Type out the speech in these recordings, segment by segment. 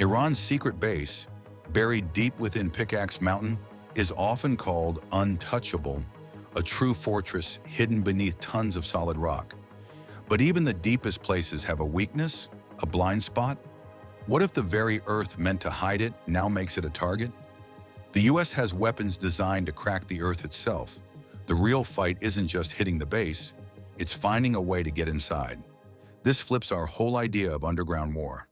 Iran's secret base, buried deep within Pickaxe Mountain, is often called untouchable, a true fortress hidden beneath tons of solid rock. But even the deepest places have a weakness, a blind spot. What if the very earth meant to hide it now makes it a target? The US has weapons designed to crack the earth itself. The real fight isn't just hitting the base, it's finding a way to get inside. This flips our whole idea of underground war.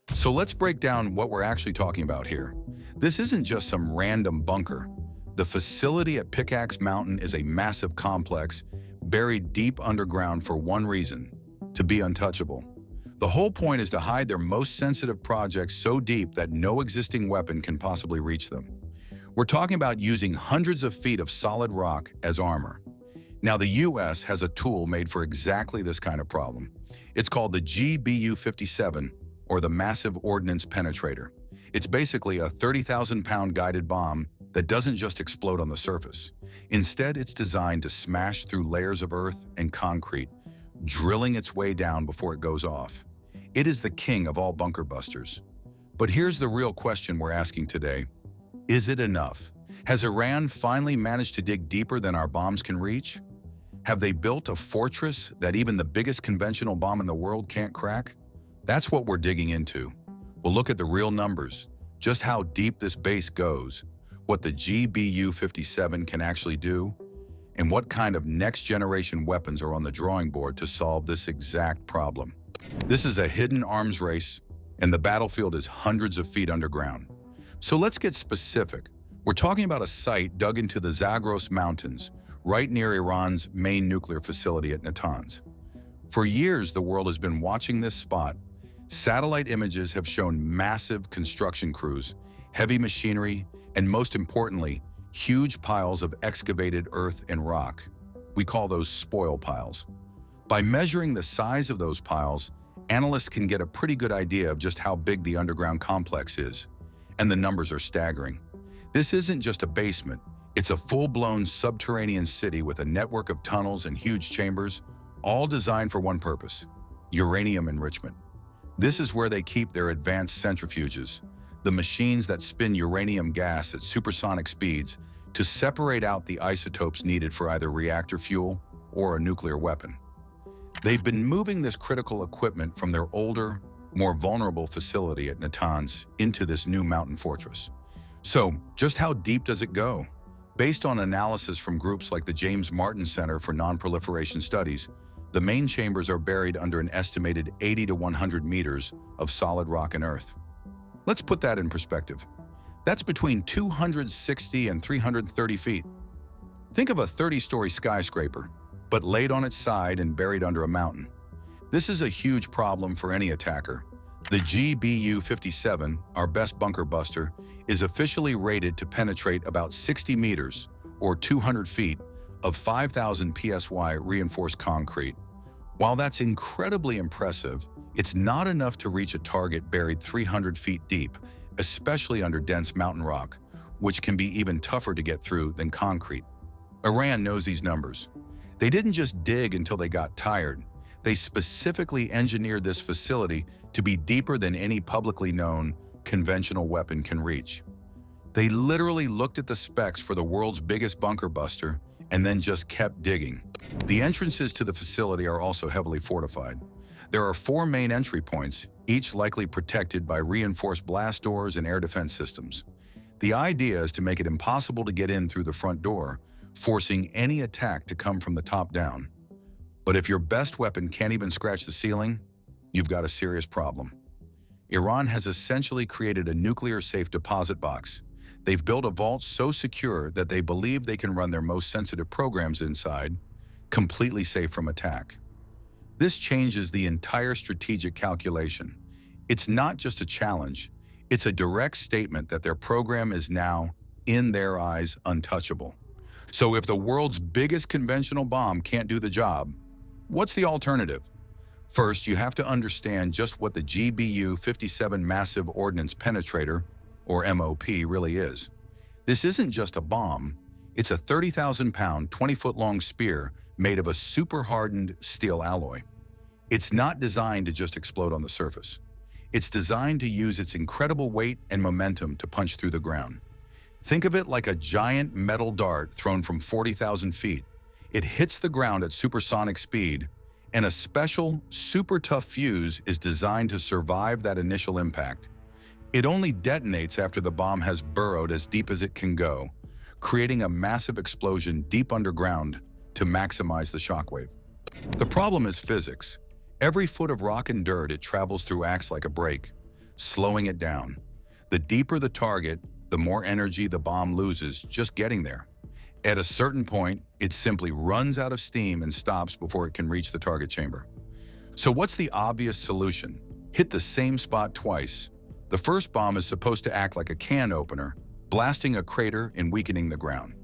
So let's break down what we're actually talking about here. This isn't just some random bunker. The facility at Pickaxe Mountain is a massive complex buried deep underground for one reason: to be untouchable. The whole point is to hide their most sensitive projects so deep that no existing weapon can possibly reach them. We're talking about using hundreds of feet of solid rock as armor. Now, the US has a tool made for exactly this kind of problem. It's called the GBU-57, or the Massive Ordnance Penetrator. It's basically a 30,000-pound guided bomb that doesn't just explode on the surface. Instead, it's designed to smash through layers of earth and concrete, drilling its way down before it goes off. It is the king of all bunker busters. But here's the real question we're asking today. Is it enough? Has Iran finally managed to dig deeper than our bombs can reach? Have they built a fortress that even the biggest conventional bomb in the world can't crack? That's what we're digging into. We'll look at the real numbers, just how deep this base goes, what the GBU-57 can actually do, and what kind of next-generation weapons are on the drawing board to solve this exact problem. This is a hidden arms race, and the battlefield is hundreds of feet underground. So let's get specific. We're talking about a site dug into the Zagros Mountains, right near Iran's main nuclear facility at Natanz. For years, the world has been watching this spot. Satellite images have shown massive construction crews, heavy machinery, and most importantly, huge piles of excavated earth and rock. We call those spoil piles. By measuring the size of those piles, analysts can get a pretty good idea of just how big the underground complex is. And the numbers are staggering. This isn't just a basement. It's a full-blown subterranean city with a network of tunnels and huge chambers, all designed for one purpose: uranium enrichment. This is where they keep their advanced centrifuges, the machines that spin uranium gas at supersonic speeds to separate out the isotopes needed for either reactor fuel or a nuclear weapon. They've been moving this critical equipment from their older, more vulnerable facility at Natanz into this new mountain fortress. So, just how deep does it go? Based on analysis from groups like the James Martin Center for Non-Proliferation Studies, the main chambers are buried under an estimated 80 to 100 meters of solid rock and earth. Let's put that in perspective. That's between 260 and 330 feet. Think of a 30-story skyscraper, but laid on its side and buried under a mountain. This is a huge problem for any attacker. The GBU-57, our best bunker buster, is officially rated to penetrate about 60 meters, or 200 feet, of 5,000 PSY reinforced concrete. While that's incredibly impressive, it's not enough to reach a target buried 300 feet deep, especially under dense mountain rock, which can be even tougher to get through than concrete. Iran knows these numbers. They didn't just dig until they got tired. They specifically engineered this facility to be deeper than any publicly known conventional weapon can reach. They literally looked at the specs for the world's biggest bunker buster and then just kept digging. The entrances to the facility are also heavily fortified. There are 4 main entry points, each likely protected by reinforced blast doors and air defense systems. The idea is to make it impossible to get in through the front door, forcing any attack to come from the top down. But if your best weapon can't even scratch the ceiling, you've got a serious problem. Iran has essentially created a nuclear-safe deposit box. They've built a vault so secure that they believe they can run their most sensitive programs inside, completely safe from attack. This changes the entire strategic calculation. It's not just a challenge, it's a direct statement that their program is now, in their eyes, untouchable. So if the world's biggest conventional bomb can't do the job, what's the alternative? First, you have to understand just what the GBU-57 Massive Ordnance Penetrator, or MOP, really is. This isn't just a bomb, it's a 30,000-pound, 20-foot-long spear made of a super-hardened steel alloy. It's not designed to just explode on the surface. It's designed to use its incredible weight and momentum to punch through the ground. Think of it like a giant metal dart thrown from 40,000 feet. It hits the ground at supersonic speed, and a special, super tough fuse is designed to survive that initial impact. It only detonates after the bomb has burrowed as deep as it can go, creating a massive explosion deep underground to maximize the shockwave. The problem is physics. Every foot of rock and dirt it travels through acts like a brake, slowing it down. The deeper the target, the more energy the bomb loses just getting there. At a certain point, it simply runs out of steam and stops before it can reach the target chamber. So what's the obvious solution? Hit the same spot twice. The first bomb is supposed to act like a can opener, blasting a crater and weakening the ground.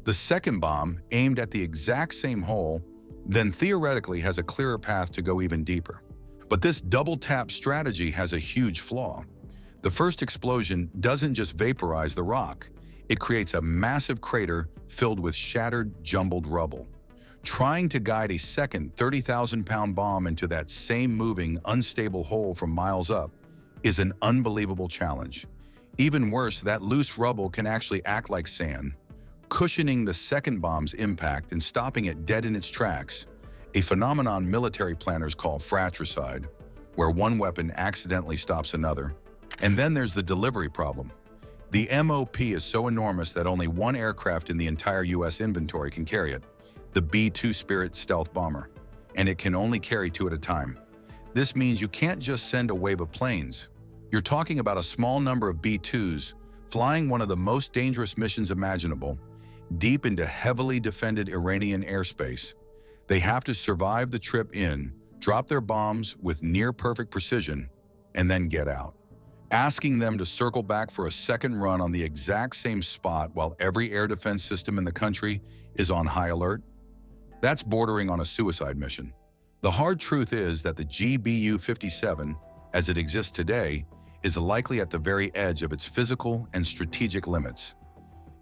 The second bomb, aimed at the exact same hole, then theoretically has a clearer path to go even deeper. But this double-tap strategy has a huge flaw. The first explosion doesn't just vaporize the rock. It creates a massive crater filled with shattered, jumbled rubble. Trying to guide a second 30,000-pound bomb into that same moving, unstable hole from miles up is an unbelievable challenge. Even worse, that loose rubble can actually act like sand, cushioning the second bomb's impact and stopping it dead in its tracks, a phenomenon military planners call fratricide, where one weapon accidentally stops another. And then there's the delivery problem. The MOP is so enormous that only one aircraft in the entire US inventory can carry it, the B-2 Spirit stealth bomber, and it can only carry 2 at a time. This means you can't just send a wave of planes. You're talking about a small number of B-2s flying one of the most dangerous missions imaginable, deep into heavily defended Iranian airspace. They have to survive the trip in, drop their bombs with near-perfect precision, and then get out. Asking them to circle back for a second run on the exact same spot while every air defense system in the country is on high alert? That's bordering on a suicide mission. The hard truth is that the GBU-57, as it exists today, is likely at the very edge of its physical and strategic limits.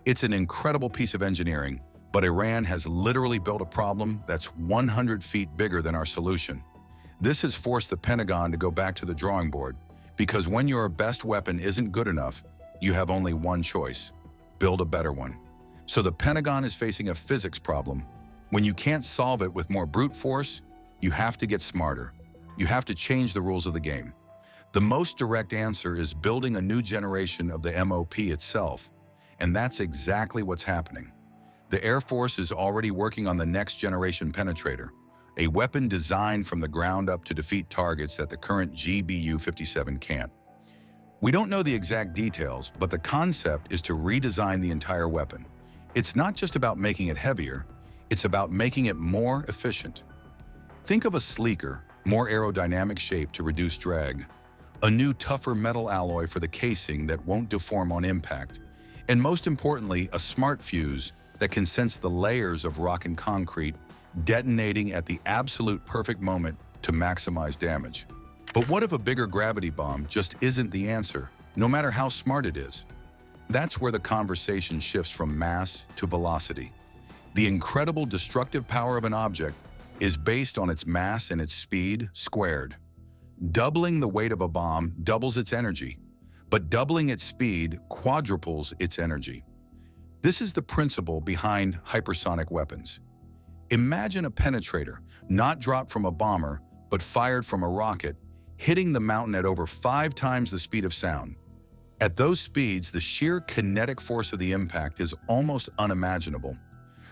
It's an incredible piece of engineering, but Iran has literally built a problem that's 100 feet bigger than our solution. This has forced the Pentagon to go back to the drawing board, because when your best weapon isn't good enough, you have only one choice: build a better one. So the Pentagon is facing a physics problem. When you can't solve it with more brute force, you have to get smarter. You have to change the rules of the game. The most direct answer is building a new generation of the MOP itself, and that's exactly what's happening. The Air Force is already working on the next generation penetrator, a weapon designed from the ground up to defeat targets that the current GBU-57 can't. We don't know the exact details, but the concept is to redesign the entire weapon. It's not just about making it heavier, it's about making it more efficient. Think of a sleeker, more aerodynamic shape to reduce drag, a new tougher metal alloy for the casing that won't deform on impact, and most importantly, a smart fuse that can sense the layers of rock and concrete, detonating at the absolute perfect moment to maximize damage. But what if a bigger gravity bomb just isn't the answer, no matter how smart it is? That's where the conversation shifts from mass to velocity. The incredible destructive power of an object is based on its mass and its speed squared. Doubling the weight of a bomb doubles its energy, but doubling its speed quadruples its energy. This is the principle behind hypersonic weapons. Imagine a penetrator, not dropped from a bomber, but fired from a rocket, hitting the mountain at over 5 times the speed of sound. At those speeds, the sheer kinetic force of the impact is almost unimaginable.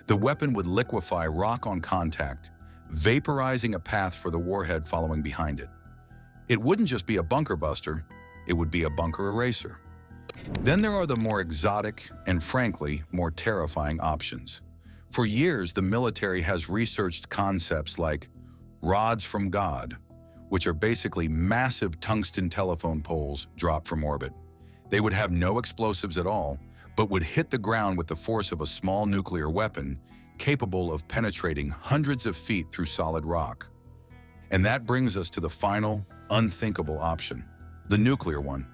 The weapon would liquefy rock on contact, vaporizing a path for the warhead following behind it. It wouldn't just be a bunker buster, it would be a bunker eraser. Then there are the more exotic and, frankly, more terrifying options. For years, the military has researched concepts like rods from God, which are basically massive tungsten telephone poles dropped from orbit. They would have no explosives at all, but would hit the ground with the force of a small nuclear weapon, capable of penetrating hundreds of feet through solid rock. And that brings us to the final, unthinkable option, the nuclear one.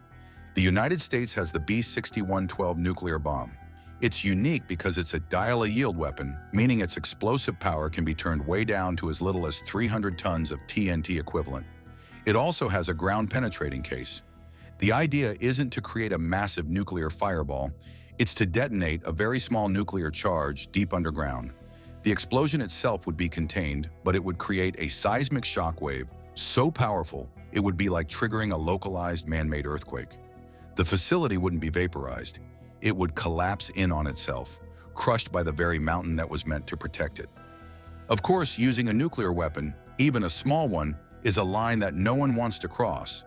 The United States has the B-6112 nuclear bomb. It's unique because it's a dial-a-yield weapon, meaning its explosive power can be turned way down to as little as 300 tons of TNT equivalent. It also has a ground-penetrating case. The idea isn't to create a massive nuclear fireball, it's to detonate a very small nuclear charge deep underground. The explosion itself would be contained, but it would create a seismic shockwave so powerful it would be like triggering a localized man-made earthquake. The facility wouldn't be vaporized. It would collapse in on itself, crushed by the very mountain that was meant to protect it. Of course, using a nuclear weapon, even a small one, is a line that no one wants to cross.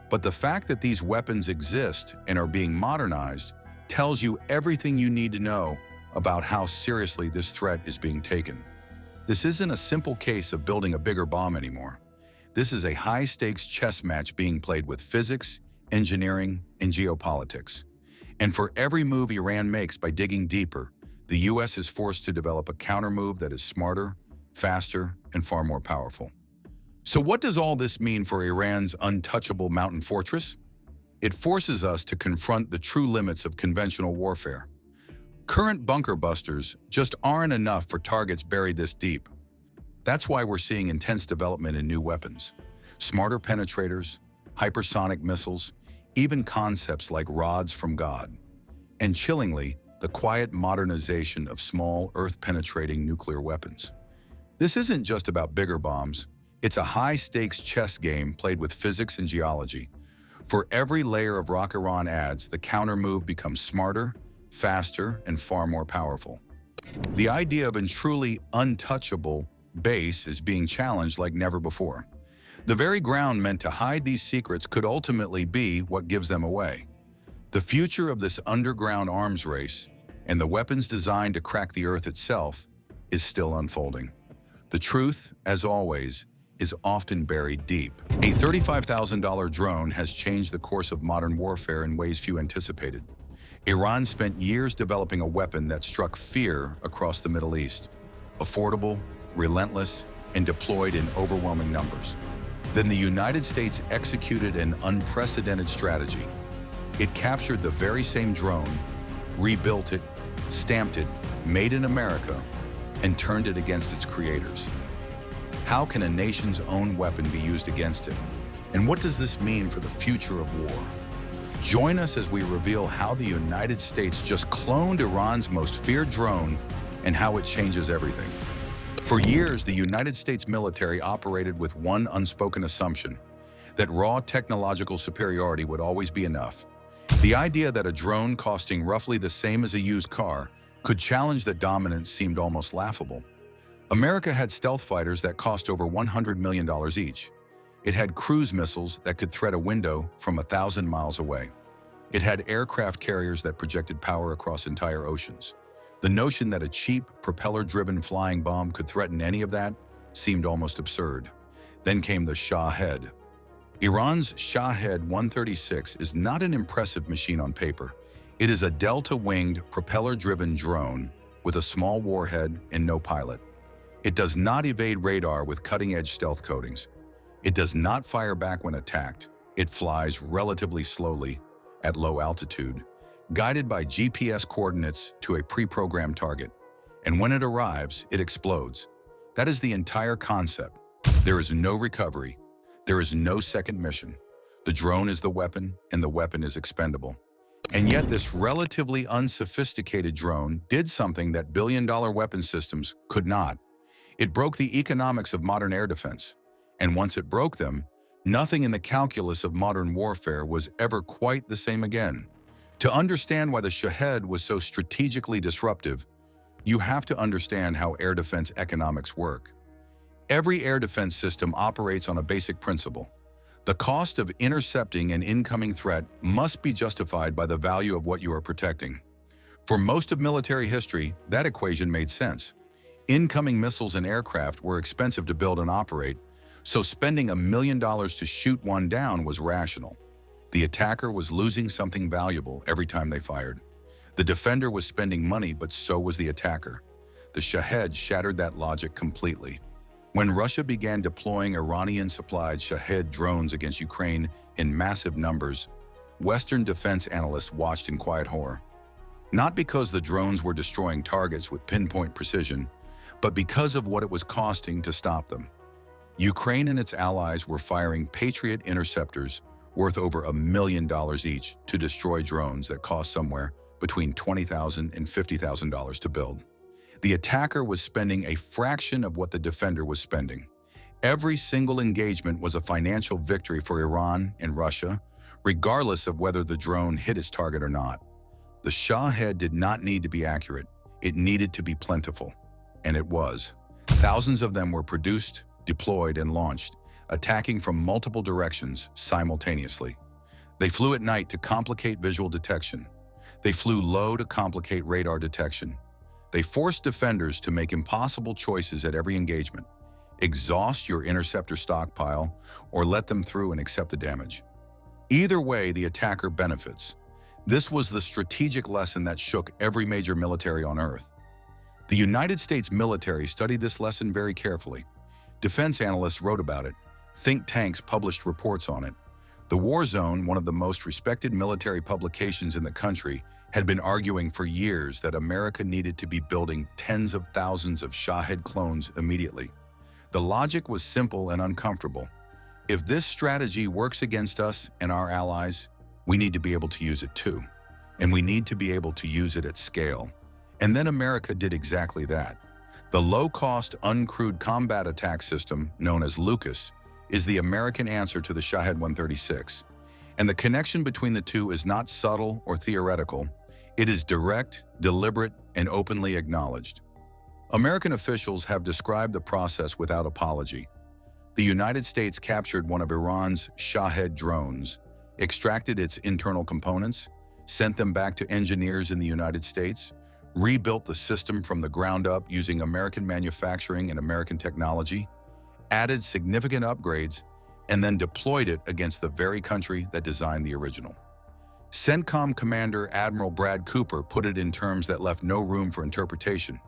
But the fact that these weapons exist and are being modernized tells you everything you need to know about how seriously this threat is being taken. This isn't a simple case of building a bigger bomb anymore. This is a high-stakes chess match being played with physics, engineering, and geopolitics. And for every move Iran makes by digging deeper, the US is forced to develop a countermove that is smarter, faster, and far more powerful. So what does all this mean for Iran's untouchable mountain fortress? It forces us to confront the true limits of conventional warfare. Current bunker busters just aren't enough for targets buried this deep. That's why we're seeing intense development in new weapons. Smarter penetrators, hypersonic missiles, even concepts like rods from God. And chillingly, the quiet modernization of small, earth-penetrating nuclear weapons. This isn't just about bigger bombs. It's a high-stakes chess game played with physics and geology. For every layer of rock Iran adds, the counter-move becomes smarter, faster, and far more powerful. The idea of a truly untouchable base is being challenged like never before. The very ground meant to hide these secrets could ultimately be what gives them away. The future of this underground arms race, and the weapons designed to crack the earth itself, is still unfolding. The truth, as always, is often buried deep. A $35,000 drone has changed the course of modern warfare in ways few anticipated. Iran spent years developing a weapon that struck fear across the Middle East. Affordable, relentless, and deployed in overwhelming numbers. Then the United States executed an unprecedented strategy. It captured the very same drone, rebuilt it, stamped it, made in America, and turned it against its creators. How can a nation's own weapon be used against it? And what does this mean for the future of war? Join us as we reveal how the United States just cloned Iran's most feared drone and how it changes everything. For years, the United States military operated with one unspoken assumption, that raw technological superiority would always be enough. The idea that a drone costing roughly the same as a used car could challenge that dominance seemed almost laughable. America had stealth fighters that cost over $100 million each. It had cruise missiles that could thread a window from 1,000 miles away. It had aircraft carriers that projected power across entire oceans. The notion that a cheap, propeller-driven flying bomb could threaten any of that seemed almost absurd. Then came the Shahed. Iran's Shahed 136 is not an impressive machine on paper. It is a delta-winged, propeller-driven drone with a small warhead and no pilot. It does not evade radar with cutting-edge stealth coatings. It does not fire back when attacked. It flies relatively slowly, at low altitude, guided by GPS coordinates to a pre-programmed target. And when it arrives, it explodes. That is the entire concept. There is no recovery. There is no second mission. The drone is the weapon, and the weapon is expendable. And yet this relatively unsophisticated drone did something that billion-dollar weapon systems could not. It broke the economics of modern air defense. And once it broke them, nothing in the calculus of modern warfare was ever quite the same again. To understand why the Shahed was so strategically disruptive, you have to understand how air defense economics work. Every air defense system operates on a basic principle. The cost of intercepting an incoming threat must be justified by the value of what you are protecting. For most of military history, that equation made sense. Incoming missiles and aircraft were expensive to build and operate, so spending $1 million to shoot one down was rational. The attacker was losing something valuable every time they fired. The defender was spending money, but so was the attacker. The Shahed shattered that logic completely. When Russia began deploying Iranian-supplied Shahed drones against Ukraine in massive numbers, Western defense analysts watched in quiet horror. Not because the drones were destroying targets with pinpoint precision, but because of what it was costing to stop them. Ukraine and its allies were firing Patriot interceptors worth over $1 million each to destroy drones that cost somewhere between $20,000 and $50,000 to build. The attacker was spending a fraction of what the defender was spending. Every single engagement was a financial victory for Iran and Russia, regardless of whether the drone hit its target or not. The Shahed did not need to be accurate. It needed to be plentiful. And it was. Thousands of them were produced, deployed, and launched, attacking from multiple directions simultaneously. They flew at night to complicate visual detection. They flew low to complicate radar detection. They forced defenders to make impossible choices at every engagement. Exhaust your interceptor stockpile or let them through and accept the damage. Either way, the attacker benefits. This was the strategic lesson that shook every major military on Earth. The United States military studied this lesson very carefully. Defense analysts wrote about it. Think tanks published reports on it. The War Zone, one of the most respected military publications in the country, had been arguing for years that America needed to be building tens of thousands of Shahed clones immediately. The logic was simple and uncomfortable. If this strategy works against us and our allies, we need to be able to use it too. And we need to be able to use it at scale. And then America did exactly that. The low-cost, uncrewed combat attack system, known as Lucas, is the American answer to the Shahed 136. And the connection between the two is not subtle or theoretical. It is direct, deliberate, and openly acknowledged. American officials have described the process without apology. The United States captured one of Iran's Shahed drones, extracted its internal components, sent them back to engineers in the United States, rebuilt the system from the ground up using American manufacturing and American technology, added significant upgrades, and then deployed it against the very country that designed the original. CENTCOM Commander Admiral Brad Cooper put it in terms that left no room for interpretation.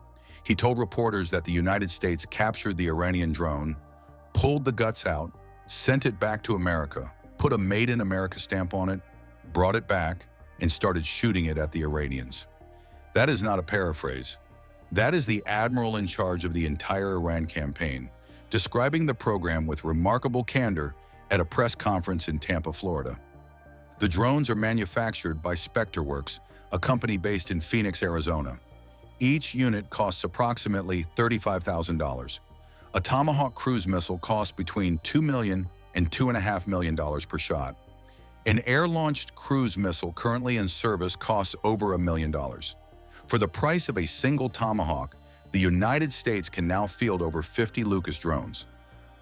He told reporters that the United States captured the Iranian drone, pulled the guts out, sent it back to America, put a Made in America stamp on it, brought it back, and started shooting it at the Iranians. That is not a paraphrase. That is the admiral in charge of the entire Iran campaign, describing the program with remarkable candor at a press conference in Tampa, Florida. The drones are manufactured by SpectreWorks, a company based in Phoenix, Arizona. Each unit costs approximately $35,000. A Tomahawk cruise missile costs between $2 million and $2.5 million per shot. An air-launched cruise missile currently in service costs over $1 million. For the price of a single Tomahawk, the United States can now field over 50 Lucas drones.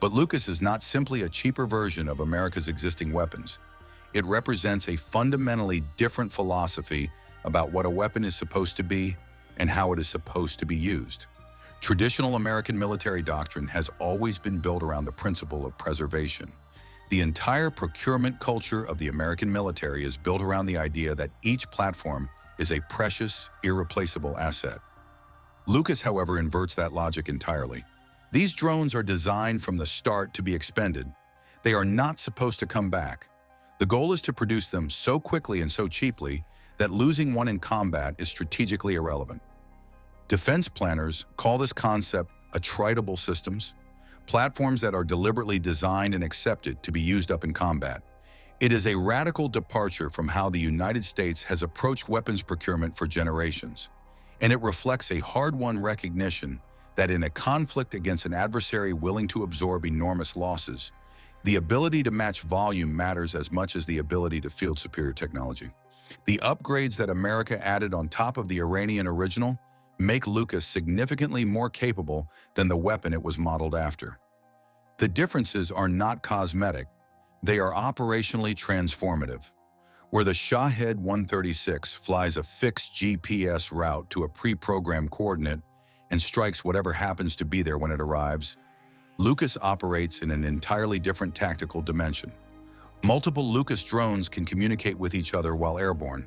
But Lucas is not simply a cheaper version of America's existing weapons. It represents a fundamentally different philosophy about what a weapon is supposed to be and how it is supposed to be used. Traditional American military doctrine has always been built around the principle of preservation. The entire procurement culture of the American military is built around the idea that each platform is a precious, irreplaceable asset. Lucas, however, inverts that logic entirely. These drones are designed from the start to be expended. They are not supposed to come back. The goal is to produce them so quickly and so cheaply that losing one in combat is strategically irrelevant. Defense planners call this concept attritable systems, platforms that are deliberately designed and accepted to be used up in combat. It is a radical departure from how the United States has approached weapons procurement for generations, and it reflects a hard-won recognition that in a conflict against an adversary willing to absorb enormous losses, the ability to match volume matters as much as the ability to field superior technology. The upgrades that America added on top of the Iranian original make Lucas significantly more capable than the weapon it was modeled after. The differences are not cosmetic, they are operationally transformative. Where the Shahed 136 flies a fixed GPS route to a pre-programmed coordinate and strikes whatever happens to be there when it arrives, Lucas operates in an entirely different tactical dimension. Multiple Lucas drones can communicate with each other while airborne.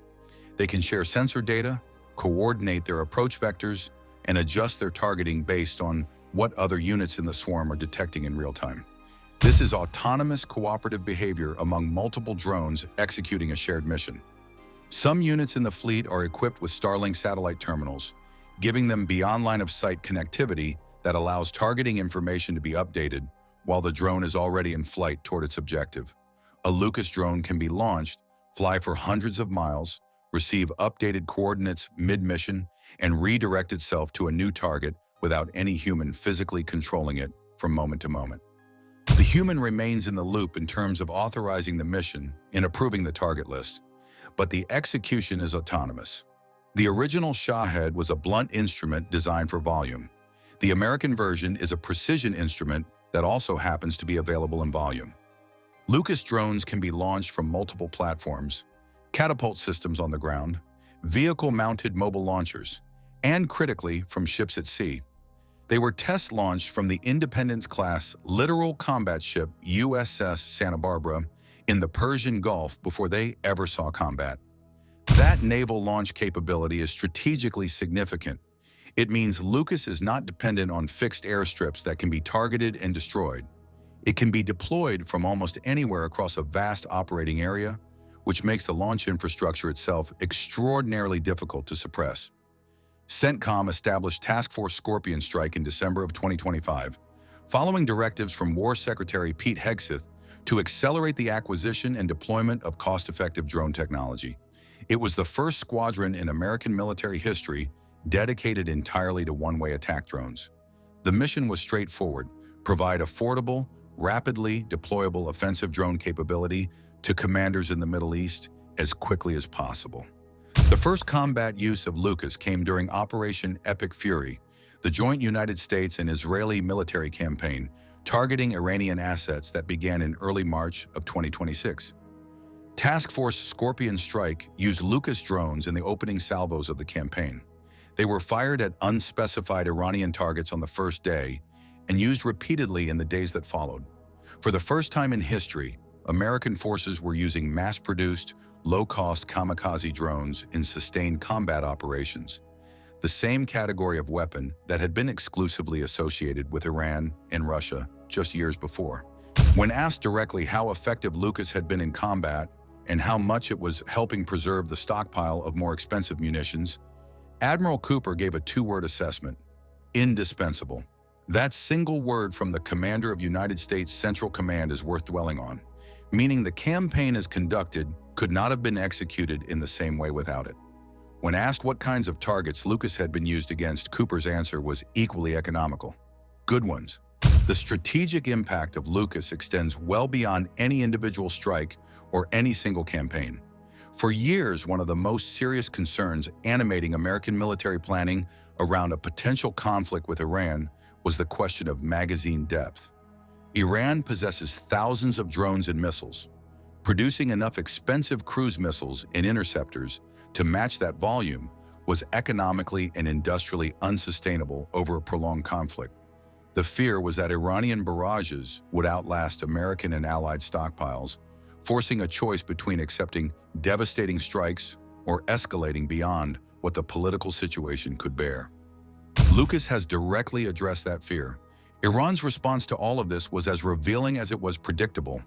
They can share sensor data, coordinate their approach vectors, and adjust their targeting based on what other units in the swarm are detecting in real time. This is autonomous cooperative behavior among multiple drones executing a shared mission. Some units in the fleet are equipped with Starlink satellite terminals, giving them beyond line-of-sight connectivity that allows targeting information to be updated while the drone is already in flight toward its objective. A Lucas drone can be launched, fly for hundreds of miles, receive updated coordinates mid-mission, and redirect itself to a new target without any human physically controlling it from moment to moment. The human remains in the loop in terms of authorizing the mission and approving the target list, but the execution is autonomous. The original Shahed was a blunt instrument designed for volume. The American version is a precision instrument that also happens to be available in volume. Lucas drones can be launched from multiple platforms, catapult systems on the ground, vehicle-mounted mobile launchers, and critically, from ships at sea. They were test launched from the Independence-class littoral combat ship USS Santa Barbara in the Persian Gulf before they ever saw combat. That naval launch capability is strategically significant. It means Lucas is not dependent on fixed airstrips that can be targeted and destroyed. It can be deployed from almost anywhere across a vast operating area, which makes the launch infrastructure itself extraordinarily difficult to suppress. CENTCOM established Task Force Scorpion Strike in December of 2025, following directives from War Secretary Pete Hegseth to accelerate the acquisition and deployment of cost-effective drone technology. It was the first squadron in American military history dedicated entirely to one-way attack drones. The mission was straightforward: provide affordable, rapidly deployable offensive drone capability to commanders in the Middle East as quickly as possible. The first combat use of Lucas came during Operation Epic Fury, the joint United States and Israeli military campaign targeting Iranian assets that began in early March of 2026. Task Force Scorpion Strike used Lucas drones in the opening salvos of the campaign. They were fired at unspecified Iranian targets on the first day and used repeatedly in the days that followed. For the first time in history, American forces were using mass-produced, low-cost kamikaze drones in sustained combat operations, the same category of weapon that had been exclusively associated with Iran and Russia just years before. When asked directly how effective Lucas had been in combat and how much it was helping preserve the stockpile of more expensive munitions, Admiral Cooper gave a two-word assessment: indispensable. That single word from the commander of United States Central Command is worth dwelling on, meaning the campaign as conducted could not have been executed in the same way without it. When asked what kinds of targets Lucas had been used against, Cooper's answer was equally economical: good ones. The strategic impact of Lucas extends well beyond any individual strike or any single campaign. For years, one of the most serious concerns animating American military planning around a potential conflict with Iran was the question of magazine depth. Iran possesses thousands of drones and missiles. Producing enough expensive cruise missiles and interceptors to match that volume was economically and industrially unsustainable over a prolonged conflict. The fear was that Iranian barrages would outlast American and Allied stockpiles, forcing a choice between accepting devastating strikes or escalating beyond what the political situation could bear. Lucas has directly addressed that fear. Iran's response to all of this was as revealing as it was predictable.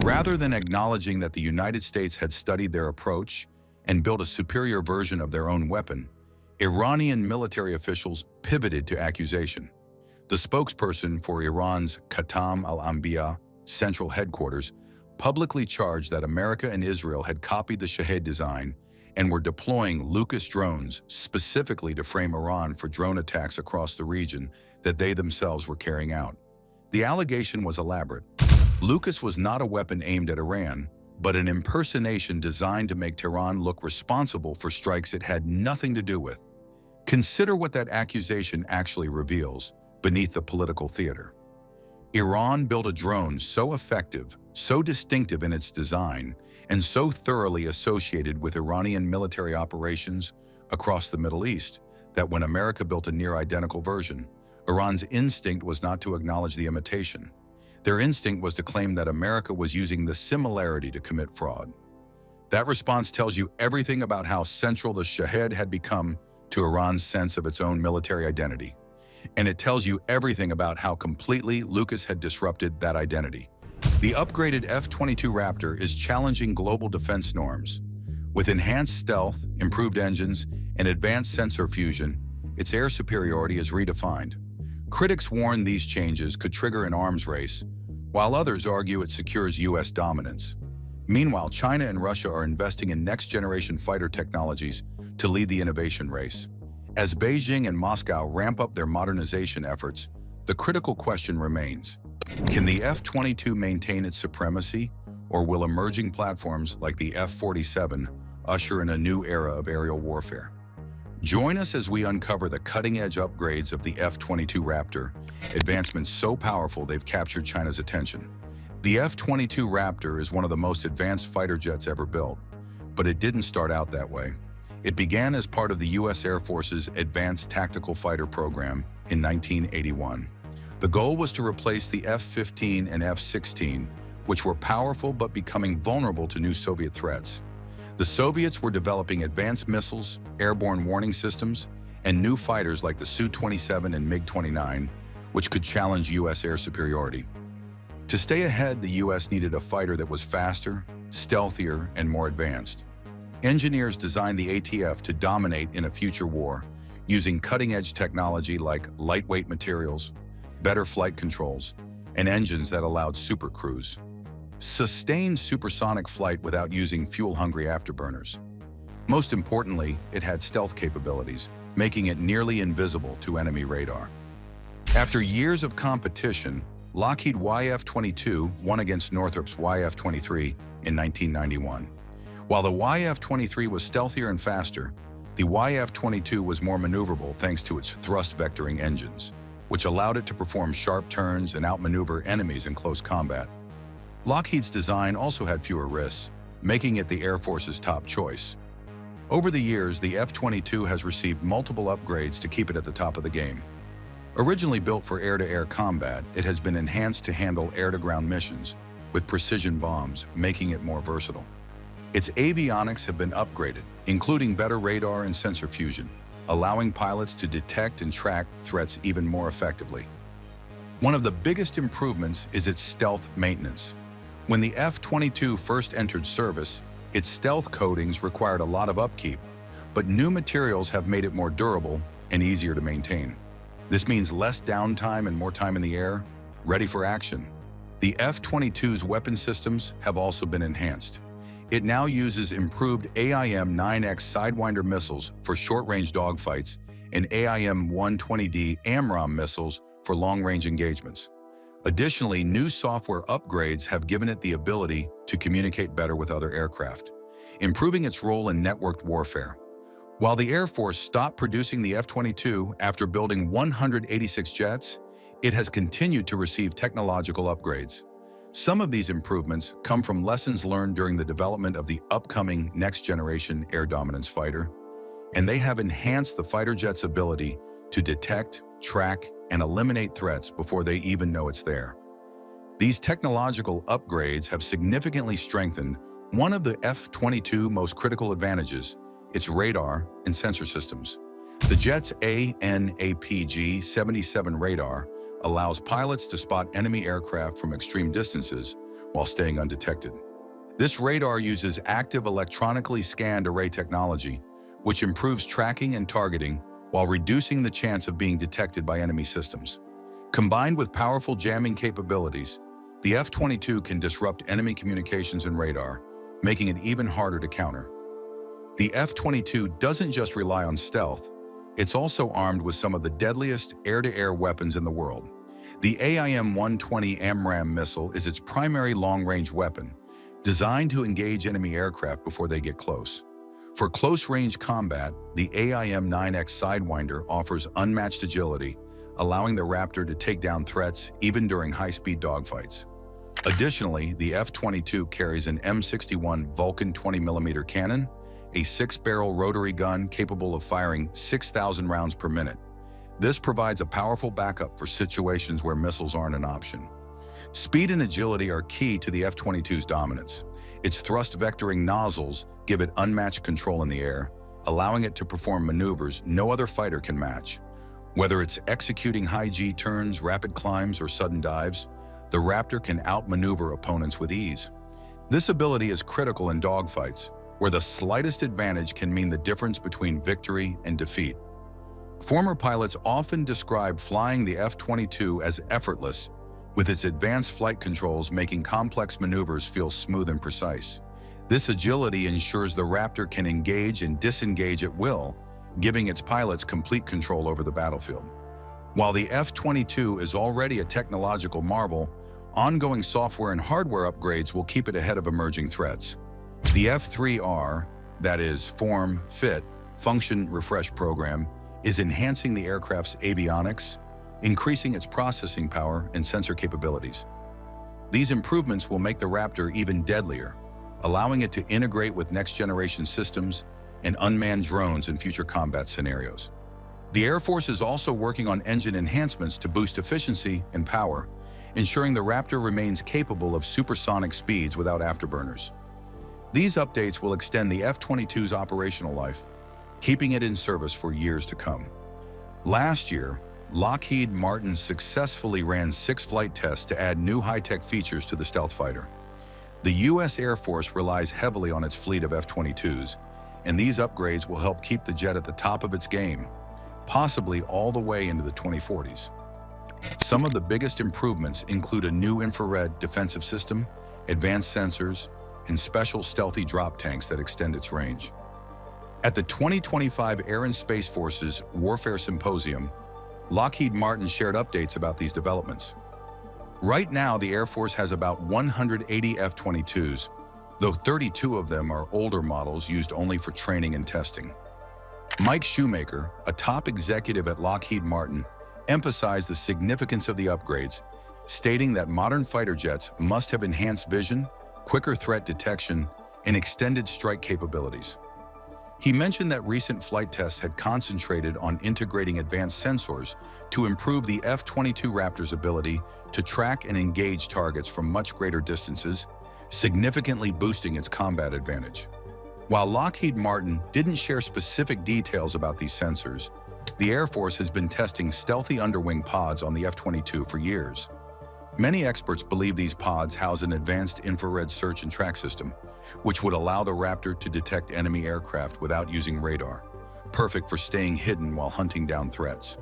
Rather than acknowledging that the United States had studied their approach and built a superior version of their own weapon, Iranian military officials pivoted to accusation. The spokesperson for Iran's Khatam al-Anbiya central headquarters publicly charged that America and Israel had copied the Shahed design and were deploying Lucas drones specifically to frame Iran for drone attacks across the region that they themselves were carrying out. The allegation was elaborate. Lucas was not a weapon aimed at Iran, but an impersonation designed to make Tehran look responsible for strikes it had nothing to do with. Consider what that accusation actually reveals beneath the political theater. Iran built a drone so effective, so distinctive in its design, and so thoroughly associated with Iranian military operations across the Middle East that when America built a near-identical version, Iran's instinct was not to acknowledge the imitation. Their instinct was to claim that America was using the similarity to commit fraud. That response tells you everything about how central the Shahed had become to Iran's sense of its own military identity. And it tells you everything about how completely Lucas had disrupted that identity. The upgraded F-22 Raptor is challenging global defense norms. With enhanced stealth, improved engines, and advanced sensor fusion, its air superiority is redefined. Critics warn these changes could trigger an arms race, while others argue it secures U.S. dominance. Meanwhile, China and Russia are investing in next-generation fighter technologies to lead the innovation race. As Beijing and Moscow ramp up their modernization efforts, the critical question remains: can the F-22 maintain its supremacy, or will emerging platforms like the F-47 usher in a new era of aerial warfare? Join us as we uncover the cutting-edge upgrades of the F-22 Raptor, advancements so powerful they've captured China's attention. The F-22 Raptor is one of the most advanced fighter jets ever built, but it didn't start out that way. It began as part of the U.S. Air Force's Advanced Tactical Fighter program in 1981. The goal was to replace the F-15 and F-16, which were powerful but becoming vulnerable to new Soviet threats. The Soviets were developing advanced missiles, airborne warning systems, and new fighters like the Su-27 and MiG-29, which could challenge U.S. air superiority. To stay ahead, the U.S. needed a fighter that was faster, stealthier, and more advanced. Engineers designed the ATF to dominate in a future war, using cutting-edge technology like lightweight materials, better flight controls, and engines that allowed supercruise. Sustained supersonic flight without using fuel-hungry afterburners. Most importantly, it had stealth capabilities, making it nearly invisible to enemy radar. After years of competition, Lockheed YF-22 won against Northrop's YF-23 in 1991. While the YF-23 was stealthier and faster, the YF-22 was more maneuverable thanks to its thrust vectoring engines, which allowed it to perform sharp turns and outmaneuver enemies in close combat. Lockheed's design also had fewer risks, making it the Air Force's top choice. Over the years, the F-22 has received multiple upgrades to keep it at the top of the game. Originally built for air-to-air combat, it has been enhanced to handle air-to-ground missions with precision bombs, making it more versatile. Its avionics have been upgraded, including better radar and sensor fusion, allowing pilots to detect and track threats even more effectively. One of the biggest improvements is its stealth maintenance. When the F-22 first entered service, its stealth coatings required a lot of upkeep, but new materials have made it more durable and easier to maintain. This means less downtime and more time in the air, ready for action. The F-22's weapon systems have also been enhanced. It now uses improved AIM-9X Sidewinder missiles for short-range dogfights and AIM-120D AMRAAM missiles for long-range engagements. Additionally, new software upgrades have given it the ability to communicate better with other aircraft, improving its role in networked warfare. While the Air Force stopped producing the F-22 after building 186 jets, it has continued to receive technological upgrades. Some of these improvements come from lessons learned during the development of the upcoming next-generation air dominance fighter, and they have enhanced the fighter jet's ability to detect, track, and eliminate threats before they even know it's there. These technological upgrades have significantly strengthened one of the F-22's most critical advantages, its radar and sensor systems. The jet's AN/APG-77 radar allows pilots to spot enemy aircraft from extreme distances while staying undetected. This radar uses active electronically scanned array technology, which improves tracking and targeting while reducing the chance of being detected by enemy systems. Combined with powerful jamming capabilities, the F-22 can disrupt enemy communications and radar, making it even harder to counter. The F-22 doesn't just rely on stealth, it's also armed with some of the deadliest air-to-air weapons in the world. The AIM-120 AMRAAM missile is its primary long-range weapon, designed to engage enemy aircraft before they get close. For close-range combat, the AIM-9X Sidewinder offers unmatched agility, allowing the Raptor to take down threats even during high-speed dogfights. Additionally, the F-22 carries an M61 Vulcan 20mm cannon, a 6-barrel rotary gun capable of firing 6,000 rounds per minute. This provides a powerful backup for situations where missiles aren't an option. Speed and agility are key to the F-22's dominance. Its thrust vectoring nozzles give it unmatched control in the air, allowing it to perform maneuvers no other fighter can match. Whether it's executing high G turns, rapid climbs, or sudden dives, the Raptor can outmaneuver opponents with ease. This ability is critical in dogfights, where the slightest advantage can mean the difference between victory and defeat. Former pilots often describe flying the F-22 as effortless, with its advanced flight controls making complex maneuvers feel smooth and precise. This agility ensures the Raptor can engage and disengage at will, giving its pilots complete control over the battlefield. While the F-22 is already a technological marvel, ongoing software and hardware upgrades will keep it ahead of emerging threats. The F-3R, that is, Form, Fit, Function Refresh program, is enhancing the aircraft's avionics, increasing its processing power and sensor capabilities. These improvements will make the Raptor even deadlier, allowing it to integrate with next-generation systems and unmanned drones in future combat scenarios. The Air Force is also working on engine enhancements to boost efficiency and power, ensuring the Raptor remains capable of supersonic speeds without afterburners. These updates will extend the F-22's operational life, keeping it in service for years to come. Last year, Lockheed Martin successfully ran 6 flight tests to add new high-tech features to the stealth fighter. The U.S. Air Force relies heavily on its fleet of F-22s, and these upgrades will help keep the jet at the top of its game, possibly all the way into the 2040s. Some of the biggest improvements include a new infrared defensive system, advanced sensors, and special stealthy drop tanks that extend its range. At the 2025 Air and Space Forces Warfare Symposium, Lockheed Martin shared updates about these developments. Right now, the Air Force has about 180 F-22s, though 32 of them are older models used only for training and testing. Mike Shoemaker, a top executive at Lockheed Martin, emphasized the significance of the upgrades, stating that modern fighter jets must have enhanced vision, quicker threat detection, and extended strike capabilities. He mentioned that recent flight tests had concentrated on integrating advanced sensors to improve the F-22 Raptor's ability to track and engage targets from much greater distances, significantly boosting its combat advantage. While Lockheed Martin didn't share specific details about these sensors, the Air Force has been testing stealthy underwing pods on the F-22 for years. Many experts believe these pods house an advanced infrared search and track system, which would allow the Raptor to detect enemy aircraft without using radar, perfect for staying hidden while hunting down threats.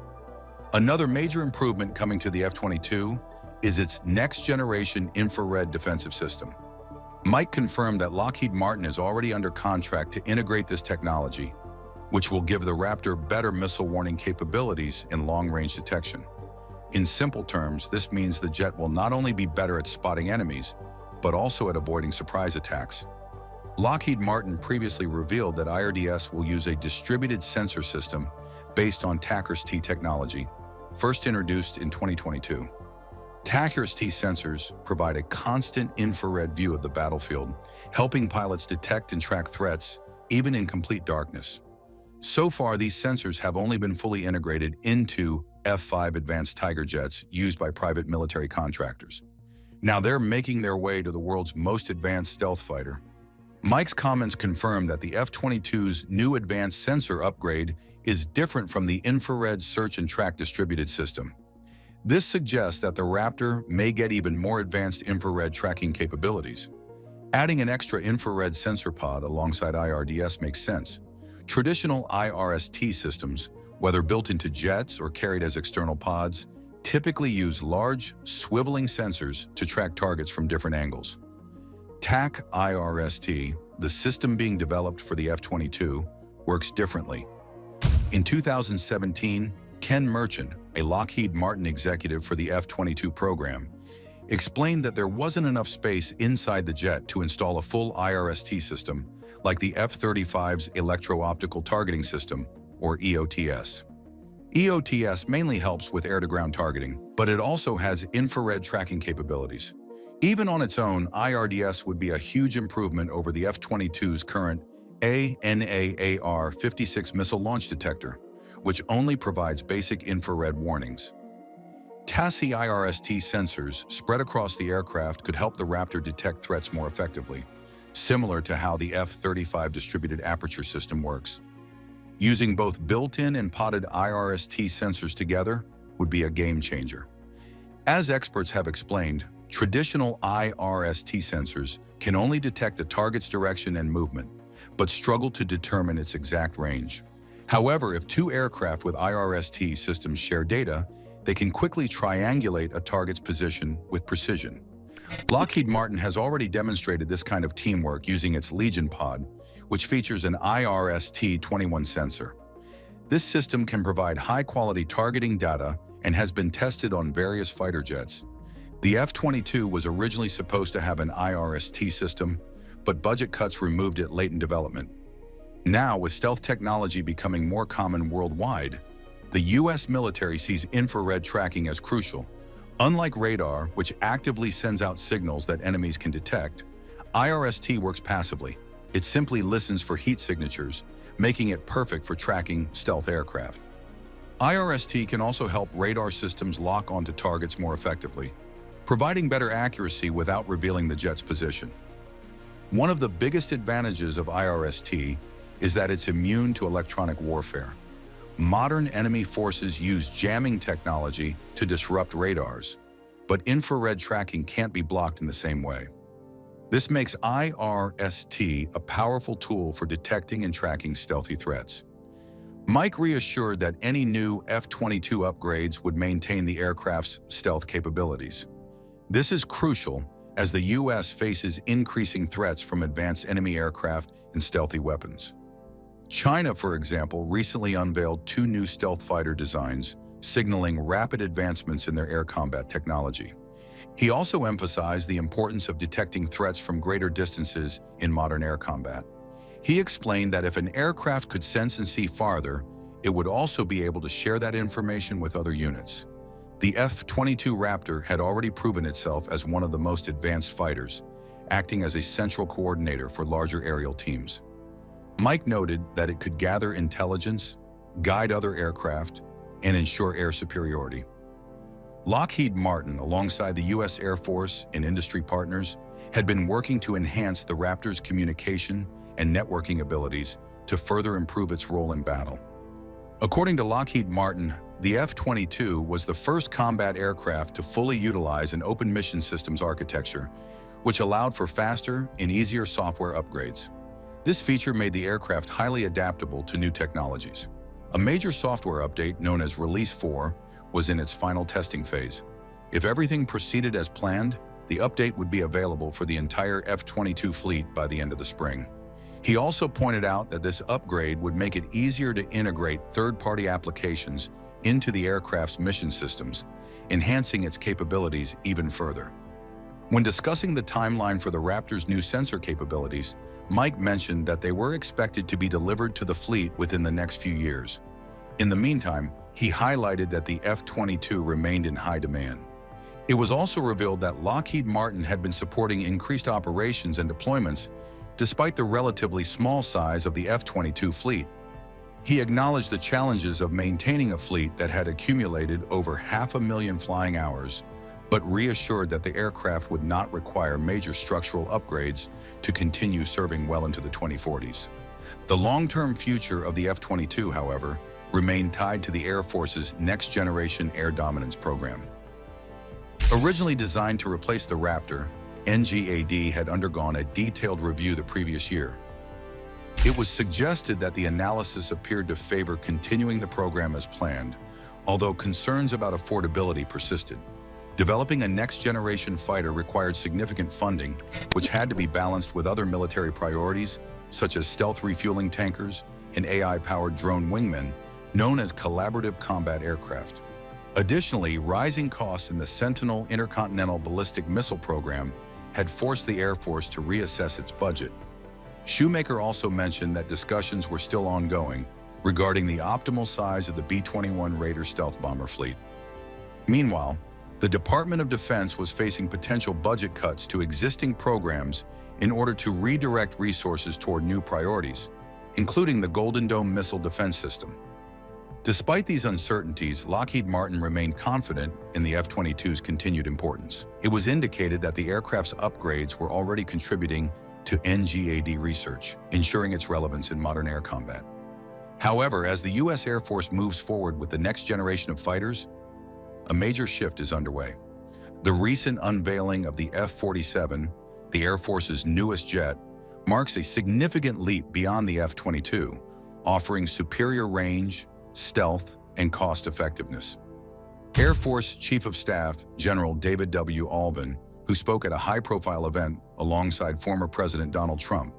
Another major improvement coming to the F-22 is its next-generation infrared defensive system. Mike confirmed that Lockheed Martin is already under contract to integrate this technology, which will give the Raptor better missile warning capabilities and long-range detection. In simple terms, this means the jet will not only be better at spotting enemies, but also at avoiding surprise attacks. Lockheed Martin previously revealed that IRDS will use a distributed sensor system based on Pickaxe technology, first introduced in 2022. Pickaxe sensors provide a constant infrared view of the battlefield, helping pilots detect and track threats, even in complete darkness. So far, these sensors have only been fully integrated into F-5 advanced Tiger jets used by private military contractors. Now they're making their way to the world's most advanced stealth fighter. Mike's comments confirm that the F-22's new advanced sensor upgrade is different from the infrared search and track distributed system. This suggests that the Raptor may get even more advanced infrared tracking capabilities. Adding an extra infrared sensor pod alongside IRDS makes sense. Traditional IRST systems, whether built into jets or carried as external pods, typically use large, swiveling sensors to track targets from different angles. TAC IRST, the system being developed for the F-22, works differently. In 2017, Ken Merchant, a Lockheed Martin executive for the F-22 program, explained that there wasn't enough space inside the jet to install a full IRST system like the F-35's Electro-Optical Targeting System, or EOTS. EOTS mainly helps with air-to-ground targeting, but it also has infrared tracking capabilities. Even on its own, IRDS would be a huge improvement over the F-22's current ANAAR-56 missile launch detector, which only provides basic infrared warnings. TASI IRST sensors spread across the aircraft could help the Raptor detect threats more effectively, similar to how the F-35 distributed aperture system works. Using both built-in and podded IRST sensors together would be a game changer. As experts have explained, traditional IRST sensors can only detect a target's direction and movement, but struggle to determine its exact range. However, if two aircraft with IRST systems share data, they can quickly triangulate a target's position with precision. Lockheed Martin has already demonstrated this kind of teamwork using its Legion pod, which features an IRST-21 sensor. This system can provide high-quality targeting data and has been tested on various fighter jets. The F-22 was originally supposed to have an IRST system, but budget cuts removed it late in development. Now, with stealth technology becoming more common worldwide, the U.S. military sees infrared tracking as crucial. Unlike radar, which actively sends out signals that enemies can detect, IRST works passively. It simply listens for heat signatures, making it perfect for tracking stealth aircraft. IRST can also help radar systems lock onto targets more effectively, providing better accuracy without revealing the jet's position. One of the biggest advantages of IRST is that it's immune to electronic warfare. Modern enemy forces use jamming technology to disrupt radars, but infrared tracking can't be blocked in the same way. This makes IRST a powerful tool for detecting and tracking stealthy threats. Mike reassured that any new F-22 upgrades would maintain the aircraft's stealth capabilities. This is crucial as the U.S. faces increasing threats from advanced enemy aircraft and stealthy weapons. China, for example, recently unveiled two new stealth fighter designs, signaling rapid advancements in their air combat technology. He also emphasized the importance of detecting threats from greater distances in modern air combat. He explained that if an aircraft could sense and see farther, it would also be able to share that information with other units. The F-22 Raptor had already proven itself as one of the most advanced fighters, acting as a central coordinator for larger aerial teams. Mike noted that it could gather intelligence, guide other aircraft, and ensure air superiority. Lockheed Martin, alongside the U.S. Air Force and industry partners, had been working to enhance the Raptor's communication and networking abilities to further improve its role in battle. According to Lockheed Martin, the F-22 was the first combat aircraft to fully utilize an open mission systems architecture, which allowed for faster and easier software upgrades. This feature made the aircraft highly adaptable to new technologies. A major software update known as Release 4 was in its final testing phase. If everything proceeded as planned, the update would be available for the entire F-22 fleet by the end of the spring. He also pointed out that this upgrade would make it easier to integrate third-party applications into the aircraft's mission systems, enhancing its capabilities even further. When discussing the timeline for the Raptor's new sensor capabilities, Mike mentioned that they were expected to be delivered to the fleet within the next few years. In the meantime, he highlighted that the F-22 remained in high demand. It was also revealed that Lockheed Martin had been supporting increased operations and deployments despite the relatively small size of the F-22 fleet. He acknowledged the challenges of maintaining a fleet that had accumulated over 500,000 flying hours, but reassured that the aircraft would not require major structural upgrades to continue serving well into the 2040s. The long-term future of the F-22, however, remained tied to the Air Force's next-generation air dominance program. Originally designed to replace the Raptor, NGAD had undergone a detailed review the previous year. It was suggested that the analysis appeared to favor continuing the program as planned, although concerns about affordability persisted. Developing a next-generation fighter required significant funding, which had to be balanced with other military priorities, such as stealth refueling tankers and AI-powered drone wingmen, known as collaborative combat aircraft. Additionally, rising costs in the Sentinel intercontinental ballistic missile program had forced the Air Force to reassess its budget. Shoemaker also mentioned that discussions were still ongoing regarding the optimal size of the B-21 Raider stealth bomber fleet. Meanwhile, the Department of Defense was facing potential budget cuts to existing programs in order to redirect resources toward new priorities, including the Golden Dome missile defense system. Despite these uncertainties, Lockheed Martin remained confident in the F-22's continued importance. It was indicated that the aircraft's upgrades were already contributing to NGAD research, ensuring its relevance in modern air combat. However, as the U.S. Air Force moves forward with the next generation of fighters, a major shift is underway. The recent unveiling of the F-47, the Air Force's newest jet, marks a significant leap beyond the F-22, offering superior range, stealth, and cost-effectiveness. Air Force Chief of Staff General David W. Alvin, who spoke at a high-profile event alongside former President Donald Trump,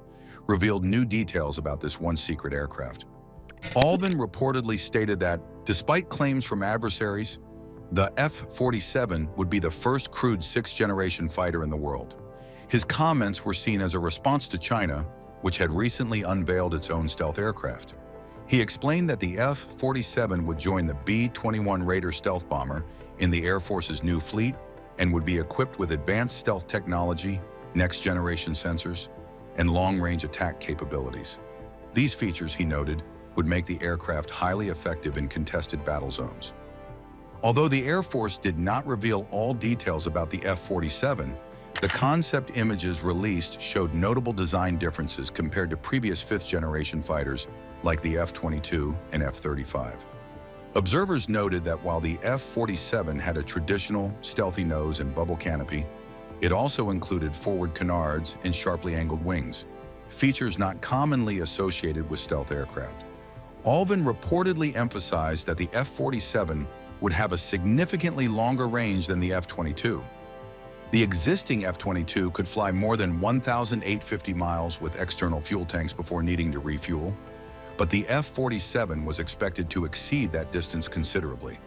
revealed new details about this once-secret aircraft. Alvin reportedly stated that, despite claims from adversaries, the F-47 would be the first crewed sixth-generation fighter in the world. His comments were seen as a response to China, which had recently unveiled its own stealth aircraft. He explained that the F-47 would join the B-21 Raider stealth bomber in the Air Force's new fleet and would be equipped with advanced stealth technology, next-generation sensors, and long-range attack capabilities. These features, he noted, would make the aircraft highly effective in contested battle zones. Although the Air Force did not reveal all details about the F-47, the concept images released showed notable design differences compared to previous fifth-generation fighters like the F-22 and F-35. Observers noted that while the F-47 had a traditional, stealthy nose and bubble canopy, it also included forward canards and sharply angled wings, features not commonly associated with stealth aircraft. Alvin reportedly emphasized that the F-47 would have a significantly longer range than the F-22. The existing F-22 could fly more than 1,850 miles with external fuel tanks before needing to refuel, but the F-47 was expected to exceed that distance considerably.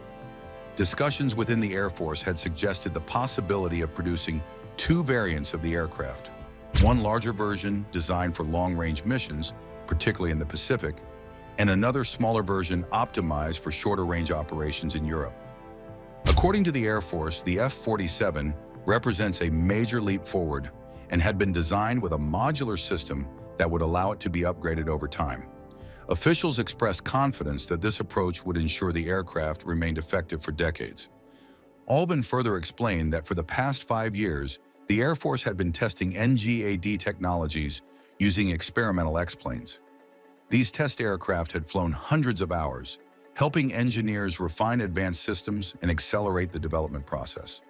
Discussions within the Air Force had suggested the possibility of producing two variants of the aircraft, one larger version designed for long-range missions, particularly in the Pacific, and another smaller version optimized for shorter-range operations in Europe. According to the Air Force, the F-47 represents a major leap forward and had been designed with a modular system that would allow it to be upgraded over time. Officials expressed confidence that this approach would ensure the aircraft remained effective for decades. Alvin further explained that for the past 5 years, the Air Force had been testing NGAD technologies using experimental X-planes. These test aircraft had flown hundreds of hours, helping engineers refine advanced systems and accelerate the development process.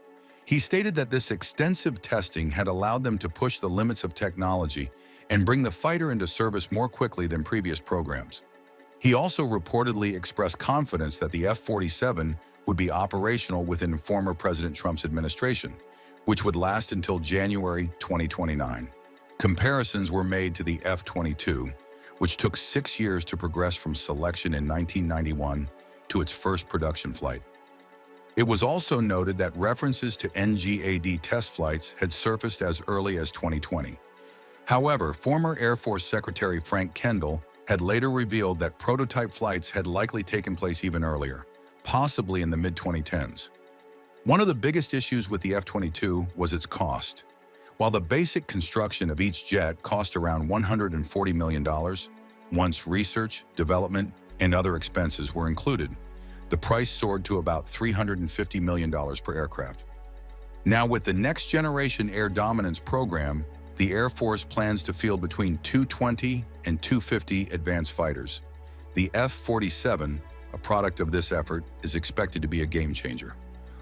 He stated that this extensive testing had allowed them to push the limits of technology and bring the fighter into service more quickly than previous programs. He also reportedly expressed confidence that the F-47 would be operational within former President Trump's administration, which would last until January 2029. Comparisons were made to the F-22, which took 6 years to progress from selection in 1991 to its first production flight. It was also noted that references to NGAD test flights had surfaced as early as 2020. However, former Air Force Secretary Frank Kendall had later revealed that prototype flights had likely taken place even earlier, possibly in the mid-2010s. One of the biggest issues with the F-22 was its cost. While the basic construction of each jet cost around $140 million, once research, development, and other expenses were included, the price soared to about $350 million per aircraft. Now, with the Next Generation Air Dominance program, the Air Force plans to field between 220 and 250 advanced fighters. The F-47, a product of this effort, is expected to be a game-changer.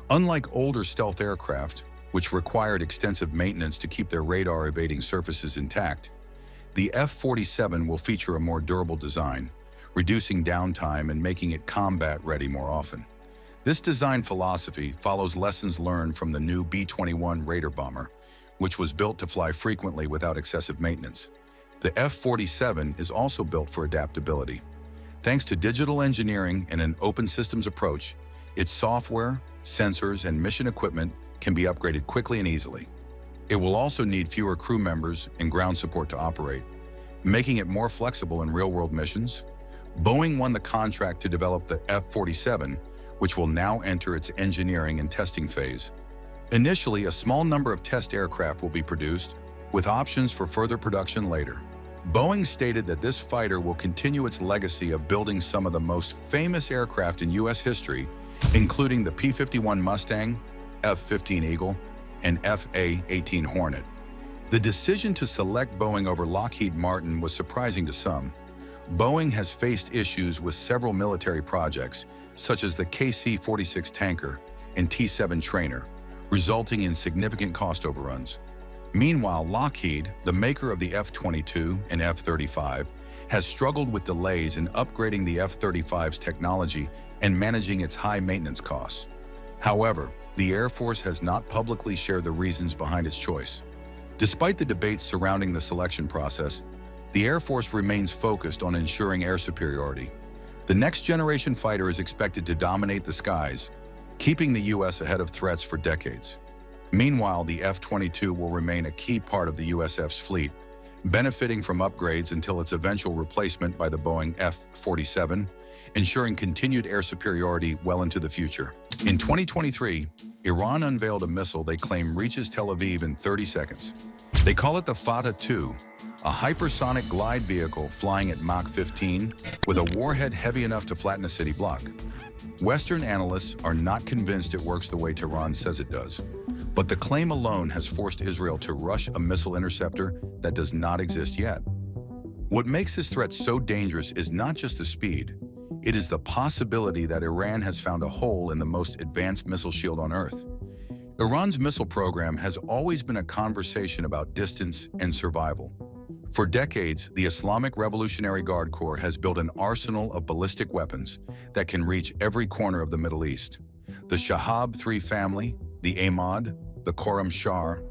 Unlike older stealth aircraft, which required extensive maintenance to keep their radar-evading surfaces intact, the F-47 will feature a more durable design, reducing downtime and making it combat-ready more often. This design philosophy follows lessons learned from the new B-21 Raider bomber, which was built to fly frequently without excessive maintenance. The F-47 is also built for adaptability. Thanks to digital engineering and an open systems approach, its software, sensors, and mission equipment can be upgraded quickly and easily. It will also need fewer crew members and ground support to operate, making it more flexible in real-world missions. Boeing won the contract to develop the F-47, which will now enter its engineering and testing phase. Initially, a small number of test aircraft will be produced, with options for further production later. Boeing stated that this fighter will continue its legacy of building some of the most famous aircraft in U.S. history, including the P-51 Mustang, F-15 Eagle, and F/A-18 Hornet. The decision to select Boeing over Lockheed Martin was surprising to some. Boeing has faced issues with several military projects, such as the KC-46 tanker and T-7 trainer, resulting in significant cost overruns. Meanwhile, Lockheed, the maker of the F-22 and F-35, has struggled with delays in upgrading the F-35's technology and managing its high maintenance costs. However, the Air Force has not publicly shared the reasons behind its choice. Despite the debates surrounding the selection process, the Air Force remains focused on ensuring air superiority. The next-generation fighter is expected to dominate the skies, keeping the U.S. ahead of threats for decades. Meanwhile, the F-22 will remain a key part of the USF's fleet, benefiting from upgrades until its eventual replacement by the Boeing F-47, ensuring continued air superiority well into the future. In 2023, Iran unveiled a missile they claim reaches Tel Aviv in 30 seconds. They call it the Fateh-2, a hypersonic glide vehicle flying at Mach 15 with a warhead heavy enough to flatten a city block. Western analysts are not convinced it works the way Tehran says it does, but the claim alone has forced Israel to rush a missile interceptor that does not exist yet. What makes this threat so dangerous is not just the speed, it is the possibility that Iran has found a hole in the most advanced missile shield on Earth. Iran's missile program has always been a conversation about distance and survival. For decades, the Islamic Revolutionary Guard Corps has built an arsenal of ballistic weapons that can reach every corner of the Middle East. The Shahab 3 family, the Ahmad, the Khorramshahr,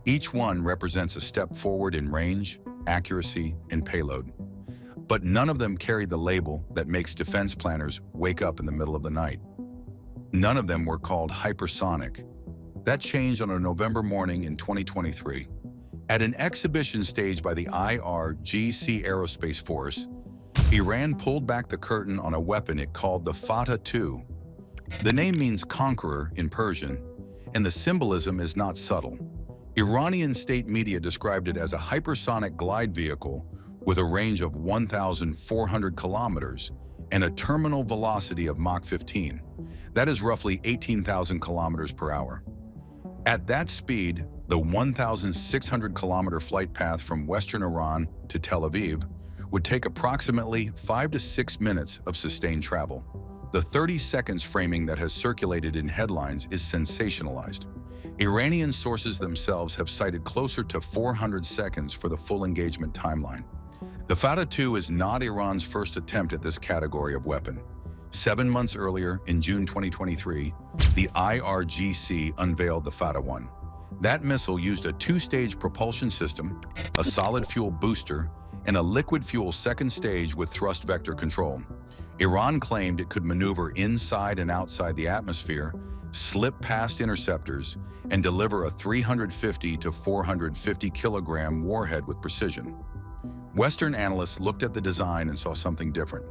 each one represents a step forward in range, accuracy, and payload. But none of them carry the label that makes defense planners wake up in the middle of the night. None of them were called hypersonic. That changed on a November morning in 2023. At an exhibition staged by the IRGC Aerospace Force, Iran pulled back the curtain on a weapon it called the Fateh-2. The name means conqueror in Persian, and the symbolism is not subtle. Iranian state media described it as a hypersonic glide vehicle with a range of 1,400 kilometers and a terminal velocity of Mach 15. That is roughly 18,000 kilometers per hour. At that speed, the 1,600-kilometer flight path from western Iran to Tel Aviv would take approximately 5 to 6 minutes of sustained travel. The 30 seconds framing that has circulated in headlines is sensationalized. Iranian sources themselves have cited closer to 400 seconds for the full engagement timeline. The Fateh-2 is not Iran's first attempt at this category of weapon. 7 months earlier, in June 2023, the IRGC unveiled the Fateh-1. That missile used a 2-stage propulsion system, a solid fuel booster, and a liquid fuel second stage with thrust vector control. Iran claimed it could maneuver inside and outside the atmosphere, slip past interceptors, and deliver a 350 to 450 kilogram warhead with precision. Western analysts looked at the design and saw something different.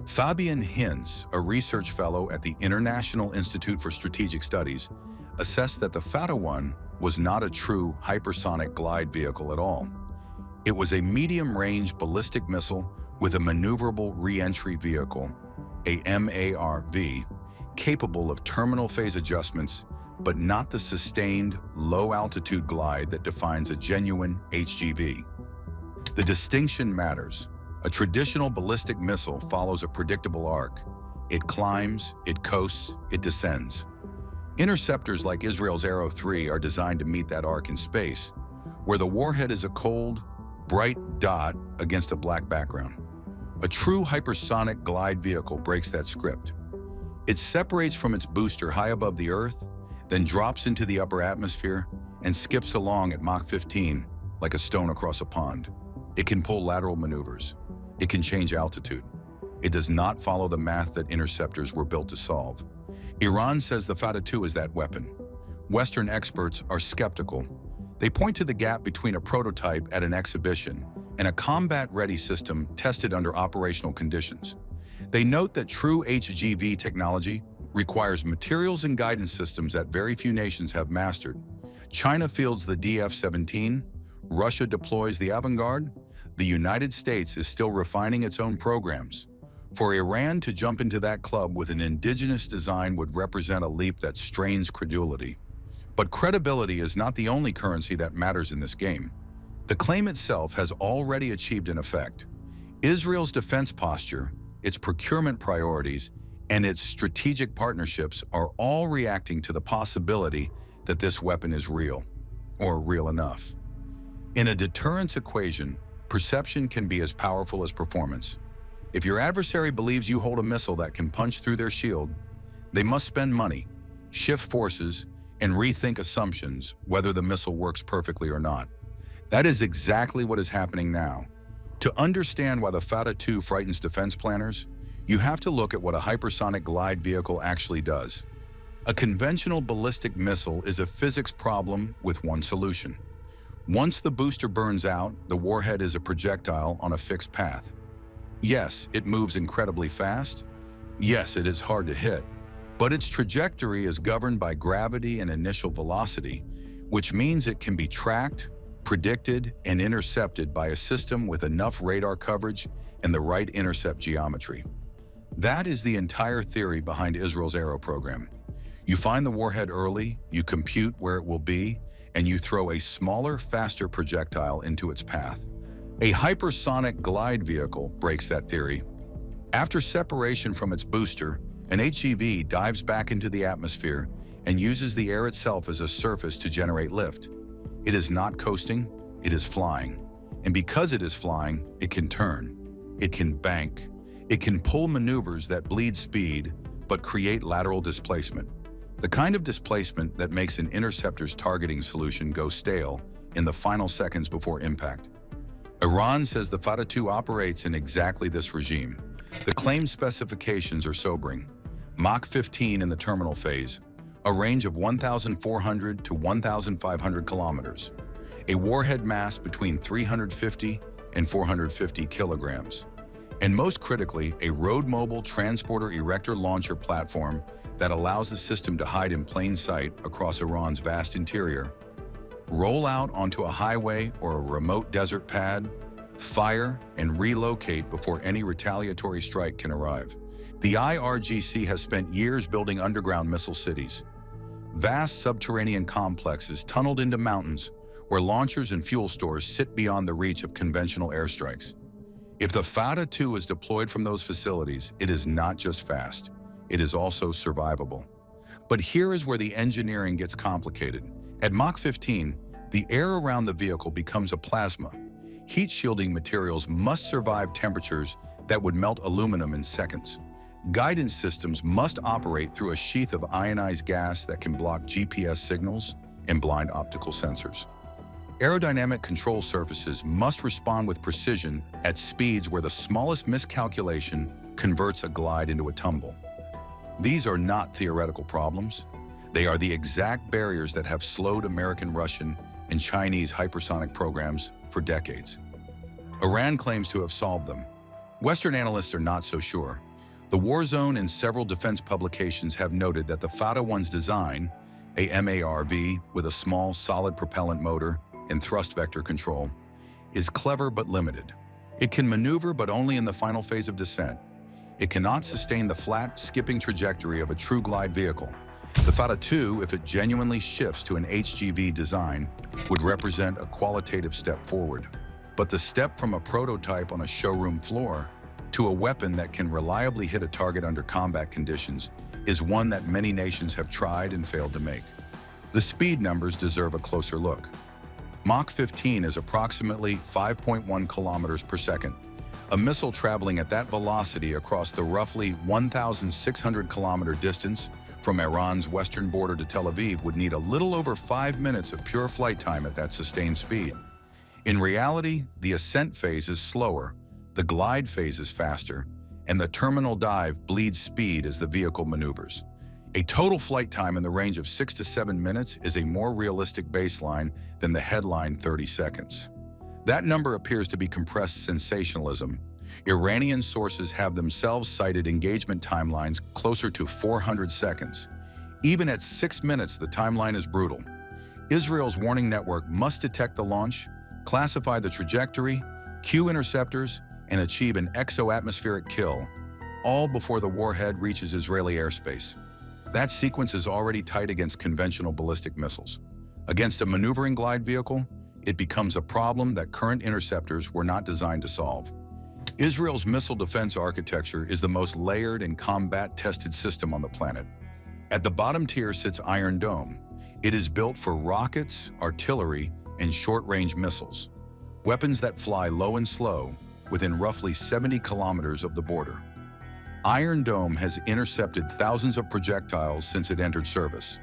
Fabian Hinz, a research fellow at the International Institute for Strategic Studies, assessed that the Fateh-1 was not a true hypersonic glide vehicle at all. It was a medium-range ballistic missile with a maneuverable re-entry vehicle, a MARV, capable of terminal phase adjustments, but not the sustained, low-altitude glide that defines a genuine HGV. The distinction matters. A traditional ballistic missile follows a predictable arc. It climbs, it coasts, it descends. Interceptors like Israel's Arrow 3 are designed to meet that arc in space, where the warhead is a cold, bright dot against a black background. A true hypersonic glide vehicle breaks that script. It separates from its booster high above the Earth, then drops into the upper atmosphere and skips along at Mach 15 like a stone across a pond. It can pull lateral maneuvers. It can change altitude. It does not follow the math that interceptors were built to solve. Iran says the Fateh-2 is that weapon. Western experts are skeptical. They point to the gap between a prototype at an exhibition and a combat-ready system tested under operational conditions. They note that true HGV technology requires materials and guidance systems that very few nations have mastered. China fields the DF-17, Russia deploys the Avangard, the United States is still refining its own programs. For Iran to jump into that club with an indigenous design would represent a leap that strains credulity. But credibility is not the only currency that matters in this game. The claim itself has already achieved an effect. Israel's defense posture, its procurement priorities, and its strategic partnerships are all reacting to the possibility that this weapon is real, or real enough. In a deterrence equation, perception can be as powerful as performance. If your adversary believes you hold a missile that can punch through their shield, they must spend money, shift forces, and rethink assumptions whether the missile works perfectly or not. That is exactly what is happening now. To understand why the Fata-2 frightens defense planners, you have to look at what a hypersonic glide vehicle actually does. A conventional ballistic missile is a physics problem with one solution. Once the booster burns out, the warhead is a projectile on a fixed path. Yes, it moves incredibly fast. Yes, it is hard to hit. But its trajectory is governed by gravity and initial velocity, which means it can be tracked, predicted, and intercepted by a system with enough radar coverage and the right intercept geometry. That is the entire theory behind Israel's Arrow program. You find the warhead early, you compute where it will be, and you throw a smaller, faster projectile into its path. A hypersonic glide vehicle breaks that theory. After separation from its booster, an HGV dives back into the atmosphere and uses the air itself as a surface to generate lift. It is not coasting, it is flying. And because it is flying, it can turn, it can bank, it can pull maneuvers that bleed speed but create lateral displacement. The kind of displacement that makes an interceptor's targeting solution go stale in the final seconds before impact. Iran says the Fata-2 operates in exactly this regime. The claimed specifications are sobering. Mach 15 in the terminal phase, a range of 1,400 to 1,500 kilometers, a warhead mass between 350 and 450 kilograms, and most critically, a road-mobile transporter-erector launcher platform that allows the system to hide in plain sight across Iran's vast interior, roll out onto a highway or a remote desert pad, fire, and relocate before any retaliatory strike can arrive. The IRGC has spent years building underground missile cities, vast subterranean complexes tunneled into mountains where launchers and fuel stores sit beyond the reach of conventional airstrikes. If the Fata-2 is deployed from those facilities, it is not just fast, it is also survivable. But here is where the engineering gets complicated. At Mach 15, the air around the vehicle becomes a plasma. Heat-shielding materials must survive temperatures that would melt aluminum in seconds. Guidance systems must operate through a sheath of ionized gas that can block GPS signals and blind optical sensors. Aerodynamic control surfaces must respond with precision at speeds where the smallest miscalculation converts a glide into a tumble. These are not theoretical problems. They are the exact barriers that have slowed American, Russian, and Chinese hypersonic programs for decades. Iran claims to have solved them. Western analysts are not so sure. The War Zone and several defense publications have noted that the Fata-1's design, a MARV with a small solid propellant motor and thrust vector control, is clever but limited. It can maneuver but only in the final phase of descent. It cannot sustain the flat, skipping trajectory of a true glide vehicle. The Fata-2, if it genuinely shifts to an HGV design, would represent a qualitative step forward. But the step from a prototype on a showroom floor to a weapon that can reliably hit a target under combat conditions is one that many nations have tried and failed to make. The speed numbers deserve a closer look. Mach 15 is approximately 5.1 kilometers per second. A missile traveling at that velocity across the roughly 1,600 kilometer distance from Iran's western border to Tel Aviv would need a little over 5 minutes of pure flight time at that sustained speed. In reality, the ascent phase is slower, the glide phase is faster, and the terminal dive bleeds speed as the vehicle maneuvers. A total flight time in the range of 6 to 7 minutes is a more realistic baseline than the headline 30 seconds. That number appears to be compressed sensationalism. Iranian sources have themselves cited engagement timelines closer to 400 seconds. Even at 6 minutes, the timeline is brutal. Israel's warning network must detect the launch, classify the trajectory, cue interceptors, and achieve an exo-atmospheric kill, all before the warhead reaches Israeli airspace. That sequence is already tight against conventional ballistic missiles. Against a maneuvering glide vehicle, it becomes a problem that current interceptors were not designed to solve. Israel's missile defense architecture is the most layered and combat-tested system on the planet. At the bottom tier sits Iron Dome. It is built for rockets, artillery, and short-range missiles. weapons that fly low and slow within roughly 70 kilometers of the border. Iron Dome has intercepted thousands of projectiles since it entered service,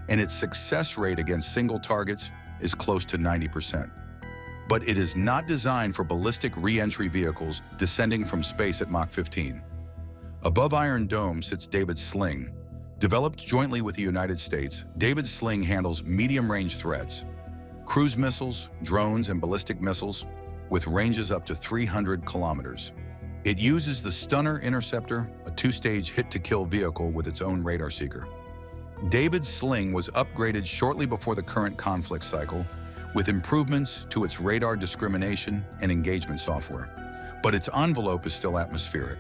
and its success rate against single targets is close to 90%. But it is not designed for ballistic re-entry vehicles descending from space at Mach 15. Above Iron Dome sits David's Sling. Developed jointly with the United States, David's Sling handles medium-range threats, cruise missiles, drones, and ballistic missiles with ranges up to 300 kilometers. It uses the Stunner Interceptor, a two-stage hit-to-kill vehicle with its own radar seeker. David's Sling was upgraded shortly before the current conflict cycle with improvements to its radar discrimination and engagement software. But its envelope is still atmospheric.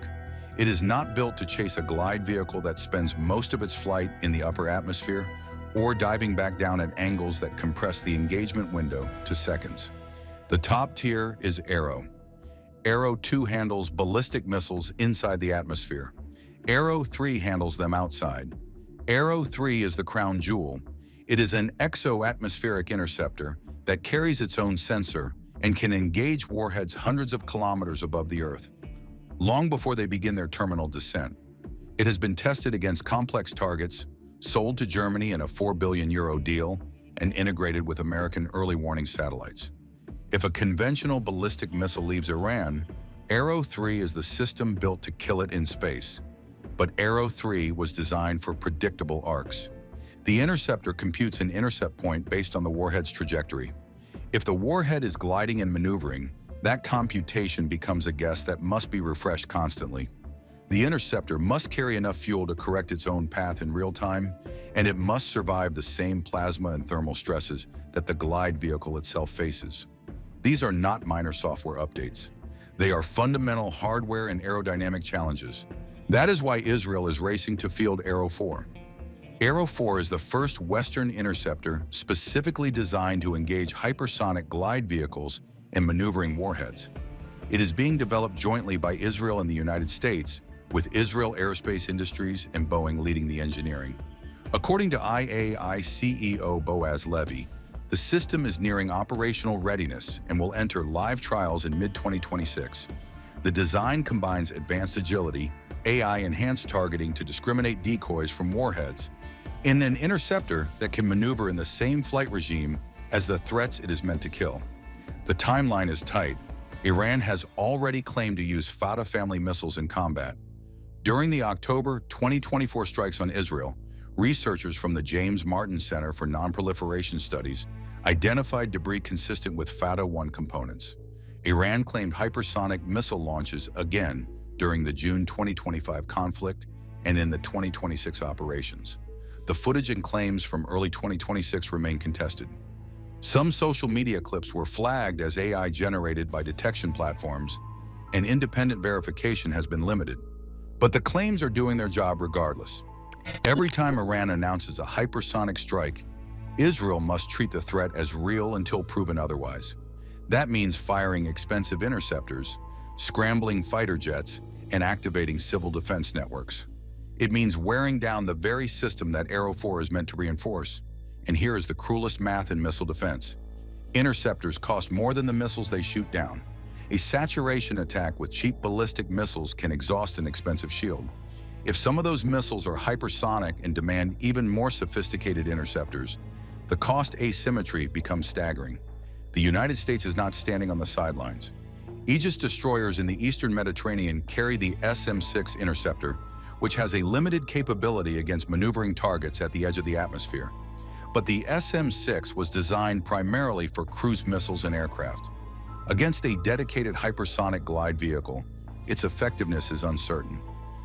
It is not built to chase a glide vehicle that spends most of its flight in the upper atmosphere or diving back down at angles that compress the engagement window to seconds. The top tier is Arrow. Arrow 2 handles ballistic missiles inside the atmosphere. Arrow 3 handles them outside. Arrow 3 is the crown jewel. It is an exo-atmospheric interceptor that carries its own sensor and can engage warheads hundreds of kilometers above the Earth, long before they begin their terminal descent. It has been tested against complex targets, sold to Germany in a €4 billion deal, and integrated with American early warning satellites. If a conventional ballistic missile leaves Iran, Arrow 3 is the system built to kill it in space. But Arrow 3 was designed for predictable arcs. The interceptor computes an intercept point based on the warhead's trajectory. If the warhead is gliding and maneuvering, that computation becomes a guess that must be refreshed constantly. The interceptor must carry enough fuel to correct its own path in real time, and it must survive the same plasma and thermal stresses that the glide vehicle itself faces. These are not minor software updates. They are fundamental hardware and aerodynamic challenges. That is why Israel is racing to field Arrow 4. Arrow 4 is the first Western interceptor specifically designed to engage hypersonic glide vehicles and maneuvering warheads. It is being developed jointly by Israel and the United States, with Israel Aerospace Industries and Boeing leading the engineering. According to IAI CEO Boaz Levy, the system is nearing operational readiness and will enter live trials in mid-2026. The design combines advanced agility, AI-enhanced targeting to discriminate decoys from warheads, and an interceptor that can maneuver in the same flight regime as the threats it is meant to kill. The timeline is tight. Iran has already claimed to use Fatah family missiles in combat. During the October 2024 strikes on Israel, researchers from the James Martin Center for Non-Proliferation Studies identified debris consistent with Fatah 1 components. Iran claimed hypersonic missile launches again during the June 2025 conflict and in the 2026 operations. The footage and claims from early 2026 remain contested. Some social media clips were flagged as AI generated by detection platforms, and independent verification has been limited. But the claims are doing their job regardless. Every time Iran announces a hypersonic strike, Israel must treat the threat as real until proven otherwise. That means firing expensive interceptors, scrambling fighter jets, and activating civil defense networks. It means wearing down the very system that Arrow 4 is meant to reinforce. And here is the cruelest math in missile defense. Interceptors cost more than the missiles they shoot down. A saturation attack with cheap ballistic missiles can exhaust an expensive shield. If some of those missiles are hypersonic and demand even more sophisticated interceptors, the cost asymmetry becomes staggering. The United States is not standing on the sidelines. Aegis destroyers in the Eastern Mediterranean carry the SM-6 interceptor, which has a limited capability against maneuvering targets at the edge of the atmosphere. But the SM-6 was designed primarily for cruise missiles and aircraft. Against a dedicated hypersonic glide vehicle, its effectiveness is uncertain.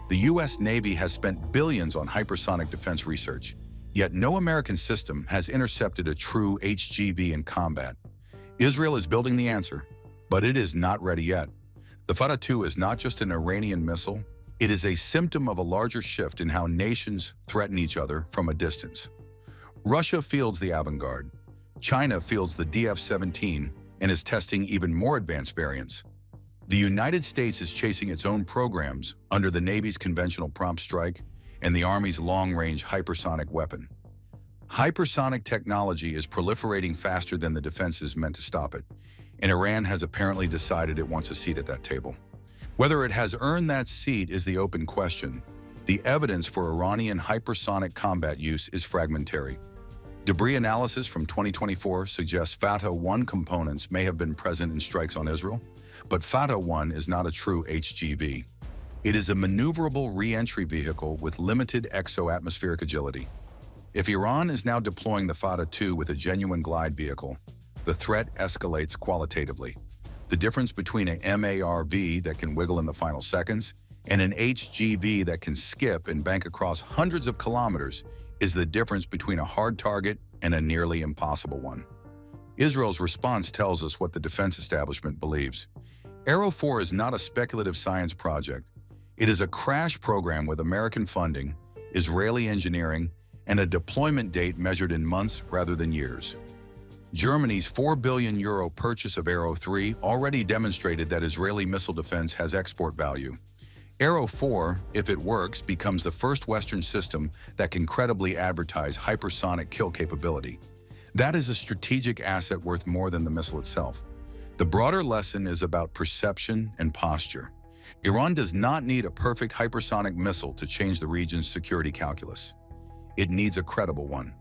The U.S. Navy has spent billions on hypersonic defense research, yet no American system has intercepted a true HGV in combat. Israel is building the answer, but it is not ready yet. The Fatah 2 is not just an Iranian missile, it is a symptom of a larger shift in how nations threaten each other from a distance. Russia fields the Avangard. China fields the DF-17 and is testing even more advanced variants. The United States is chasing its own programs under the Navy's conventional prompt strike and the Army's long-range hypersonic weapon. Hypersonic technology is proliferating faster than the defense is meant to stop it, and Iran has apparently decided it wants a seat at that table. Whether it has earned that seat is the open question. The evidence for Iranian hypersonic combat use is fragmentary. Debris analysis from 2024 suggests Fatah-1 components may have been present in strikes on Israel, but Fatah-1 is not a true HGV. It is a maneuverable re-entry vehicle with limited exo-atmospheric agility. If Iran is now deploying the Fatah-2 with a genuine glide vehicle, the threat escalates qualitatively. The difference between an MARV that can wiggle in the final seconds and an HGV that can skip and bank across hundreds of kilometers is the difference between a hard target and a nearly impossible one. Israel's response tells us what the defense establishment believes. Arrow 4 is not a speculative science project. It is a crash program with American funding, Israeli engineering, and a deployment date measured in months rather than years. Germany's €4 billion purchase of Arrow 3 already demonstrated that Israeli missile defense has export value. Arrow 4, if it works, becomes the first Western system that can credibly advertise hypersonic kill capability. That is a strategic asset worth more than the missile itself. The broader lesson is about perception and posture. Iran does not need a perfect hypersonic missile to change the region's security calculus. It needs a credible one,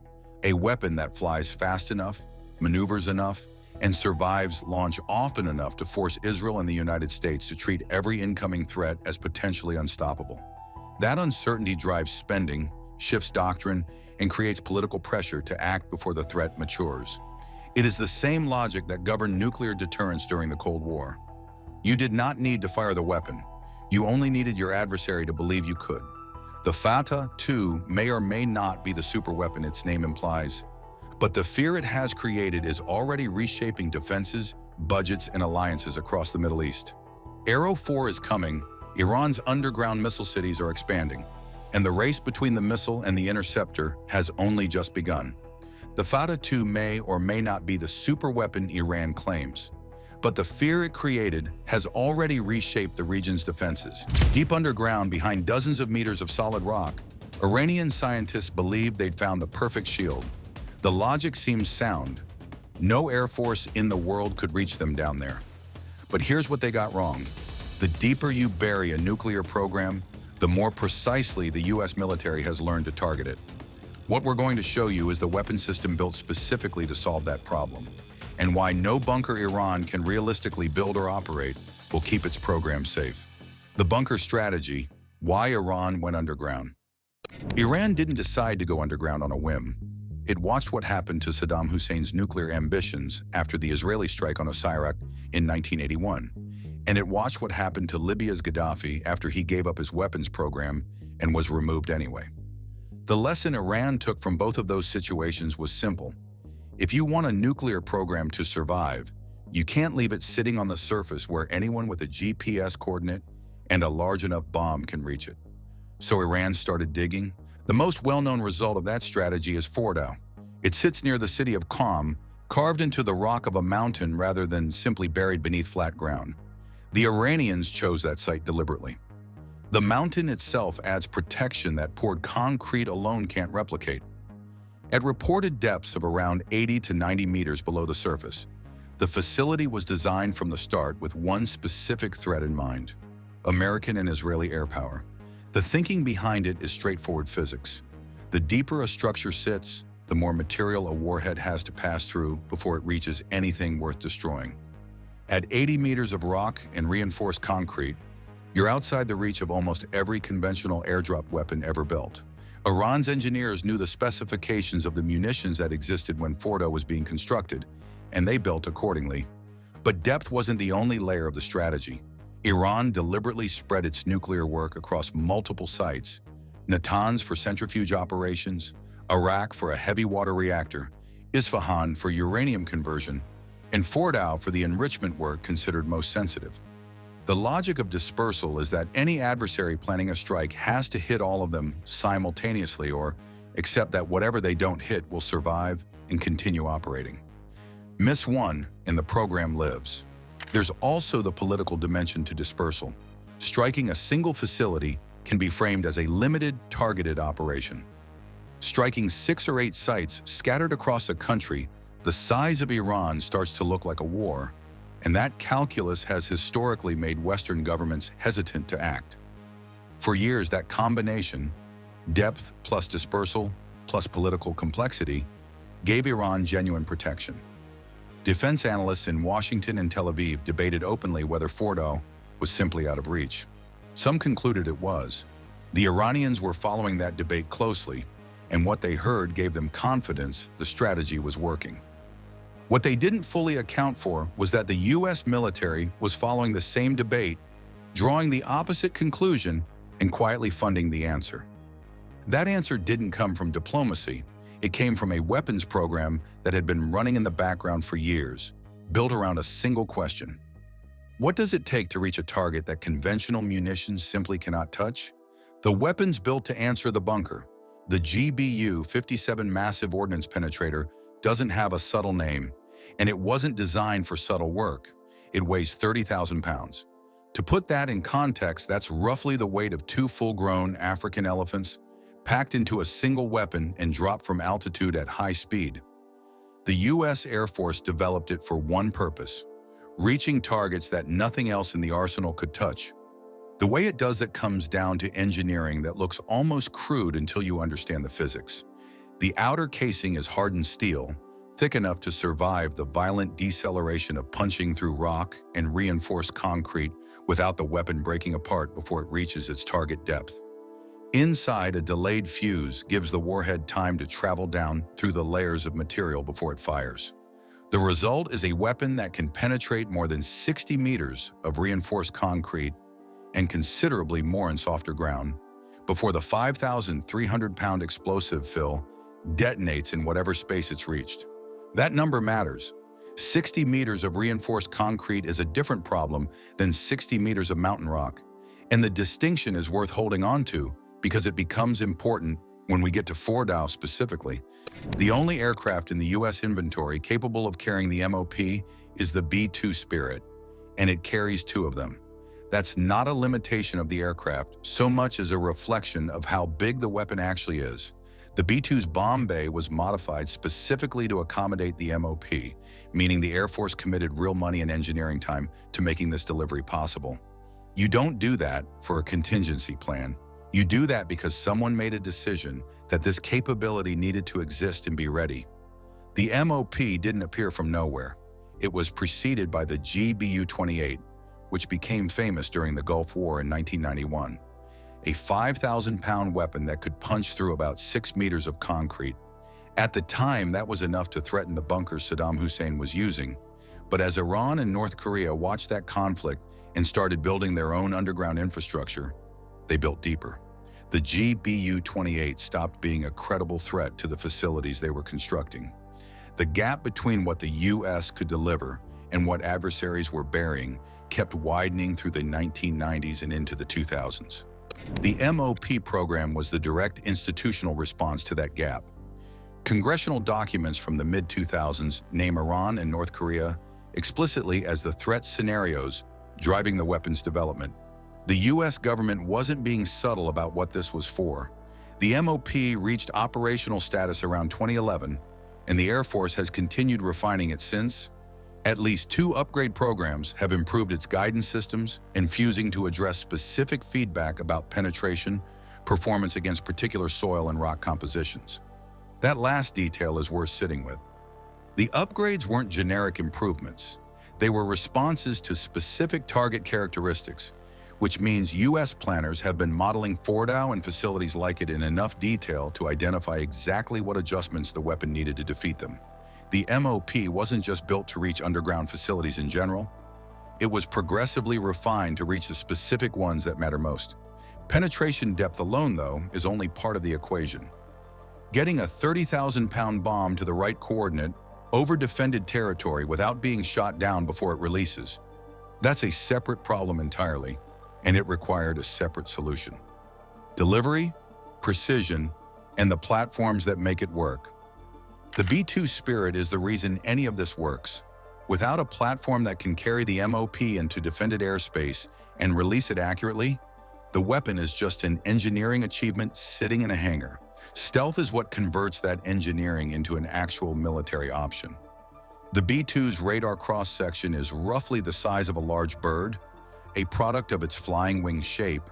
a weapon that flies fast enough, maneuvers enough, and survives launch often enough to force Israel and the United States to treat every incoming threat as potentially unstoppable. That uncertainty drives spending, shifts doctrine, and creates political pressure to act before the threat matures. It is the same logic that governed nuclear deterrence during the Cold War. You did not need to fire the weapon. You only needed your adversary to believe you could. The Fatah-2 may or may not be the superweapon its name implies, but the fear it has created is already reshaping defenses, budgets, and alliances across the Middle East. Arrow 4 is coming, Iran's underground missile cities are expanding, and the race between the missile and the interceptor has only just begun. The Fatah-2 may or may not be the superweapon Iran claims, but the fear it created has already reshaped the region's defenses. Deep underground, behind dozens of meters of solid rock, Iranian scientists believed they'd found the perfect shield. The logic seems sound. No air force in the world could reach them down there. But here's what they got wrong. The deeper you bury a nuclear program, the more precisely the US military has learned to target it. What we're going to show you is the weapon system built specifically to solve that problem, and why no bunker Iran can realistically build or operate will keep its program safe. The bunker strategy, why Iran went underground. Iran didn't decide to go underground on a whim. It watched what happened to Saddam Hussein's nuclear ambitions after the Israeli strike on Osirak in 1981, and it watched what happened to Libya's Gaddafi after he gave up his weapons program and was removed anyway. The lesson Iran took from both of those situations was simple. If you want a nuclear program to survive, you can't leave it sitting on the surface where anyone with a GPS coordinate and a large enough bomb can reach it. So Iran started digging. The most well-known result of that strategy is Fordow. It sits near the city of Qom, carved into the rock of a mountain rather than simply buried beneath flat ground. The Iranians chose that site deliberately. The mountain itself adds protection that poured concrete alone can't replicate. At reported depths of around 80 to 90 meters below the surface, the facility was designed from the start with one specific threat in mind: American and Israeli air power. The thinking behind it is straightforward physics. The deeper a structure sits, the more material a warhead has to pass through before it reaches anything worth destroying. At 80 meters of rock and reinforced concrete, you're outside the reach of almost every conventional airdrop weapon ever built. Iran's engineers knew the specifications of the munitions that existed when Fordow was being constructed, and they built accordingly. But depth wasn't the only layer of the strategy. Iran deliberately spread its nuclear work across multiple sites: Natanz for centrifuge operations, Arak for a heavy water reactor, Isfahan for uranium conversion, and Fordow for the enrichment work considered most sensitive. The logic of dispersal is that any adversary planning a strike has to hit all of them simultaneously, or accept that whatever they don't hit will survive and continue operating. Miss one and the program lives. There's also the political dimension to dispersal. Striking a single facility can be framed as a limited, targeted operation. Striking 6 or 8 sites scattered across a country the size of Iran starts to look like a war. And that calculus has historically made Western governments hesitant to act. For years, that combination, depth plus dispersal plus political complexity, gave Iran genuine protection. Defense analysts in Washington and Tel Aviv debated openly whether Fordow was simply out of reach. Some concluded it was. The Iranians were following that debate closely, and what they heard gave them confidence the strategy was working. What they didn't fully account for was that the U.S. military was following the same debate, drawing the opposite conclusion and quietly funding the answer. That answer didn't come from diplomacy. It came from a weapons program that had been running in the background for years, built around a single question. What does it take to reach a target that conventional munitions simply cannot touch? The weapons built to answer the bunker, the GBU-57 Massive Ordnance Penetrator, doesn't have a subtle name, and it wasn't designed for subtle work. It weighs 30,000 pounds. To put that in context, that's roughly the weight of 2 full-grown African elephants, packed into a single weapon and dropped from altitude at high speed. The U.S. Air Force developed it for one purpose: reaching targets that nothing else in the arsenal could touch. The way it does it comes down to engineering that looks almost crude until you understand the physics. The outer casing is hardened steel, thick enough to survive the violent deceleration of punching through rock and reinforced concrete without the weapon breaking apart before it reaches its target depth. Inside, a delayed fuse gives the warhead time to travel down through the layers of material before it fires. The result is a weapon that can penetrate more than 60 meters of reinforced concrete and considerably more in softer ground before the 5,300-pound explosive fill detonates in whatever space it's reached. That number matters. 60 meters of reinforced concrete is a different problem than 60 meters of mountain rock, and the distinction is worth holding on to because it becomes important when we get to Fordow specifically. The only aircraft in the U.S. inventory capable of carrying the MOP is the B-2 Spirit, and it carries 2 of them. That's not a limitation of the aircraft so much as a reflection of how big the weapon actually is. The B-2's bomb bay was modified specifically to accommodate the MOP, meaning the Air Force committed real money and engineering time to making this delivery possible. You don't do that for a contingency plan. You do that because someone made a decision that this capability needed to exist and be ready. The MOP didn't appear from nowhere. It was preceded by the GBU-28, which became famous during the Gulf War in 1991. A 5,000-pound weapon that could punch through about 6 meters of concrete. At the time, that was enough to threaten the bunkers Saddam Hussein was using. But as Iran and North Korea watched that conflict and started building their own underground infrastructure, they built deeper. The GBU-28 stopped being a credible threat to the facilities they were constructing. The gap between what the U.S. could deliver and what adversaries were burying kept widening through the 1990s and into the 2000s. The MOP program was the direct institutional response to that gap. Congressional documents from the mid-2000s name Iran and North Korea explicitly as the threat scenarios driving the weapons development. The U.S. government wasn't being subtle about what this was for. The MOP reached operational status around 2011, and the Air Force has continued refining it since. At least 2 upgrade programs have improved its guidance systems and fusing to address specific feedback about penetration, performance against particular soil and rock compositions. That last detail is worth sitting with. The upgrades weren't generic improvements. They were responses to specific target characteristics, which means U.S. planners have been modeling Fordow and facilities like it in enough detail to identify exactly what adjustments the weapon needed to defeat them. The MOP wasn't just built to reach underground facilities in general. It was progressively refined to reach the specific ones that matter most. Penetration depth alone, though, is only part of the equation. Getting a 30,000-pound bomb to the right coordinate over defended territory without being shot down before it releases, that's a separate problem entirely, and it required a separate solution. Delivery, precision, and the platforms that make it work. The B-2 Spirit is the reason any of this works. Without a platform that can carry the MOP into defended airspace and release it accurately, the weapon is just an engineering achievement sitting in a hangar. Stealth is what converts that engineering into an actual military option. The B-2's radar cross-section is roughly the size of a large bird, a product of its flying wing shape,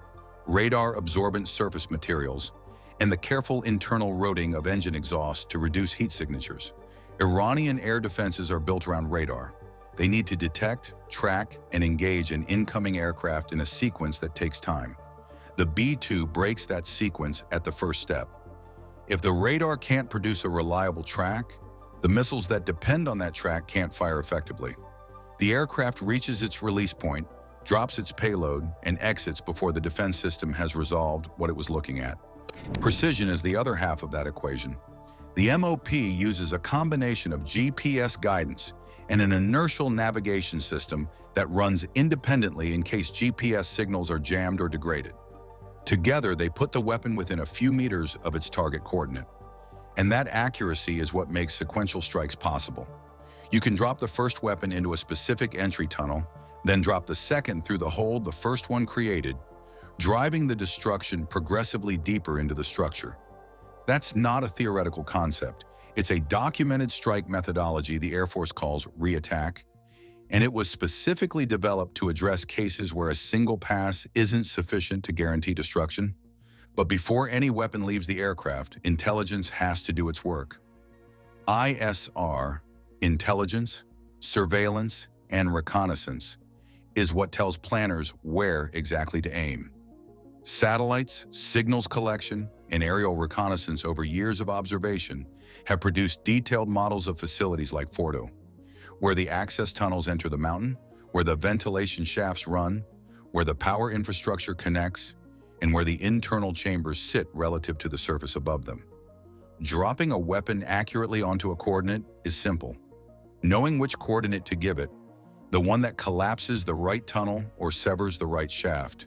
radar-absorbent surface materials, and the careful internal routing of engine exhaust to reduce heat signatures. Iranian air defenses are built around radar. They need to detect, track, and engage an incoming aircraft in a sequence that takes time. The B-2 breaks that sequence at the first step. If the radar can't produce a reliable track, the missiles that depend on that track can't fire effectively. The aircraft reaches its release point, drops its payload, and exits before the defense system has resolved what it was looking at. Precision is the other half of that equation. The MOP uses a combination of GPS guidance and an inertial navigation system that runs independently in case GPS signals are jammed or degraded. Together, they put the weapon within a few meters of its target coordinate. And that accuracy is what makes sequential strikes possible. You can drop the first weapon into a specific entry tunnel, then drop the second through the hole the first one created, driving the destruction progressively deeper into the structure. That's not a theoretical concept. It's a documented strike methodology the Air Force calls reattack, and it was specifically developed to address cases where a single pass isn't sufficient to guarantee destruction. But before any weapon leaves the aircraft, intelligence has to do its work. ISR, intelligence, surveillance, and reconnaissance, is what tells planners where exactly to aim. Satellites, signals collection, and aerial reconnaissance over years of observation have produced detailed models of facilities like Fordo, where the access tunnels enter the mountain, where the ventilation shafts run, where the power infrastructure connects, and where the internal chambers sit relative to the surface above them. Dropping a weapon accurately onto a coordinate is simple. Knowing which coordinate to give it, the one that collapses the right tunnel or severs the right shaft,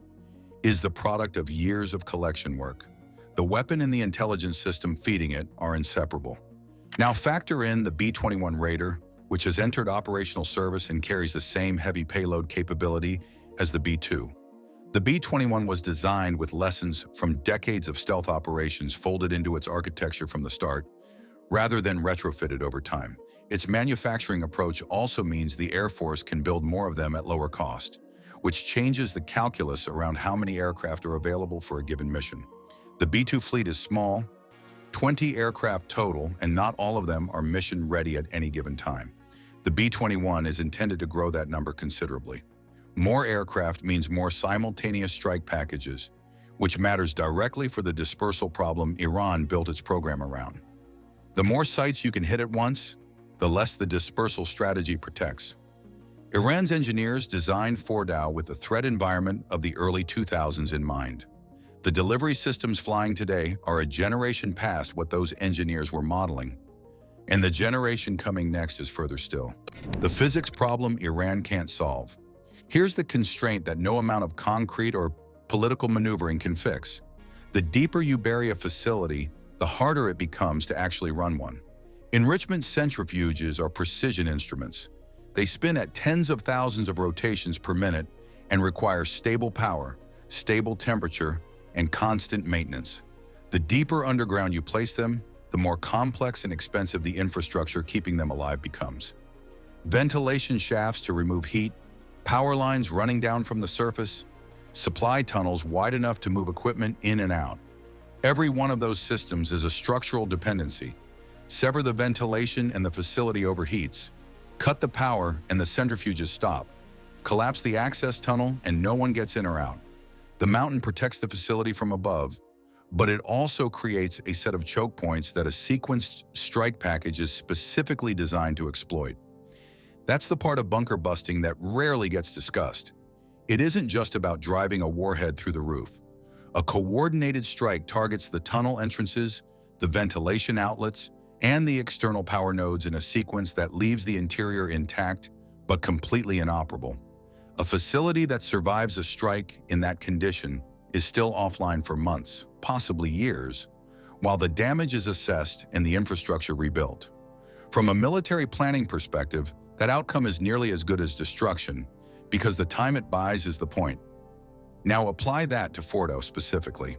is the product of years of collection work. The weapon and the intelligence system feeding it are inseparable. Now factor in the B-21 Raider, which has entered operational service and carries the same heavy payload capability as the B-2. The B-21 was designed with lessons from decades of stealth operations folded into its architecture from the start, rather than retrofitted over time. Its manufacturing approach also means the Air Force can build more of them at lower cost, which changes the calculus around how many aircraft are available for a given mission. The B-2 fleet is small, 20 aircraft total, and not all of them are mission-ready at any given time. The B-21 is intended to grow that number considerably. More aircraft means more simultaneous strike packages, which matters directly for the dispersal problem Iran built its program around. The more sites you can hit at once, the less the dispersal strategy protects. Iran's engineers designed Fordo with the threat environment of the early 2000s in mind. The delivery systems flying today are a generation past what those engineers were modeling, and the generation coming next is further still. The physics problem Iran can't solve. Here's the constraint that no amount of concrete or political maneuvering can fix. The deeper you bury a facility, the harder it becomes to actually run one. Enrichment centrifuges are precision instruments. They spin at tens of thousands of rotations per minute and require stable power, stable temperature, and constant maintenance. The deeper underground you place them, the more complex and expensive the infrastructure keeping them alive becomes. Ventilation shafts to remove heat, power lines running down from the surface, supply tunnels wide enough to move equipment in and out. Every one of those systems is a structural dependency. Sever the ventilation and the facility overheats. Cut the power and the centrifuges stop. Collapse the access tunnel and no one gets in or out. The mountain protects the facility from above, but it also creates a set of choke points that a sequenced strike package is specifically designed to exploit. That's the part of bunker busting that rarely gets discussed. It isn't just about driving a warhead through the roof. A coordinated strike targets the tunnel entrances, the ventilation outlets, and the external power nodes in a sequence that leaves the interior intact but completely inoperable. A facility that survives a strike in that condition is still offline for months, possibly years, while the damage is assessed and the infrastructure rebuilt. From a military planning perspective, that outcome is nearly as good as destruction, because the time it buys is the point. Now apply that to Fordo specifically.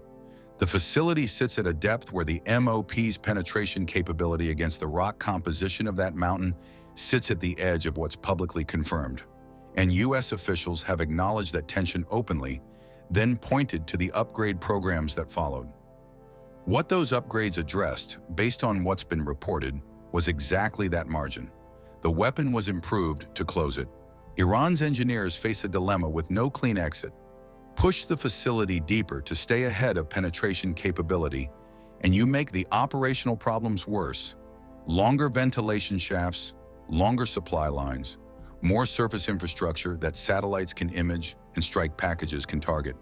The facility sits at a depth where the MOP's penetration capability against the rock composition of that mountain sits at the edge of what's publicly confirmed, and U.S. officials have acknowledged that tension openly, then pointed to the upgrade programs that followed. What those upgrades addressed, based on what's been reported, was exactly that margin. The weapon was improved to close it. Iran's engineers face a dilemma with no clean exit. Push the facility deeper to stay ahead of penetration capability, and you make the operational problems worse. Longer ventilation shafts, longer supply lines, more surface infrastructure that satellites can image and strike packages can target.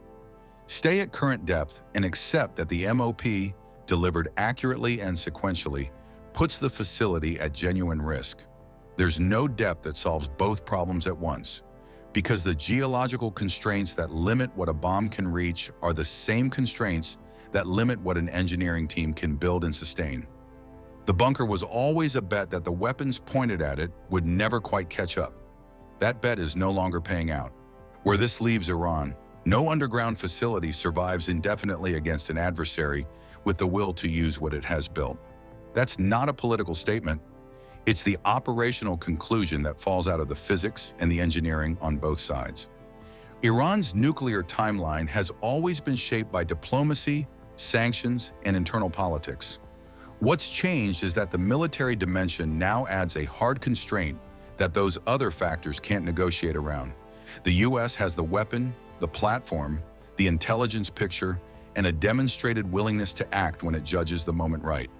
Stay at current depth and accept that the MOP, delivered accurately and sequentially, puts the facility at genuine risk. There's no depth that solves both problems at once, because the geological constraints that limit what a bomb can reach are the same constraints that limit what an engineering team can build and sustain. The bunker was always a bet that the weapons pointed at it would never quite catch up. That bet is no longer paying out. Where this leaves Iran, no underground facility survives indefinitely against an adversary with the will to use what it has built. That's not a political statement. It's the operational conclusion that falls out of the physics and the engineering on both sides. Iran's nuclear timeline has always been shaped by diplomacy, sanctions, and internal politics. What's changed is that the military dimension now adds a hard constraint that those other factors can't negotiate around. The U.S. has the weapon, the platform, the intelligence picture, and a demonstrated willingness to act when it judges the moment right.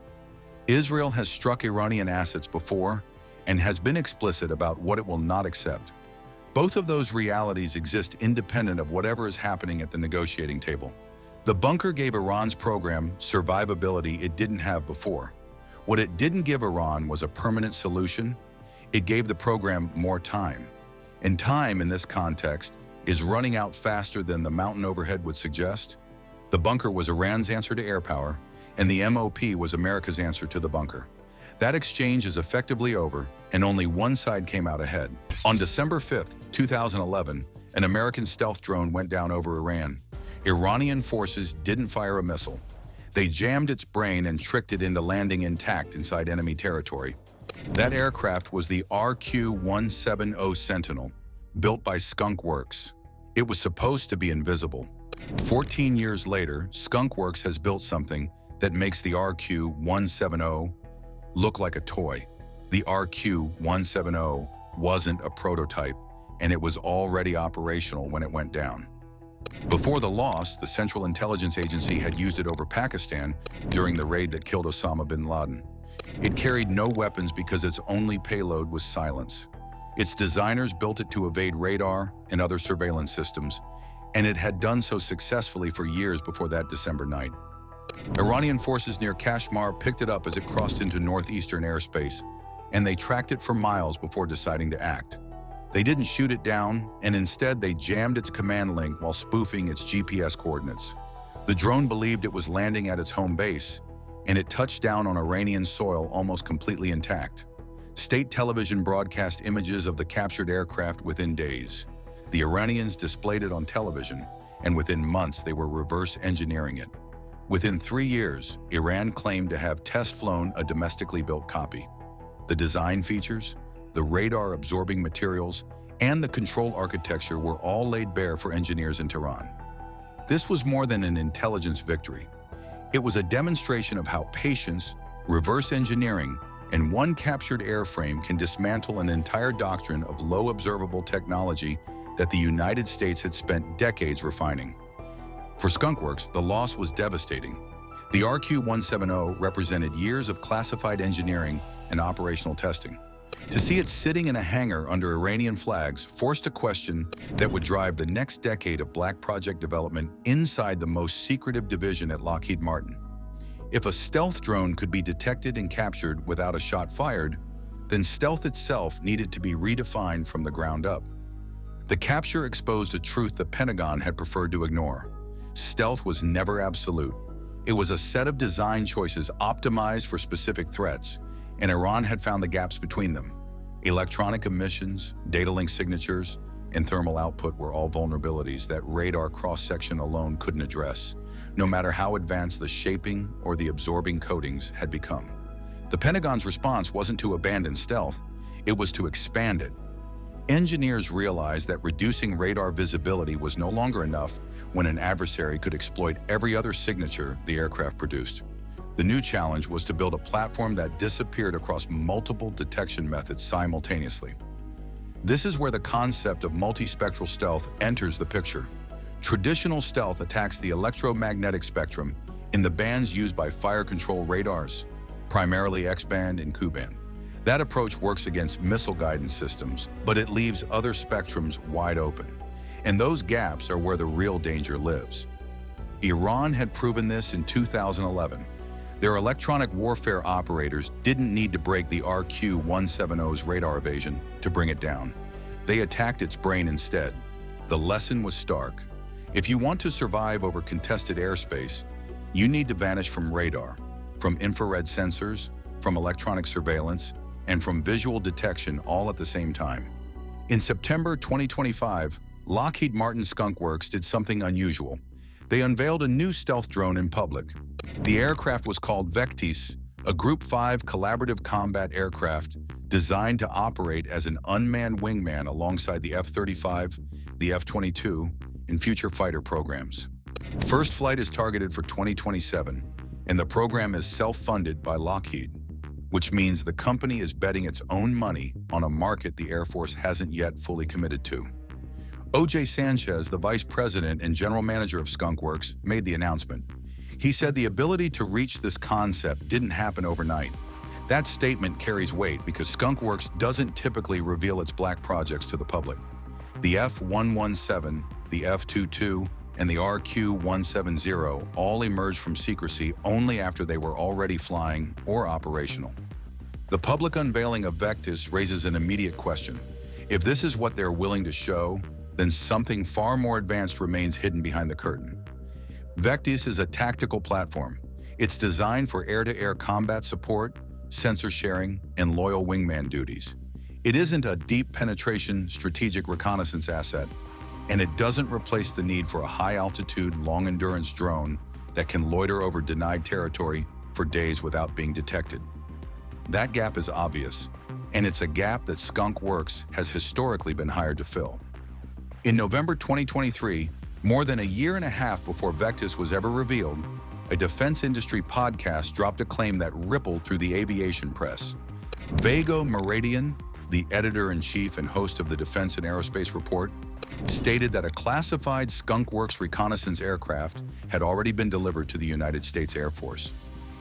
Israel has struck Iranian assets before and has been explicit about what it will not accept. Both of those realities exist independent of whatever is happening at the negotiating table. The bunker gave Iran's program survivability it didn't have before. What it didn't give Iran was a permanent solution. It gave the program more time. And time in this context is running out faster than the mountain overhead would suggest. The bunker was Iran's answer to air power, and the MOP was America's answer to the bunker. That exchange is effectively over, and only one side came out ahead. On December 5th, 2011, an American stealth drone went down over Iran. Iranian forces didn't fire a missile. They jammed its brain and tricked it into landing intact inside enemy territory. That aircraft was the RQ-170 Sentinel, built by Skunk Works. It was supposed to be invisible. 14 years later, Skunk Works has built something that makes the RQ-170 look like a toy. The RQ-170 wasn't a prototype, and it was already operational when it went down. Before the loss, the Central Intelligence Agency had used it over Pakistan during the raid that killed Osama bin Laden. It carried no weapons because its only payload was silence. Its designers built it to evade radar and other surveillance systems, and it had done so successfully for years before that December night. Iranian forces near Kashmir picked it up as it crossed into northeastern airspace, and they tracked it for miles before deciding to act. They didn't shoot it down, and instead they jammed its command link while spoofing its GPS coordinates. The drone believed it was landing at its home base, and it touched down on Iranian soil almost completely intact. State television broadcast images of the captured aircraft within days. The Iranians displayed it on television, and within months they were reverse engineering it. Within 3 years, Iran claimed to have test-flown a domestically built copy. The design features, the radar-absorbing materials, and the control architecture were all laid bare for engineers in Tehran. This was more than an intelligence victory. It was a demonstration of how patience, reverse engineering, and one captured airframe can dismantle an entire doctrine of low observable technology that the United States had spent decades refining. For Skunk Works, the loss was devastating. The RQ-170 represented years of classified engineering and operational testing. To see it sitting in a hangar under Iranian flags forced a question that would drive the next decade of black project development inside the most secretive division at Lockheed Martin. If a stealth drone could be detected and captured without a shot fired, then stealth itself needed to be redefined from the ground up. The capture exposed a truth the Pentagon had preferred to ignore. Stealth was never absolute. It was a set of design choices optimized for specific threats, and Iran had found the gaps between them. Electronic emissions, data link signatures, and thermal output were all vulnerabilities that radar cross-section alone couldn't address, no matter how advanced the shaping or the absorbing coatings had become. The Pentagon's response wasn't to abandon stealth. It was to expand it. Engineers realized that reducing radar visibility was no longer enough when an adversary could exploit every other signature the aircraft produced. The new challenge was to build a platform that disappeared across multiple detection methods simultaneously. This is where the concept of multispectral stealth enters the picture. Traditional stealth attacks the electromagnetic spectrum in the bands used by fire control radars, primarily X-band and Ku-band. That approach works against missile guidance systems, but it leaves other spectrums wide open. And those gaps are where the real danger lives. Iran had proven this in 2011. Their electronic warfare operators didn't need to break the RQ-170's radar evasion to bring it down. They attacked its brain instead. The lesson was stark. If you want to survive over contested airspace, you need to vanish from radar, from infrared sensors, from electronic surveillance, and from visual detection all at the same time. In September 2025, Lockheed Martin Skunk Works did something unusual. They unveiled a new stealth drone in public. The aircraft was called Vectis, a Group 5 collaborative combat aircraft designed to operate as an unmanned wingman alongside the F-35, the F-22, and future fighter programs. First flight is targeted for 2027, and the program is self-funded by Lockheed, which means the company is betting its own money on a market the Air Force hasn't yet fully committed to. O.J. Sanchez, the vice president and general manager of Skunk Works, made the announcement. He said the ability to reach this concept didn't happen overnight. That statement carries weight because Skunk Works doesn't typically reveal its black projects to the public. The F-117, the F-22, and the RQ-170 all emerged from secrecy only after they were already flying or operational. The public unveiling of Vectis raises an immediate question. If this is what they're willing to show, then something far more advanced remains hidden behind the curtain. Vectis is a tactical platform. It's designed for air-to-air combat support, sensor sharing, and loyal wingman duties. It isn't a deep penetration strategic reconnaissance asset, and it doesn't replace the need for a high-altitude, long-endurance drone that can loiter over denied territory for days without being detected. That gap is obvious, and it's a gap that Skunk Works has historically been hired to fill. In November 2023, more than a year and a half before Vectis was ever revealed, a defense industry podcast dropped a claim that rippled through the aviation press. Vago Muradian, the editor-in-chief and host of the Defense and Aerospace Report, stated that a classified Skunk Works reconnaissance aircraft had already been delivered to the United States Air Force.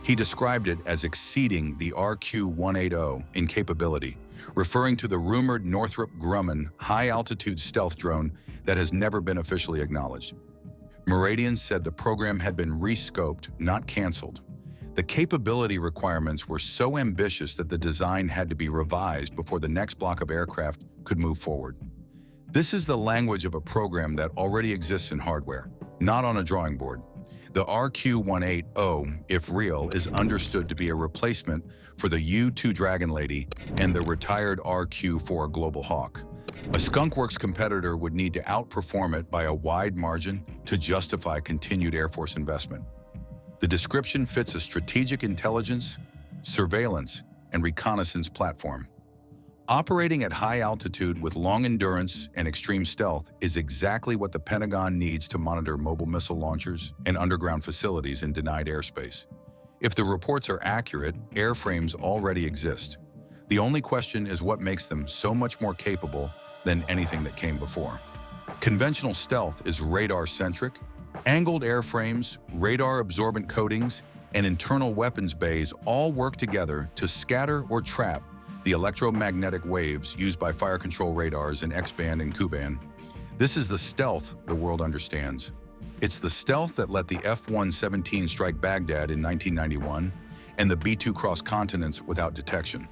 He described it as exceeding the RQ-180 in capability, referring to the rumored Northrop Grumman high-altitude stealth drone that has never been officially acknowledged. Muradian said the program had been rescoped, not canceled. The capability requirements were so ambitious that the design had to be revised before the next block of aircraft could move forward. This is the language of a program that already exists in hardware, not on a drawing board. The RQ-180, if real, is understood to be a replacement for the U-2 Dragon Lady and the retired RQ-4 Global Hawk. A Skunk Works competitor would need to outperform it by a wide margin to justify continued Air Force investment. The description fits a strategic intelligence, surveillance, and reconnaissance platform. Operating at high altitude with long endurance and extreme stealth is exactly what the Pentagon needs to monitor mobile missile launchers and underground facilities in denied airspace. If the reports are accurate, airframes already exist. The only question is what makes them so much more capable than anything that came before. Conventional stealth is radar-centric. Angled airframes, radar-absorbent coatings, and internal weapons bays all work together to scatter or trap the electromagnetic waves used by fire control radars in X-band and Ku-band. This is the stealth the world understands. It's the stealth that let the F-117 strike Baghdad in 1991 and the B-2 cross continents without detection.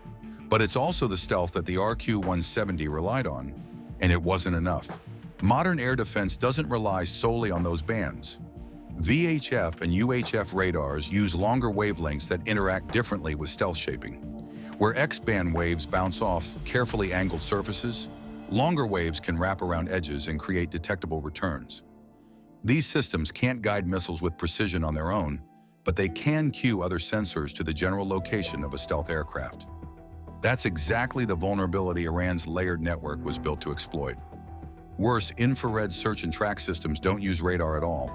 But it's also the stealth that the RQ-170 relied on, and it wasn't enough. Modern air defense doesn't rely solely on those bands. VHF and UHF radars use longer wavelengths that interact differently with stealth shaping. Where X-band waves bounce off carefully angled surfaces, longer waves can wrap around edges and create detectable returns. These systems can't guide missiles with precision on their own, but they can cue other sensors to the general location of a stealth aircraft. That's exactly the vulnerability Iran's layered network was built to exploit. Worse, infrared search and track systems don't use radar at all.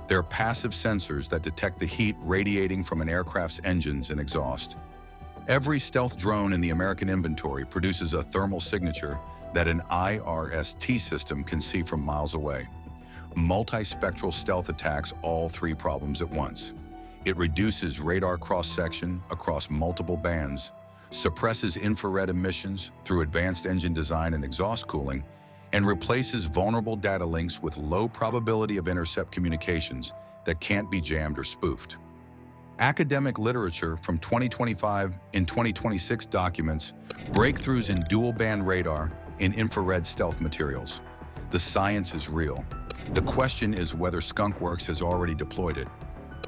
They're passive sensors that detect the heat radiating from an aircraft's engines and exhaust. Every stealth drone in the American inventory produces a thermal signature that an IRST system can see from miles away. Multispectral stealth attacks all three problems at once. It reduces radar cross-section across multiple bands, suppresses infrared emissions through advanced engine design and exhaust cooling, and replaces vulnerable data links with low probability of intercept communications that can't be jammed or spoofed. Academic literature from 2025 and 2026 documents breakthroughs in dual-band radar and infrared stealth materials. The science is real. The question is whether Skunk Works has already deployed it.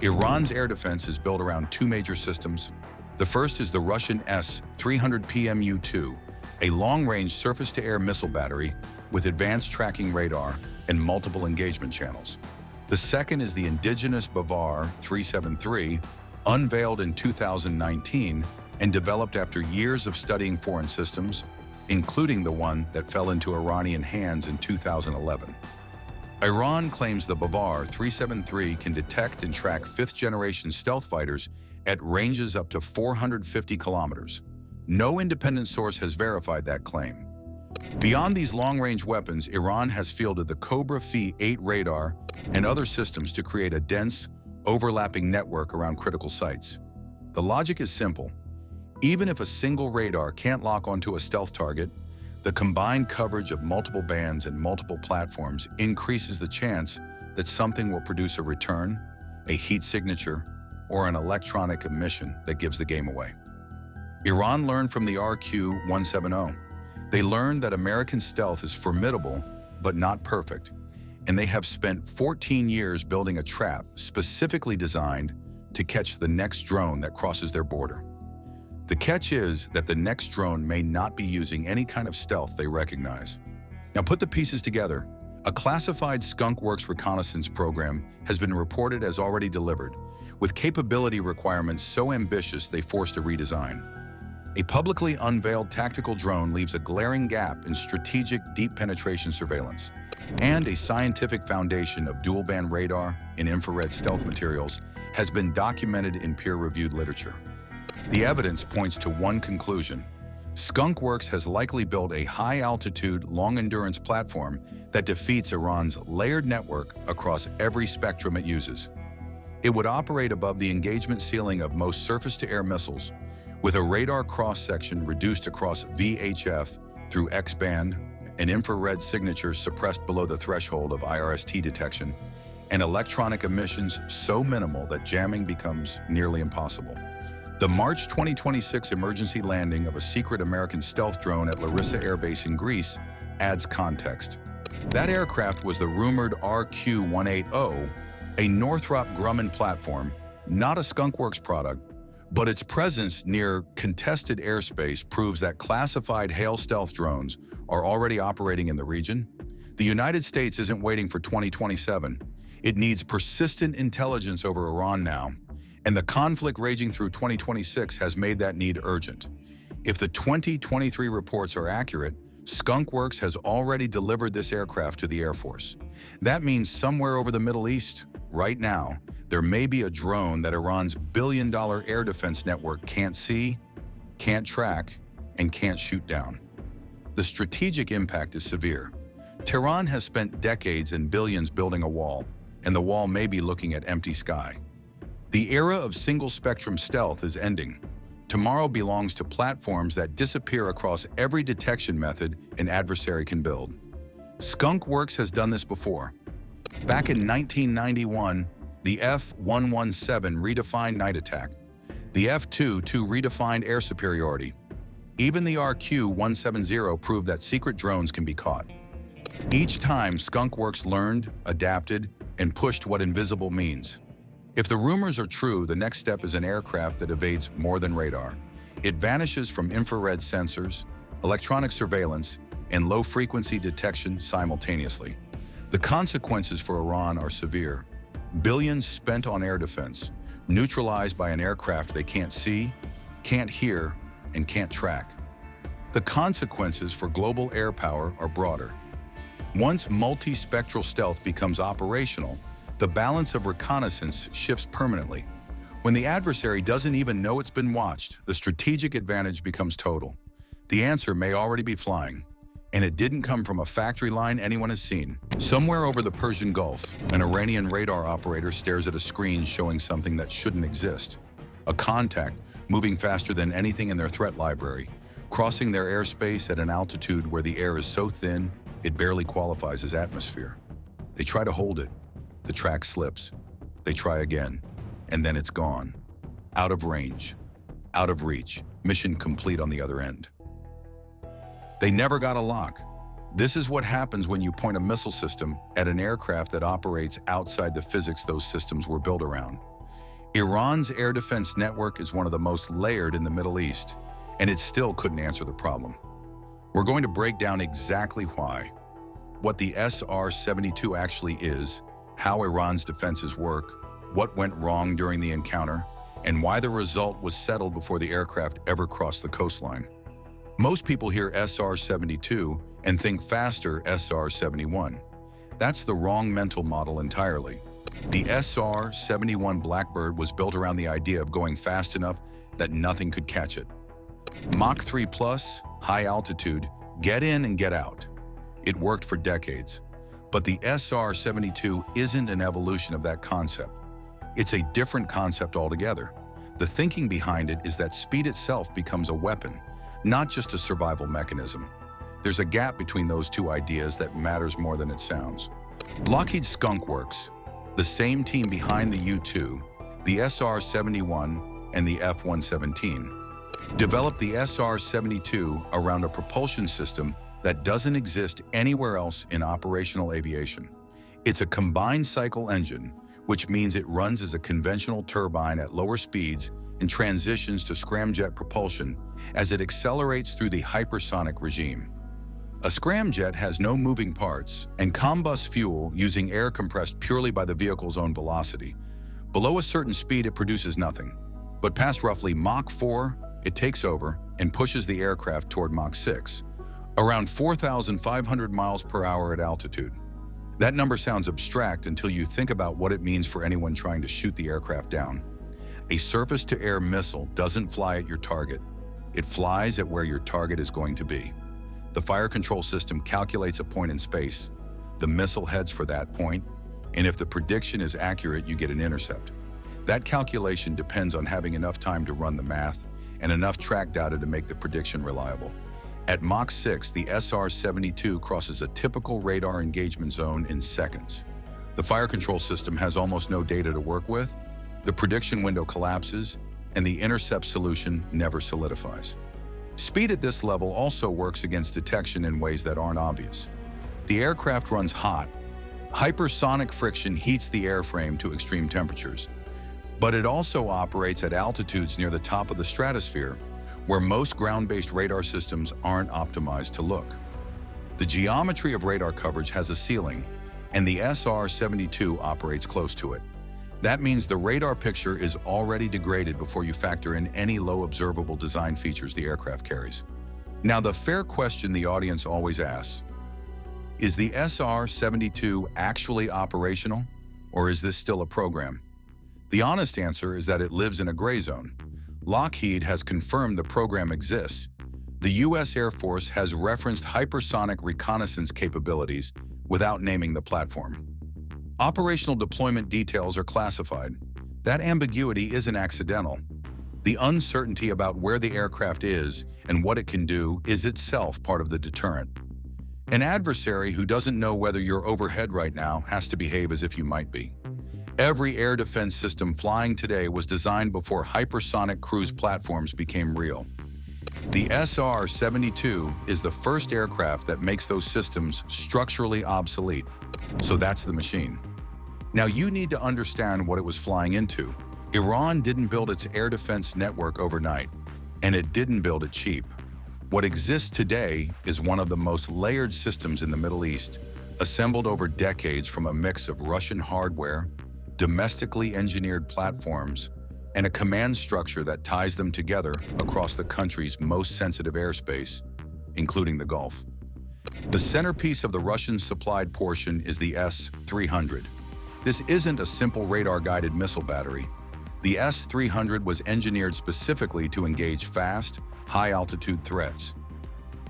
Iran's air defense is built around two major systems. The first is the Russian S-300 PMU-2, a long-range surface-to-air missile battery with advanced tracking radar and multiple engagement channels. The second is the indigenous Bavar 373, unveiled in 2019 and developed after years of studying foreign systems, including the one that fell into Iranian hands in 2011. Iran claims the Bavar 373 can detect and track fifth-generation stealth fighters at ranges up to 450 kilometers. No independent source has verified that claim. Beyond these long-range weapons, Iran has fielded the Cobra Phi-8 radar and other systems to create a dense, overlapping network around critical sites. The logic is simple. Even if a single radar can't lock onto a stealth target, the combined coverage of multiple bands and multiple platforms increases the chance that something will produce a return, a heat signature, or an electronic emission that gives the game away. Iran learned from the RQ-170. They learned that American stealth is formidable, but not perfect, and they have spent 14 years building a trap specifically designed to catch the next drone that crosses their border. The catch is that the next drone may not be using any kind of stealth they recognize. Now put the pieces together. A classified Skunk Works reconnaissance program has been reported as already delivered, with capability requirements so ambitious they forced a redesign. A publicly unveiled tactical drone leaves a glaring gap in strategic deep penetration surveillance, and a scientific foundation of dual-band radar and infrared stealth materials has been documented in peer-reviewed literature. The evidence points to one conclusion. Skunk Works has likely built a high-altitude, long-endurance platform that defeats Iran's layered network across every spectrum it uses. It would operate above the engagement ceiling of most surface-to-air missiles, with a radar cross-section reduced across VHF through X-band, an infrared signature suppressed below the threshold of IRST detection, and electronic emissions so minimal that jamming becomes nearly impossible. The March 2026 emergency landing of a secret American stealth drone at Larissa Air Base in Greece adds context. That aircraft was the rumored RQ-180, a Northrop Grumman platform, not a Skunk Works product, but its presence near contested airspace proves that classified hail stealth drones are already operating in the region. The United States isn't waiting for 2027. It needs persistent intelligence over Iran now, and the conflict raging through 2026 has made that need urgent. If the 2023 reports are accurate, Skunk Works has already delivered this aircraft to the Air Force. That means somewhere over the Middle East, right now, there may be a drone that Iran's billion-dollar air defense network can't see, can't track, and can't shoot down. The strategic impact is severe. Tehran has spent decades and billions building a wall, and the wall may be looking at empty sky. The era of single-spectrum stealth is ending. Tomorrow belongs to platforms that disappear across every detection method an adversary can build. Skunk Works has done this before. Back in 1991, the F-117 redefined night attack. The F-22 redefined air superiority. Even the RQ-170 proved that secret drones can be caught. Each time, Skunk Works learned, adapted, and pushed what invisible means. If the rumors are true, the next step is an aircraft that evades more than radar. It vanishes from infrared sensors, electronic surveillance, and low-frequency detection simultaneously. The consequences for Iran are severe. Billions spent on air defense, neutralized by an aircraft they can't see, can't hear, and can't track. The consequences for global air power are broader. Once multi-spectral stealth becomes operational, the balance of reconnaissance shifts permanently. When the adversary doesn't even know it's been watched, the strategic advantage becomes total. The answer may already be flying, and it didn't come from a factory line anyone has seen. Somewhere over the Persian Gulf, an Iranian radar operator stares at a screen showing something that shouldn't exist. A contact moving faster than anything in their threat library, crossing their airspace at an altitude where the air is so thin it barely qualifies as atmosphere. They try to hold it. The track slips. They try again, and then it's gone. Out of range. Out of reach. Mission complete on the other end. They never got a lock. This is what happens when you point a missile system at an aircraft that operates outside the physics those systems were built around. Iran's air defense network is one of the most layered in the Middle East, and it still couldn't answer the problem. We're going to break down exactly why, what the SR-72 actually is, how Iran's defenses work, what went wrong during the encounter, and why the result was settled before the aircraft ever crossed the coastline. Most people hear SR-72 and think faster SR-71. That's the wrong mental model entirely. The SR-71 Blackbird was built around the idea of going fast enough that nothing could catch it. Mach 3 plus, high altitude, get in and get out. It worked for decades. But the SR-72 isn't an evolution of that concept. It's a different concept altogether. The thinking behind it is that speed itself becomes a weapon, not just a survival mechanism. There's a gap between those two ideas that matters more than it sounds. Lockheed's Skunk Works, the same team behind the U-2, the SR-71, and the F-117, developed the SR-72 around a propulsion system that doesn't exist anywhere else in operational aviation. It's a combined cycle engine, which means it runs as a conventional turbine at lower speeds and transitions to scramjet propulsion as it accelerates through the hypersonic regime. A scramjet has no moving parts and combusts fuel using air compressed purely by the vehicle's own velocity. Below a certain speed, it produces nothing. But past roughly Mach 4, it takes over and pushes the aircraft toward Mach 6, around 4,500 miles per hour at altitude. That number sounds abstract until you think about what it means for anyone trying to shoot the aircraft down. A surface-to-air missile doesn't fly at your target. It flies at where your target is going to be. The fire control system calculates a point in space. The missile heads for that point, and if the prediction is accurate, you get an intercept. That calculation depends on having enough time to run the math and enough track data to make the prediction reliable. At Mach 6, the SR-72 crosses a typical radar engagement zone in seconds. The fire control system has almost no data to work with, the prediction window collapses, and the intercept solution never solidifies. Speed at this level also works against detection in ways that aren't obvious. The aircraft runs hot. Hypersonic friction heats the airframe to extreme temperatures. But it also operates at altitudes near the top of the stratosphere, where most ground-based radar systems aren't optimized to look. The geometry of radar coverage has a ceiling, and the SR-72 operates close to it. That means the radar picture is already degraded before you factor in any low observable design features the aircraft carries. Now, the fair question the audience always asks, is the SR-72 actually operational, or is this still a program? The honest answer is that it lives in a gray zone. Lockheed has confirmed the program exists. The U.S. Air Force has referenced hypersonic reconnaissance capabilities without naming the platform. Operational deployment details are classified. That ambiguity isn't accidental. The uncertainty about where the aircraft is and what it can do is itself part of the deterrent. An adversary who doesn't know whether you're overhead right now has to behave as if you might be. Every air defense system flying today was designed before hypersonic cruise platforms became real. The SR-72 is the first aircraft that makes those systems structurally obsolete. So that's the machine. Now you need to understand what it was flying into. Iran didn't build its air defense network overnight, and it didn't build it cheap. What exists today is one of the most layered systems in the Middle East, assembled over decades from a mix of Russian hardware, domestically engineered platforms, and a command structure that ties them together across the country's most sensitive airspace, including the Gulf. The centerpiece of the Russian-supplied portion is the S-300. This isn't a simple radar-guided missile battery. The S-300 was engineered specifically to engage fast, high-altitude threats.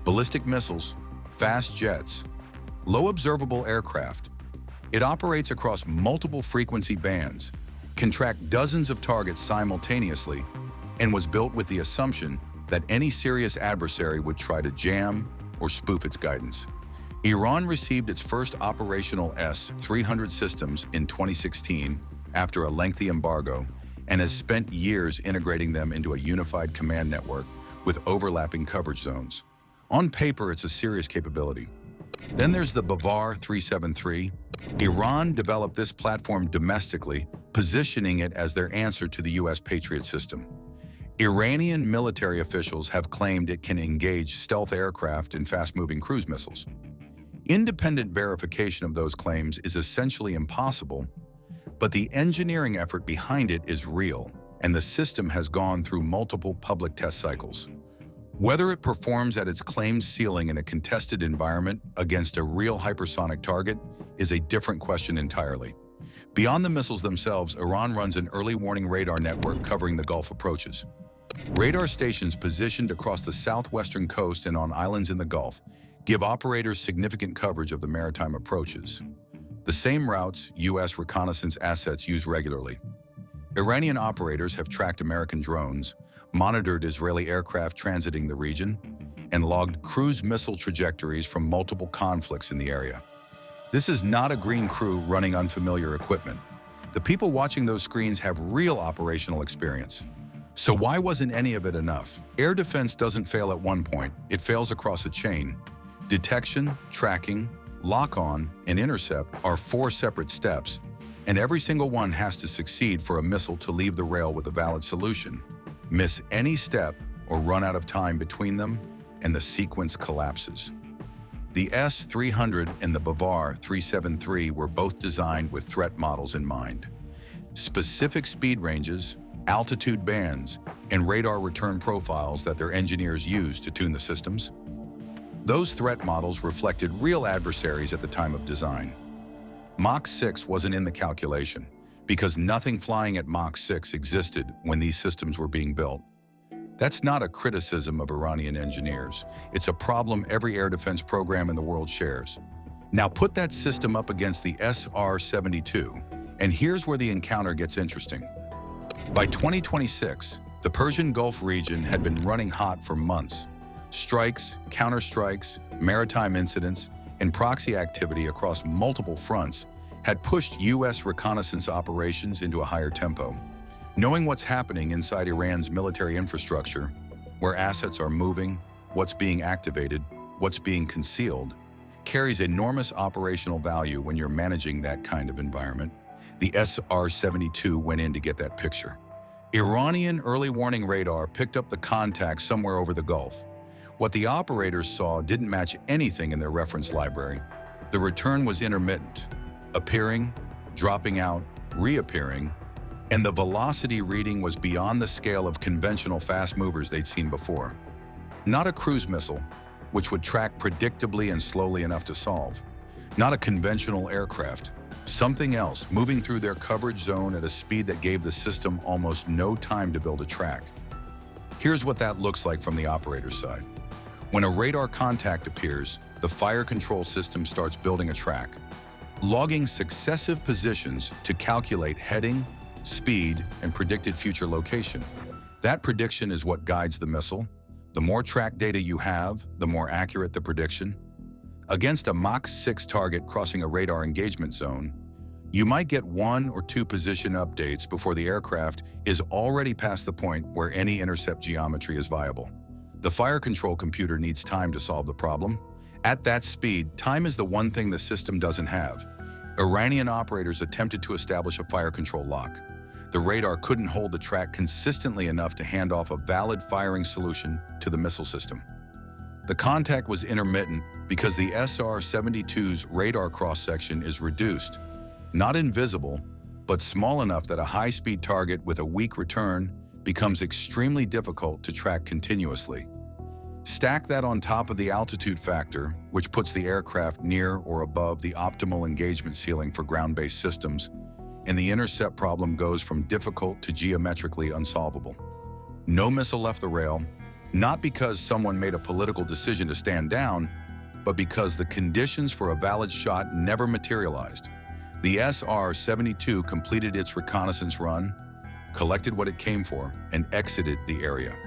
Ballistic missiles, fast jets, low observable aircraft. It operates across multiple frequency bands, can track dozens of targets simultaneously, and was built with the assumption that any serious adversary would try to jam or spoof its guidance. Iran received its first operational S-300 systems in 2016 after a lengthy embargo and has spent years integrating them into a unified command network with overlapping coverage zones. On paper, it's a serious capability. Then there's the Bavar 373. Iran developed this platform domestically, positioning it as their answer to the U.S. Patriot system. Iranian military officials have claimed it can engage stealth aircraft and fast-moving cruise missiles. Independent verification of those claims is essentially impossible, but the engineering effort behind it is real, and the system has gone through multiple public test cycles. Whether it performs at its claimed ceiling in a contested environment against a real hypersonic target is a different question entirely. Beyond the missiles themselves, Iran runs an early warning radar network covering the Gulf approaches. Radar stations positioned across the southwestern coast and on islands in the Gulf give operators significant coverage of the maritime approaches, the same routes U.S. reconnaissance assets use regularly. Iranian operators have tracked American drones, monitored Israeli aircraft transiting the region, and logged cruise missile trajectories from multiple conflicts in the area. This is not a green crew running unfamiliar equipment. The people watching those screens have real operational experience. So why wasn't any of it enough? Air defense doesn't fail at one point, it fails across a chain. Detection, tracking, lock-on, and intercept are 4 separate steps, and every single one has to succeed for a missile to leave the rail with a valid solution. Miss any step or run out of time between them, and the sequence collapses. The S-300 and the Bavar 373 were both designed with threat models in mind. Specific speed ranges, altitude bands, and radar return profiles that their engineers used to tune the systems. Those threat models reflected real adversaries at the time of design. Mach 6 wasn't in the calculation, because nothing flying at Mach 6 existed when these systems were being built. That's not a criticism of Iranian engineers. It's a problem every air defense program in the world shares. Now put that system up against the SR-72, and here's where the encounter gets interesting. By 2026, the Persian Gulf region had been running hot for months. Strikes, counterstrikes, maritime incidents, and proxy activity across multiple fronts had pushed U.S. reconnaissance operations into a higher tempo. Knowing what's happening inside Iran's military infrastructure, where assets are moving, what's being activated, what's being concealed, carries enormous operational value when you're managing that kind of environment. The SR-72 went in to get that picture. Iranian early warning radar picked up the contact somewhere over the Gulf. What the operators saw didn't match anything in their reference library. The return was intermittent, appearing, dropping out, reappearing, and the velocity reading was beyond the scale of conventional fast movers they'd seen before. Not a cruise missile, which would track predictably and slowly enough to solve. Not a conventional aircraft. Something else, moving through their coverage zone at a speed that gave the system almost no time to build a track. Here's what that looks like from the operator's side. When a radar contact appears, the fire control system starts building a track, logging successive positions to calculate heading, speed, and predicted future location. That prediction is what guides the missile. The more track data you have, the more accurate the prediction. Against a Mach 6 target crossing a radar engagement zone, you might get 1 or 2 position updates before the aircraft is already past the point where any intercept geometry is viable. The fire control computer needs time to solve the problem. At that speed, time is the one thing the system doesn't have. Iranian operators attempted to establish a fire control lock. The radar couldn't hold the track consistently enough to hand off a valid firing solution to the missile system. The contact was intermittent because the SR-72's radar cross-section is reduced, not invisible, but small enough that a high-speed target with a weak return becomes extremely difficult to track continuously. Stack that on top of the altitude factor, which puts the aircraft near or above the optimal engagement ceiling for ground-based systems, and the intercept problem goes from difficult to geometrically unsolvable. No missile left the rail, not because someone made a political decision to stand down, but because the conditions for a valid shot never materialized. The SR-72 completed its reconnaissance run, collected what it came for, and exited the area.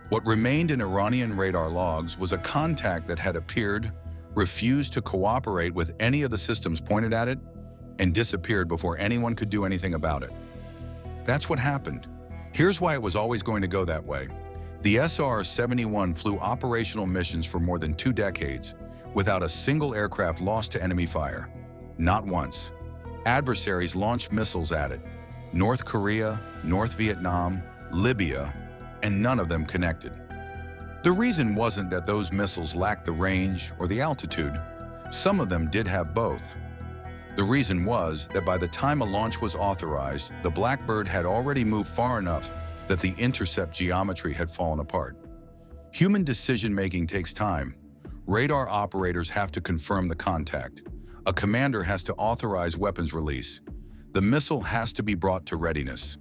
What remained in Iranian radar logs was a contact that had appeared, refused to cooperate with any of the systems pointed at it, and disappeared before anyone could do anything about it. That's what happened. Here's why it was always going to go that way. The SR-71 flew operational missions for more than 2 decades without a single aircraft lost to enemy fire. Not once. Adversaries launched missiles at it. North Korea, North Vietnam, Libya, and none of them connected. The reason wasn't that those missiles lacked the range or the altitude. Some of them did have both. The reason was that by the time a launch was authorized, the Blackbird had already moved far enough that the intercept geometry had fallen apart. Human decision-making takes time. Radar operators have to confirm the contact. A commander has to authorize weapons release. The missile has to be brought to readiness.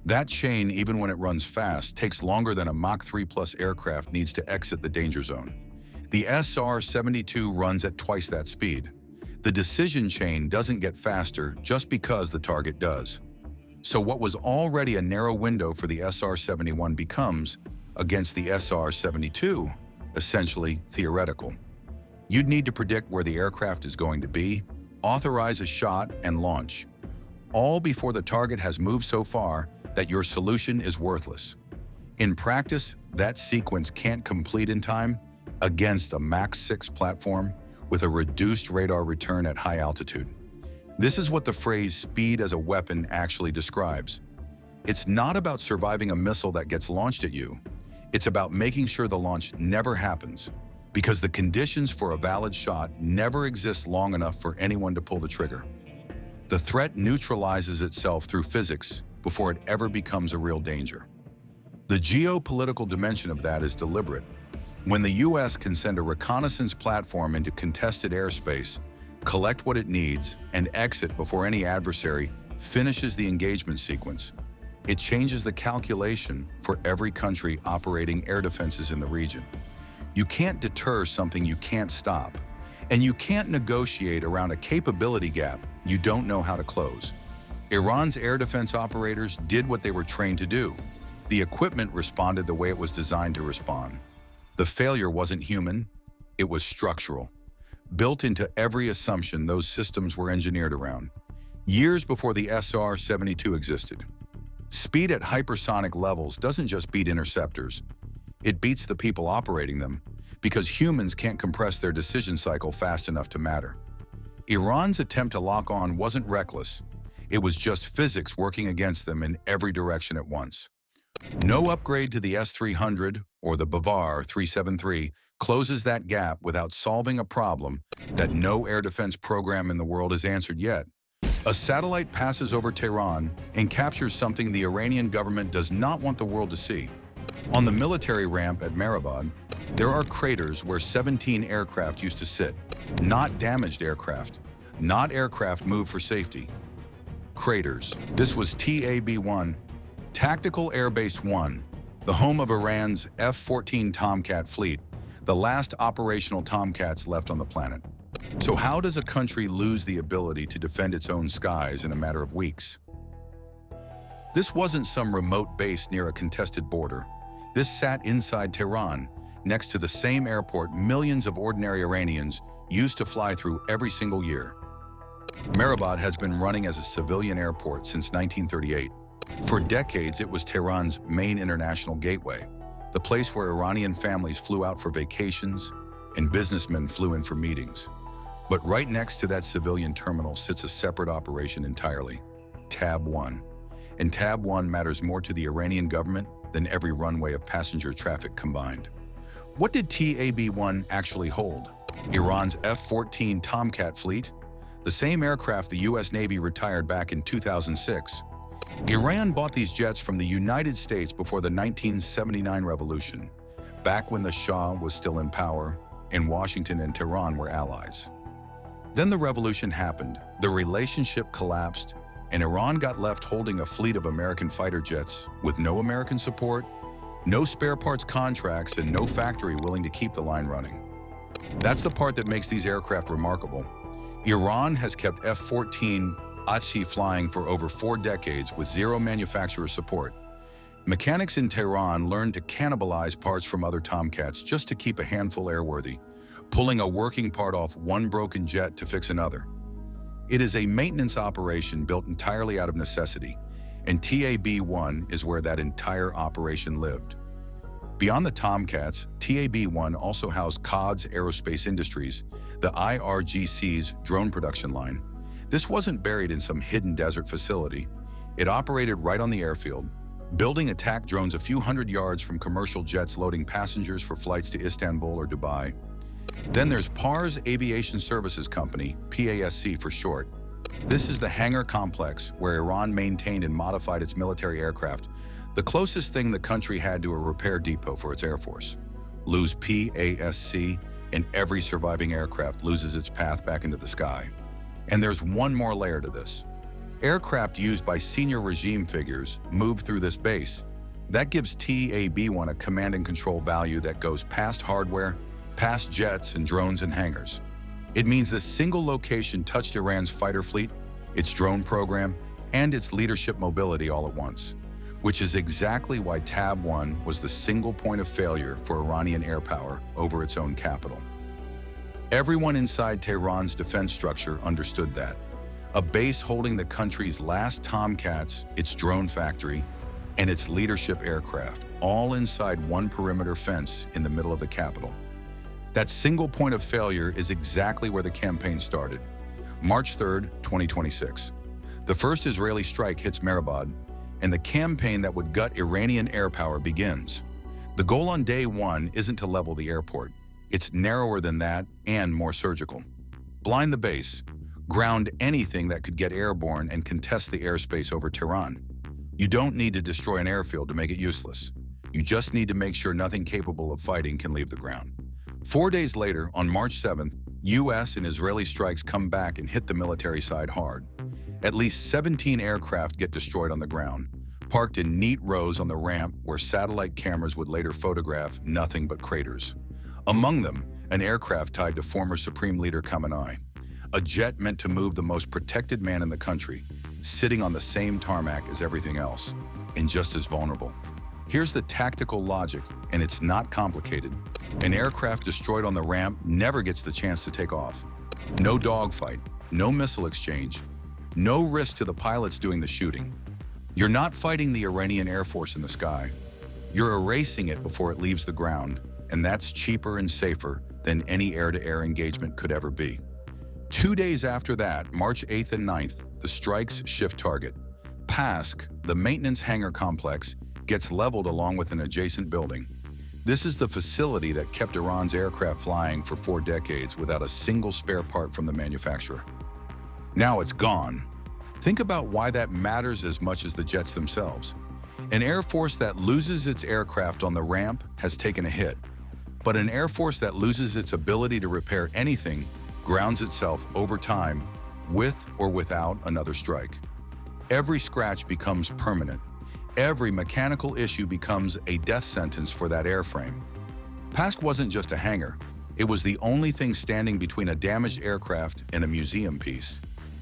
That chain, even when it runs fast, takes longer than a Mach 3+ aircraft needs to exit the danger zone. The SR-72 runs at twice that speed. The decision chain doesn't get faster just because the target does. So what was already a narrow window for the SR-71 becomes, against the SR-72, essentially theoretical. You'd need to predict where the aircraft is going to be, authorize a shot, and launch, all before the target has moved so far that your solution is worthless. In practice, that sequence can't complete in time against a Mach 6 platform with a reduced radar return at high altitude. This is what the phrase "speed as a weapon" actually describes. It's not about surviving a missile that gets launched at you. It's about making sure the launch never happens, because the conditions for a valid shot never exist long enough for anyone to pull the trigger. The threat neutralizes itself through physics before it ever becomes a real danger. The geopolitical dimension of that is deliberate. When the US can send a reconnaissance platform into contested airspace, collect what it needs, and exit before any adversary finishes the engagement sequence, it changes the calculation for every country operating air defenses in the region. You can't deter something you can't stop, and you can't negotiate around a capability gap you don't know how to close. Iran's air defense operators did what they were trained to do. The equipment responded the way it was designed to respond. The failure wasn't human, it was structural, built into every assumption those systems were engineered around, years before the SR-72 existed. Speed at hypersonic levels doesn't just beat interceptors, it beats the people operating them, because humans can't compress their decision cycle fast enough to matter. Iran's attempt to lock on wasn't reckless, it was just physics working against them in every direction at once. No upgrade to the S-300 or the Bavar 373 closes that gap without solving a problem that no air defense program in the world has answered yet. A satellite passes over Tehran and captures something the Iranian government does not want the world to see. On the military ramp at Mehrabad, there are craters where 17 aircraft used to sit. Not damaged aircraft, not aircraft moved for safety. Craters. This was TAB-1, Tactical Air Base 1, the home of Iran's F-14 Tomcat fleet, the last operational Tomcats left on the planet. So how does a country lose the ability to defend its own skies in a matter of weeks? This wasn't some remote base near a contested border. This sat inside Tehran, next to the same airport millions of ordinary Iranians used to fly through every single year. Mehrabad has been running as a civilian airport since 1938. For decades, it was Tehran's main international gateway, the place where Iranian families flew out for vacations and businessmen flew in for meetings. But right next to that civilian terminal sits a separate operation entirely, TAB-1. And TAB-1 matters more to the Iranian government than every runway of passenger traffic combined. What did TAB-1 actually hold? Iran's F-14 Tomcat fleet? The same aircraft the US Navy retired back in 2006. Iran bought these jets from the United States before the 1979 revolution. back when the Shah was still in power and Washington and Tehran were allies. Then the revolution happened, the relationship collapsed, and Iran got left holding a fleet of American fighter jets with no American support, no spare parts contracts, and no factory willing to keep the line running. That's the part that makes these aircraft remarkable. Iran has kept F-14 Achi flying for over 4 decades with zero manufacturer support. Mechanics in Tehran learned to cannibalize parts from other Tomcats just to keep a handful airworthy, pulling a working part off one broken jet to fix another. It is a maintenance operation built entirely out of necessity, and TAB-1 is where that entire operation lived. Beyond the Tomcats, TAB-1 also housed COD's Aerospace Industries, the IRGC's drone production line. This wasn't buried in some hidden desert facility. It operated right on the airfield, building attack drones a few hundred yards from commercial jets loading passengers for flights to Istanbul or Dubai. Then there's Pars Aviation Services Company, PASC for short. This is the hangar complex where Iran maintained and modified its military aircraft, the closest thing the country had to a repair depot for its air force. Lose PASC, and every surviving aircraft loses its path back into the sky. And there's one more layer to this. Aircraft used by senior regime figures move through this base. That gives TAB-1 a command and control value that goes past hardware, past jets and drones and hangars. It means this single location touched Iran's fighter fleet, its drone program, and its leadership mobility all at once, which is exactly why TAB-1 was the single point of failure for Iranian air power over its own capital. Everyone inside Tehran's defense structure understood that. A base holding the country's last Tomcats, its drone factory, and its leadership aircraft, all inside one perimeter fence in the middle of the capital. That single point of failure is exactly where the campaign started. March 3, 2026. The first Israeli strike hits Mehrabad, and the campaign that would gut Iranian air power begins. The goal on day 1 isn't to level the airport. It's narrower than that and more surgical. Blind the base, ground anything that could get airborne and contest the airspace over Tehran. You don't need to destroy an airfield to make it useless. You just need to make sure nothing capable of fighting can leave the ground. 4 days later, on March 7th, US and Israeli strikes come back and hit the military side hard. At least 17 aircraft get destroyed on the ground, parked in neat rows on the ramp where satellite cameras would later photograph nothing but craters. Among them, an aircraft tied to former Supreme Leader Khamenei, a jet meant to move the most protected man in the country, sitting on the same tarmac as everything else, and just as vulnerable. Here's the tactical logic, and it's not complicated. An aircraft destroyed on the ramp never gets the chance to take off. No dogfight, no missile exchange, no risk to the pilots doing the shooting. You're not fighting the Iranian Air Force in the sky. You're erasing it before it leaves the ground, and that's cheaper and safer than any air-to-air engagement could ever be. 2 days after that, March 8th and 9th, the strikes shift target. PASC, the maintenance hangar complex, gets leveled along with an adjacent building. This is the facility that kept Iran's aircraft flying for 4 decades without a single spare part from the manufacturer. Now it's gone. Think about why that matters as much as the jets themselves. An Air Force that loses its aircraft on the ramp has taken a hit, but an Air Force that loses its ability to repair anything grounds itself over time with or without another strike. Every scratch becomes permanent. Every mechanical issue becomes a death sentence for that airframe. PASC wasn't just a hangar. It was the only thing standing between a damaged aircraft and a museum piece.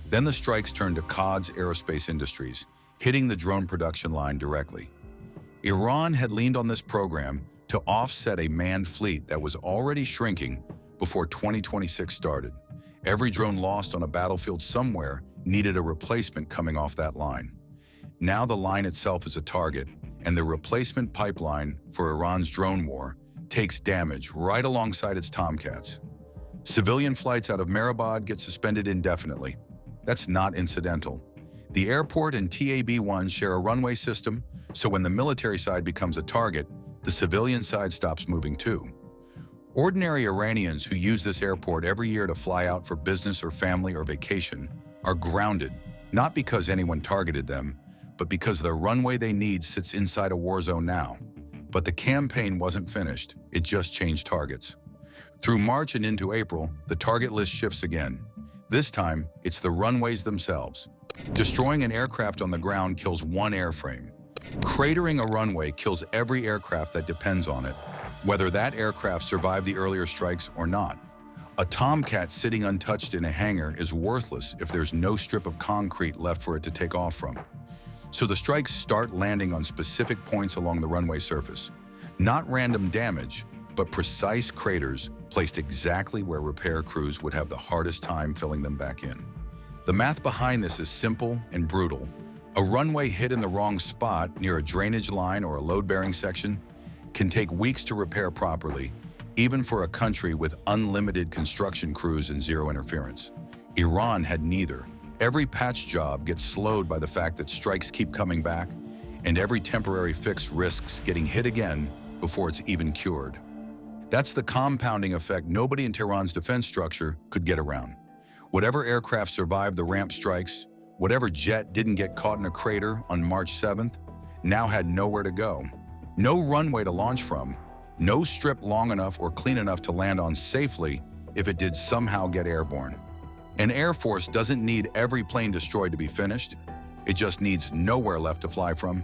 Then the strikes turned to COD's Aerospace Industries, hitting the drone production line directly. Iran had leaned on this program to offset a manned fleet that was already shrinking before 2026 started. Every drone lost on a battlefield somewhere needed a replacement coming off that line. Now the line itself is a target, and the replacement pipeline for Iran's drone war takes damage right alongside its Tomcats. Civilian flights out of Mehrabad get suspended indefinitely. That's not incidental. The airport and TAB-1 share a runway system, so when the military side becomes a target, the civilian side stops moving too. Ordinary Iranians who use this airport every year to fly out for business or family or vacation are grounded, not because anyone targeted them, but because the runway they need sits inside a war zone now. But the campaign wasn't finished, it just changed targets. Through March and into April, the target list shifts again. This time, it's the runways themselves. Destroying an aircraft on the ground kills one airframe. Cratering a runway kills every aircraft that depends on it, whether that aircraft survived the earlier strikes or not. A Tomcat sitting untouched in a hangar is worthless if there's no strip of concrete left for it to take off from. So the strikes start landing on specific points along the runway surface. Not random damage, but precise craters placed exactly where repair crews would have the hardest time filling them back in. The math behind this is simple and brutal. A runway hit in the wrong spot near a drainage line or a load-bearing section can take weeks to repair properly, even for a country with unlimited construction crews and zero interference. Iran had neither. Every patch job gets slowed by the fact that strikes keep coming back, and every temporary fix risks getting hit again before it's even cured. That's the compounding effect nobody in Tehran's defense structure could get around. Whatever aircraft survived the ramp strikes, whatever jet didn't get caught in a crater on March 7th, now had nowhere to go. No runway to launch from, no strip long enough or clean enough to land on safely if it did somehow get airborne. An Air Force doesn't need every plane destroyed to be finished. It just needs nowhere left to fly from.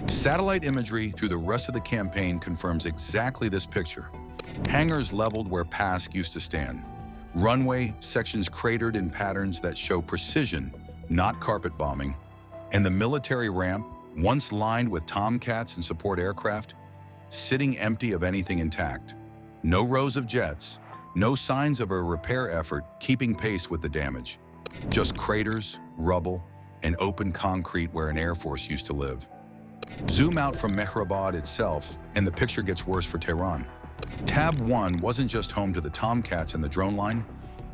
Satellite imagery through the rest of the campaign confirms exactly this picture. Hangars leveled where PASC used to stand. Runway sections cratered in patterns that show precision, not carpet bombing. And the military ramp, once lined with Tomcats and support aircraft, sitting empty of anything intact. No rows of jets, no signs of a repair effort keeping pace with the damage. Just craters, rubble, and open concrete where an Air Force used to live. Zoom out from Mehrabad itself, and the picture gets worse for Tehran. Tab 1 wasn't just home to the Tomcats and the drone line,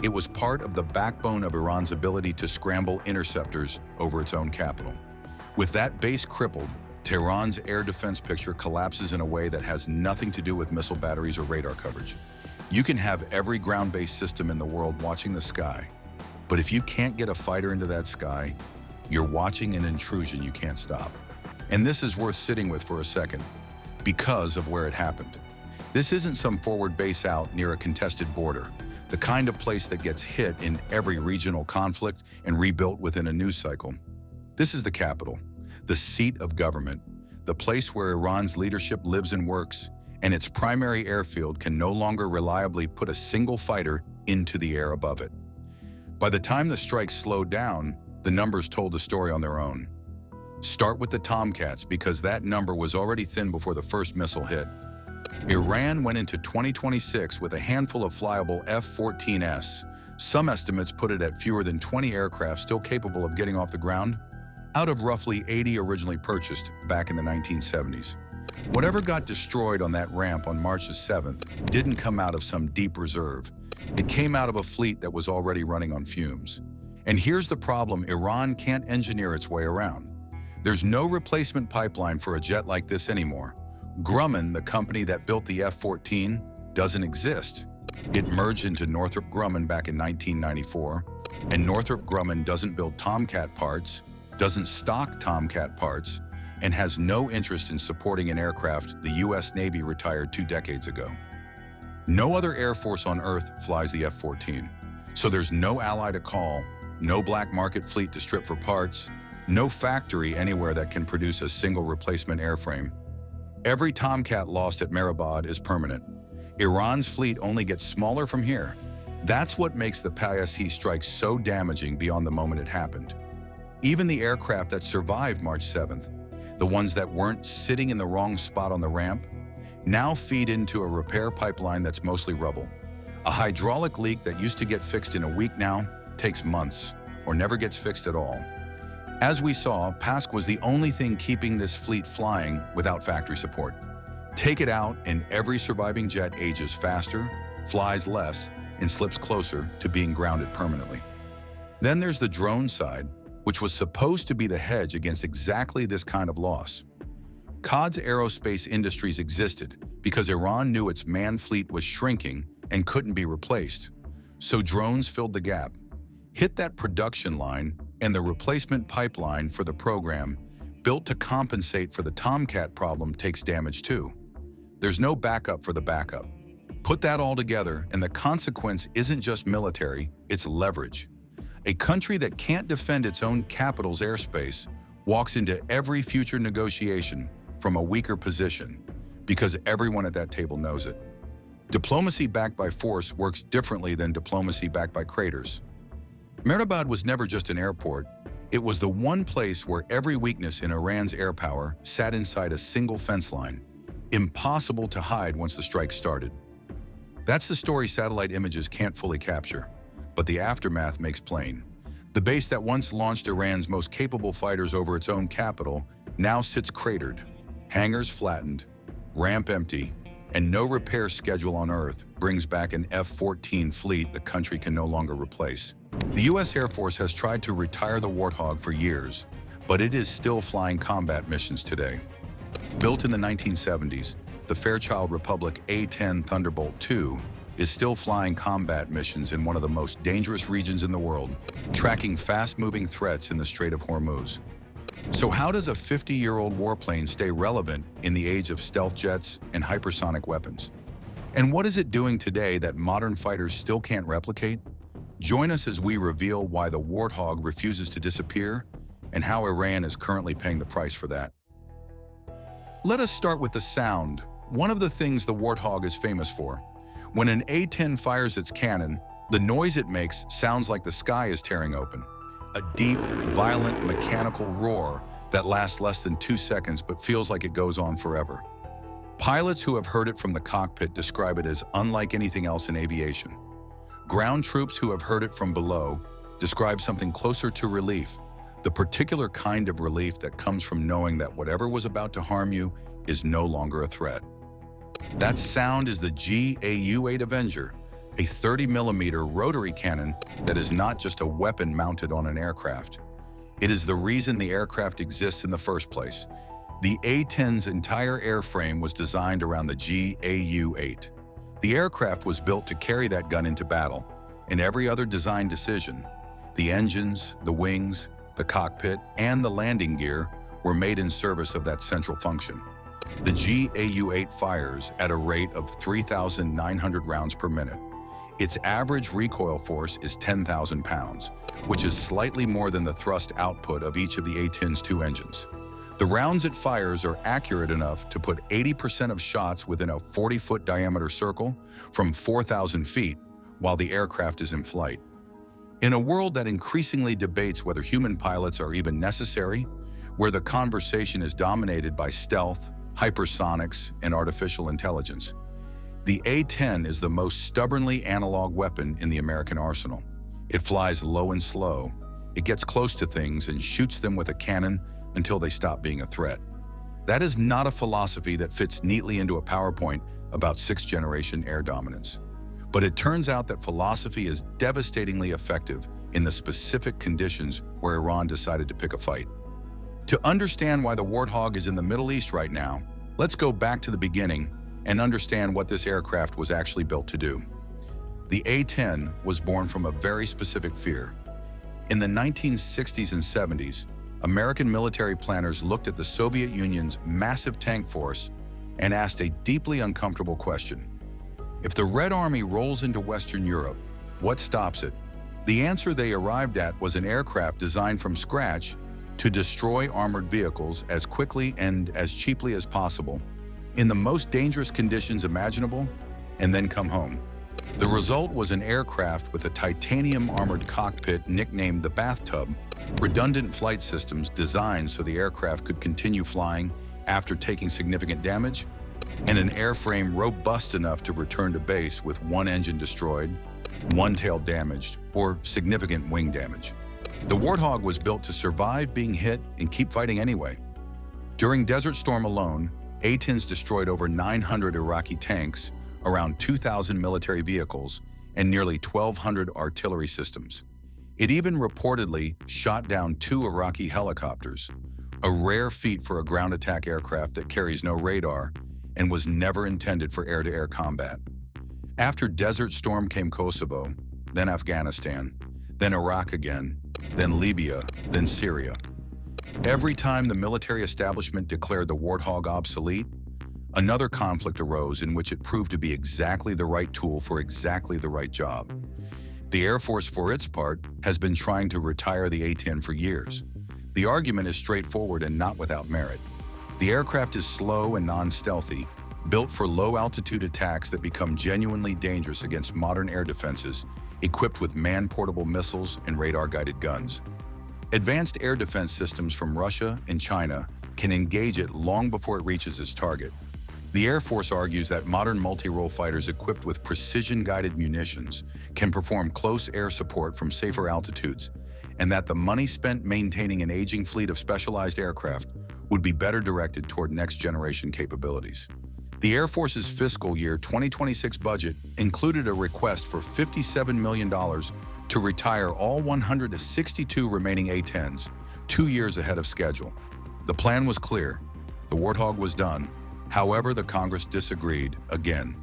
it was part of the backbone of Iran's ability to scramble interceptors over its own capital. With that base crippled, Tehran's air defense picture collapses in a way that has nothing to do with missile batteries or radar coverage. You can have every ground-based system in the world watching the sky, but if you can't get a fighter into that sky, you're watching an intrusion you can't stop. And this is worth sitting with for a second, because of where it happened. This isn't some forward base out near a contested border, the kind of place that gets hit in every regional conflict and rebuilt within a news cycle. This is the capital, the seat of government, the place where Iran's leadership lives and works, and its primary airfield can no longer reliably put a single fighter into the air above it. By the time the strikes slowed down, the numbers told the story on their own. Start with the Tomcats because that number was already thin before the first missile hit. Iran went into 2026 with a handful of flyable F-14s. Some estimates put it at fewer than 20 aircraft still capable of getting off the ground, out of roughly 80 originally purchased back in the 1970s. Whatever got destroyed on that ramp on March 7th didn't come out of some deep reserve. It came out of a fleet that was already running on fumes. And here's the problem Iran can't engineer its way around. There's no replacement pipeline for a jet like this anymore. Grumman, the company that built the F-14, doesn't exist. It merged into Northrop Grumman back in 1994, and Northrop Grumman doesn't build Tomcat parts, doesn't stock Tomcat parts, and has no interest in supporting an aircraft the US Navy retired 2 decades ago. No other Air Force on Earth flies the F-14, so there's no ally to call, no black market fleet to strip for parts, no factory anywhere that can produce a single replacement airframe. Every Tomcat lost at Mehrabad is permanent. Iran's fleet only gets smaller from here. That's what makes the Pickaxe strike so damaging beyond the moment it happened. Even the aircraft that survived March 7th, the ones that weren't sitting in the wrong spot on the ramp, now feed into a repair pipeline that's mostly rubble. A hydraulic leak that used to get fixed in a week now takes months, or never gets fixed at all. As we saw, PASC was the only thing keeping this fleet flying without factory support. Take it out and every surviving jet ages faster, flies less, and slips closer to being grounded permanently. Then there's the drone side, which was supposed to be the hedge against exactly this kind of loss. COD's aerospace industries existed because Iran knew its manned fleet was shrinking and couldn't be replaced. So drones filled the gap. Hit that production line, and the replacement pipeline for the program built to compensate for the Tomcat problem takes damage too. There's no backup for the backup. Put that all together, and the consequence isn't just military, it's leverage. A country that can't defend its own capital's airspace walks into every future negotiation from a weaker position because everyone at that table knows it. Diplomacy backed by force works differently than diplomacy backed by craters. Mehrabad was never just an airport. It was the one place where every weakness in Iran's air power sat inside a single fence line, impossible to hide once the strike started. That's the story satellite images can't fully capture, but the aftermath makes plain. The base that once launched Iran's most capable fighters over its own capital now sits cratered, hangars flattened, ramp empty, and no repair schedule on Earth brings back an F-14 fleet the country can no longer replace. The U.S. Air Force has tried to retire the Warthog for years, but it is still flying combat missions today. Built in the 1970s, the Fairchild Republic A-10 Thunderbolt II is still flying combat missions in one of the most dangerous regions in the world, tracking fast-moving threats in the Strait of Hormuz. So how does a 50-year-old warplane stay relevant in the age of stealth jets and hypersonic weapons? And what is it doing today that modern fighters still can't replicate? Join us as we reveal why the Warthog refuses to disappear and how Iran is currently paying the price for that. Let us start with the sound, one of the things the Warthog is famous for. When an A-10 fires its cannon, the noise it makes sounds like the sky is tearing open. A deep, violent, mechanical roar that lasts less than 2 seconds but feels like it goes on forever. Pilots who have heard it from the cockpit describe it as unlike anything else in aviation. Ground troops who have heard it from below describe something closer to relief, the particular kind of relief that comes from knowing that whatever was about to harm you is no longer a threat. That sound is the GAU-8 Avenger, a 30mm rotary cannon that is not just a weapon mounted on an aircraft. It is the reason the aircraft exists in the first place. The A-10's entire airframe was designed around the GAU-8. The aircraft was built to carry that gun into battle, and every other design decision, the engines, the wings, the cockpit, and the landing gear were made in service of that central function. The GAU-8 fires at a rate of 3,900 rounds per minute. Its average recoil force is 10,000 pounds, which is slightly more than the thrust output of each of the A-10's 2 engines. The rounds it fires are accurate enough to put 80% of shots within a 40-foot diameter circle from 4,000 feet while the aircraft is in flight. In a world that increasingly debates whether human pilots are even necessary, where the conversation is dominated by stealth, hypersonics, and artificial intelligence, the A-10 is the most stubbornly analog weapon in the American arsenal. It flies low and slow. It gets close to things and shoots them with a cannon until they stop being a threat. That is not a philosophy that fits neatly into a PowerPoint about 6th-generation air dominance. But it turns out that philosophy is devastatingly effective in the specific conditions where Iran decided to pick a fight. To understand why the Warthog is in the Middle East right now, let's go back to the beginning and understand what this aircraft was actually built to do. The A-10 was born from a very specific fear. In the 1960s and 70s, American military planners looked at the Soviet Union's massive tank force and asked a deeply uncomfortable question. If the Red Army rolls into Western Europe, what stops it? The answer they arrived at was an aircraft designed from scratch to destroy armored vehicles as quickly and as cheaply as possible, in the most dangerous conditions imaginable, and then come home. The result was an aircraft with a titanium-armored cockpit nicknamed the Bathtub, redundant flight systems designed so the aircraft could continue flying after taking significant damage, and an airframe robust enough to return to base with one engine destroyed, one tail damaged, or significant wing damage. The Warthog was built to survive being hit and keep fighting anyway. During Desert Storm alone, A-10s destroyed over 900 Iraqi tanks, around 2,000 military vehicles, and nearly 1,200 artillery systems. It even reportedly shot down 2 Iraqi helicopters, a rare feat for a ground attack aircraft that carries no radar and was never intended for air-to-air combat. After Desert Storm came Kosovo, then Afghanistan, then Iraq again, then Libya, then Syria. Every time the military establishment declared the Warthog obsolete, another conflict arose in which it proved to be exactly the right tool for exactly the right job. The Air Force, for its part, has been trying to retire the A-10 for years. The argument is straightforward and not without merit. The aircraft is slow and non-stealthy, built for low-altitude attacks that become genuinely dangerous against modern air defenses, equipped with man-portable missiles and radar-guided guns. Advanced air defense systems from Russia and China can engage it long before it reaches its target. The Air Force argues that modern multi-role fighters equipped with precision-guided munitions can perform close air support from safer altitudes, and that the money spent maintaining an aging fleet of specialized aircraft would be better directed toward next-generation capabilities. The Air Force's fiscal year 2026 budget included a request for $57 million to retire all 162 remaining A-10s, 2 years ahead of schedule. The plan was clear. The Warthog was done. However, the Congress disagreed again.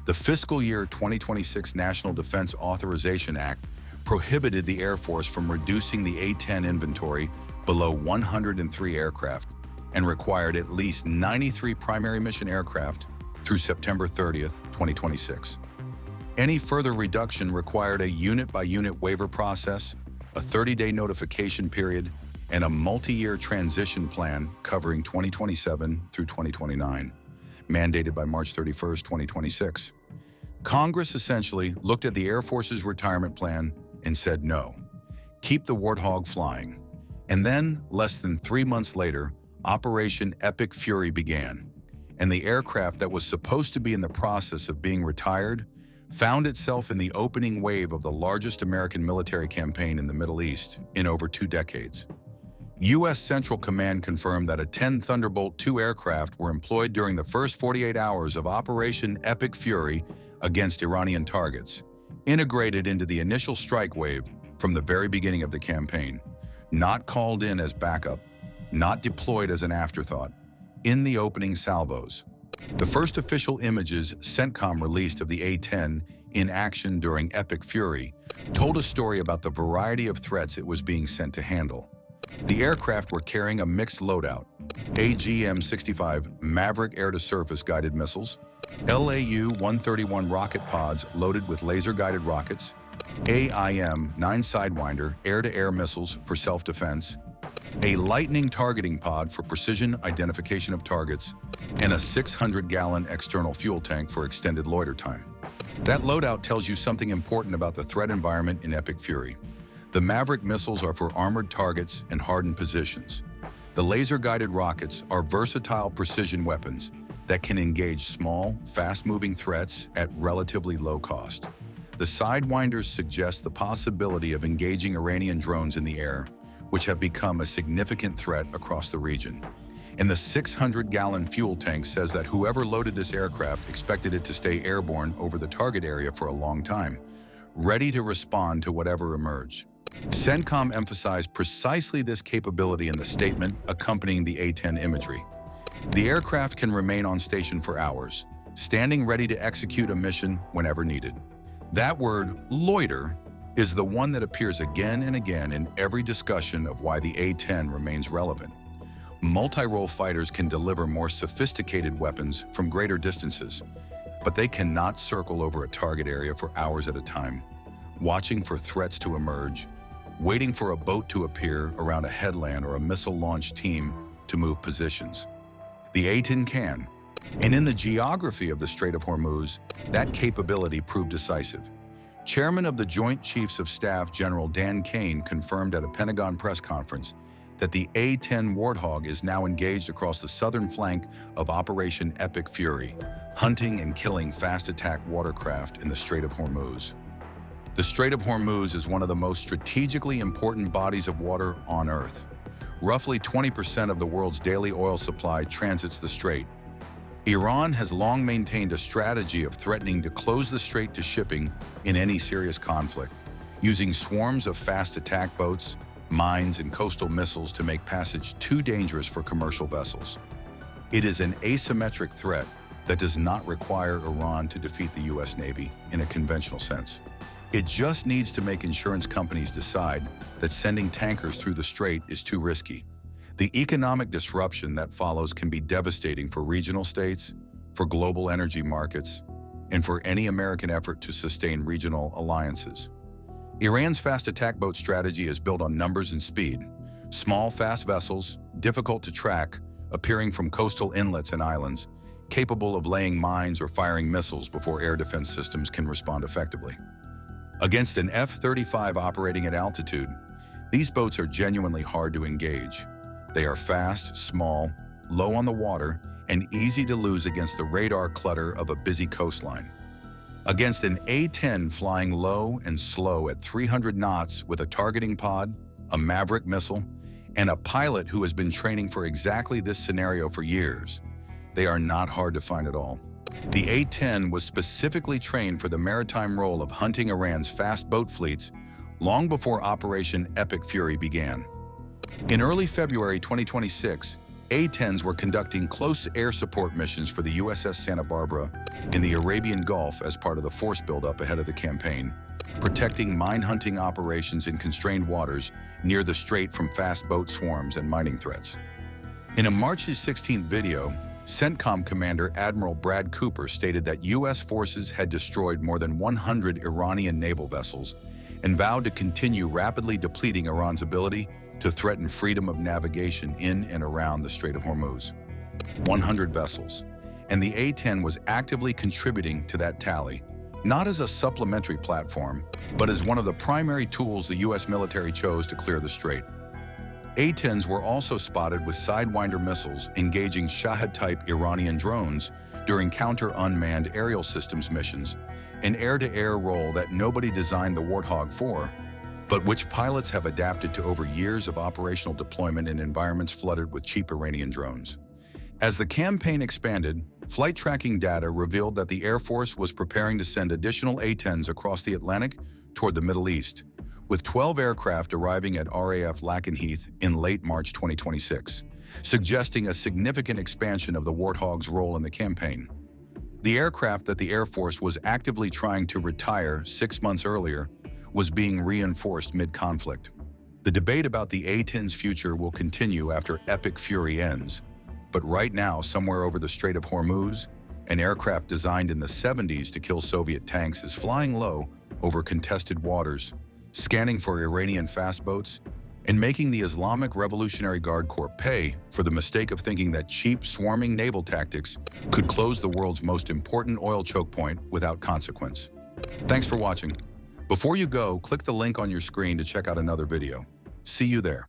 The fiscal year 2026 National Defense Authorization Act prohibited the Air Force from reducing the A-10 inventory below 103 aircraft and required at least 93 primary mission aircraft through September 30th, 2026. Any further reduction required a unit-by-unit waiver process, a 30-day notification period, and a multi-year transition plan covering 2027 through 2029, mandated by March 31st, 2026. Congress essentially looked at the Air Force's retirement plan and said no. Keep the Warthog flying. And then, less than 3 months later, Operation Epic Fury began, and the aircraft that was supposed to be in the process of being retired found itself in the opening wave of the largest American military campaign in the Middle East in over 2 decades. U.S. Central Command confirmed that 10 Thunderbolt II aircraft were employed during the first 48 hours of Operation Epic Fury against Iranian targets, integrated into the initial strike wave from the very beginning of the campaign, not called in as backup, not deployed as an afterthought, in the opening salvos. The first official images CENTCOM released of the A-10 in action during Epic Fury told a story about the variety of threats it was being sent to handle. The aircraft were carrying a mixed loadout: AGM-65 Maverick air-to-surface guided missiles, LAU-131 rocket pods loaded with laser-guided rockets, AIM-9 Sidewinder air-to-air missiles for self-defense, a Lightning targeting pod for precision identification of targets, and a 600-gallon external fuel tank for extended loiter time. That loadout tells you something important about the threat environment in Epic Fury. The Maverick missiles are for armored targets and hardened positions. The laser-guided rockets are versatile precision weapons that can engage small, fast-moving threats at relatively low cost. The Sidewinders suggest the possibility of engaging Iranian drones in the air, which have become a significant threat across the region. And the 600-gallon fuel tank says that whoever loaded this aircraft expected it to stay airborne over the target area for a long time, ready to respond to whatever emerged. CENTCOM emphasized precisely this capability in the statement accompanying the A-10 imagery. The aircraft can remain on station for hours, standing ready to execute a mission whenever needed. That word, loiter, is the one that appears again and again in every discussion of why the A-10 remains relevant. Multi-role fighters can deliver more sophisticated weapons from greater distances, but they cannot circle over a target area for hours at a time, watching for threats to emerge, waiting for a boat to appear around a headland or a missile launch team to move positions. The A-10 can, and in the geography of the Strait of Hormuz, that capability proved decisive. Chairman of the Joint Chiefs of Staff General Dan Kane confirmed at a Pentagon press conference that the A-10 Warthog is now engaged across the southern flank of Operation Epic Fury, hunting and killing fast-attack watercraft in the Strait of Hormuz. The Strait of Hormuz is one of the most strategically important bodies of water on Earth. Roughly 20% of the world's daily oil supply transits the strait. Iran has long maintained a strategy of threatening to close the strait to shipping in any serious conflict, using swarms of fast attack boats, mines, and coastal missiles to make passage too dangerous for commercial vessels. It is an asymmetric threat that does not require Iran to defeat the U.S. Navy in a conventional sense. It just needs to make insurance companies decide that sending tankers through the strait is too risky. The economic disruption that follows can be devastating for regional states, for global energy markets, and for any American effort to sustain regional alliances. Iran's fast attack boat strategy is built on numbers and speed. Small, fast vessels, difficult to track, appearing from coastal inlets and islands, capable of laying mines or firing missiles before air defense systems can respond effectively. Against an F-35 operating at altitude, these boats are genuinely hard to engage. They are fast, small, low on the water, and easy to lose against the radar clutter of a busy coastline. Against an A-10 flying low and slow at 300 knots with a targeting pod, a Maverick missile, and a pilot who has been training for exactly this scenario for years, they are not hard to find at all. The A-10 was specifically trained for the maritime role of hunting Iran's fast boat fleets long before Operation Epic Fury began. In early February 2026, A-10s were conducting close air support missions for the USS Santa Barbara in the Arabian Gulf as part of the force buildup ahead of the campaign, protecting mine-hunting operations in constrained waters near the strait from fast boat swarms and mining threats. In a March 16th video, CENTCOM Commander Admiral Brad Cooper stated that U.S. forces had destroyed more than 100 Iranian naval vessels and vowed to continue rapidly depleting Iran's ability to threaten freedom of navigation in and around the Strait of Hormuz. 100 vessels. And the A-10 was actively contributing to that tally, not as a supplementary platform, but as one of the primary tools the U.S. military chose to clear the strait. A-10s were also spotted with Sidewinder missiles engaging Shahed-type Iranian drones during counter-unmanned aerial systems missions, an air-to-air role that nobody designed the Warthog for, but which pilots have adapted to over years of operational deployment in environments flooded with cheap Iranian drones. As the campaign expanded, flight tracking data revealed that the Air Force was preparing to send additional A-10s across the Atlantic toward the Middle East, with 12 aircraft arriving at RAF Lakenheath in late March 2026, suggesting a significant expansion of the Warthog's role in the campaign. The aircraft that the Air Force was actively trying to retire 6 months earlier was being reinforced mid-conflict. The debate about the A-10's future will continue after Epic Fury ends, but right now, somewhere over the Strait of Hormuz, an aircraft designed in the 70s to kill Soviet tanks is flying low over contested waters, scanning for Iranian fast boats, and making the Islamic Revolutionary Guard Corps pay for the mistake of thinking that cheap, swarming naval tactics could close the world's most important oil choke point without consequence. Thanks for watching. Before you go, click the link on your screen to check out another video. See you there.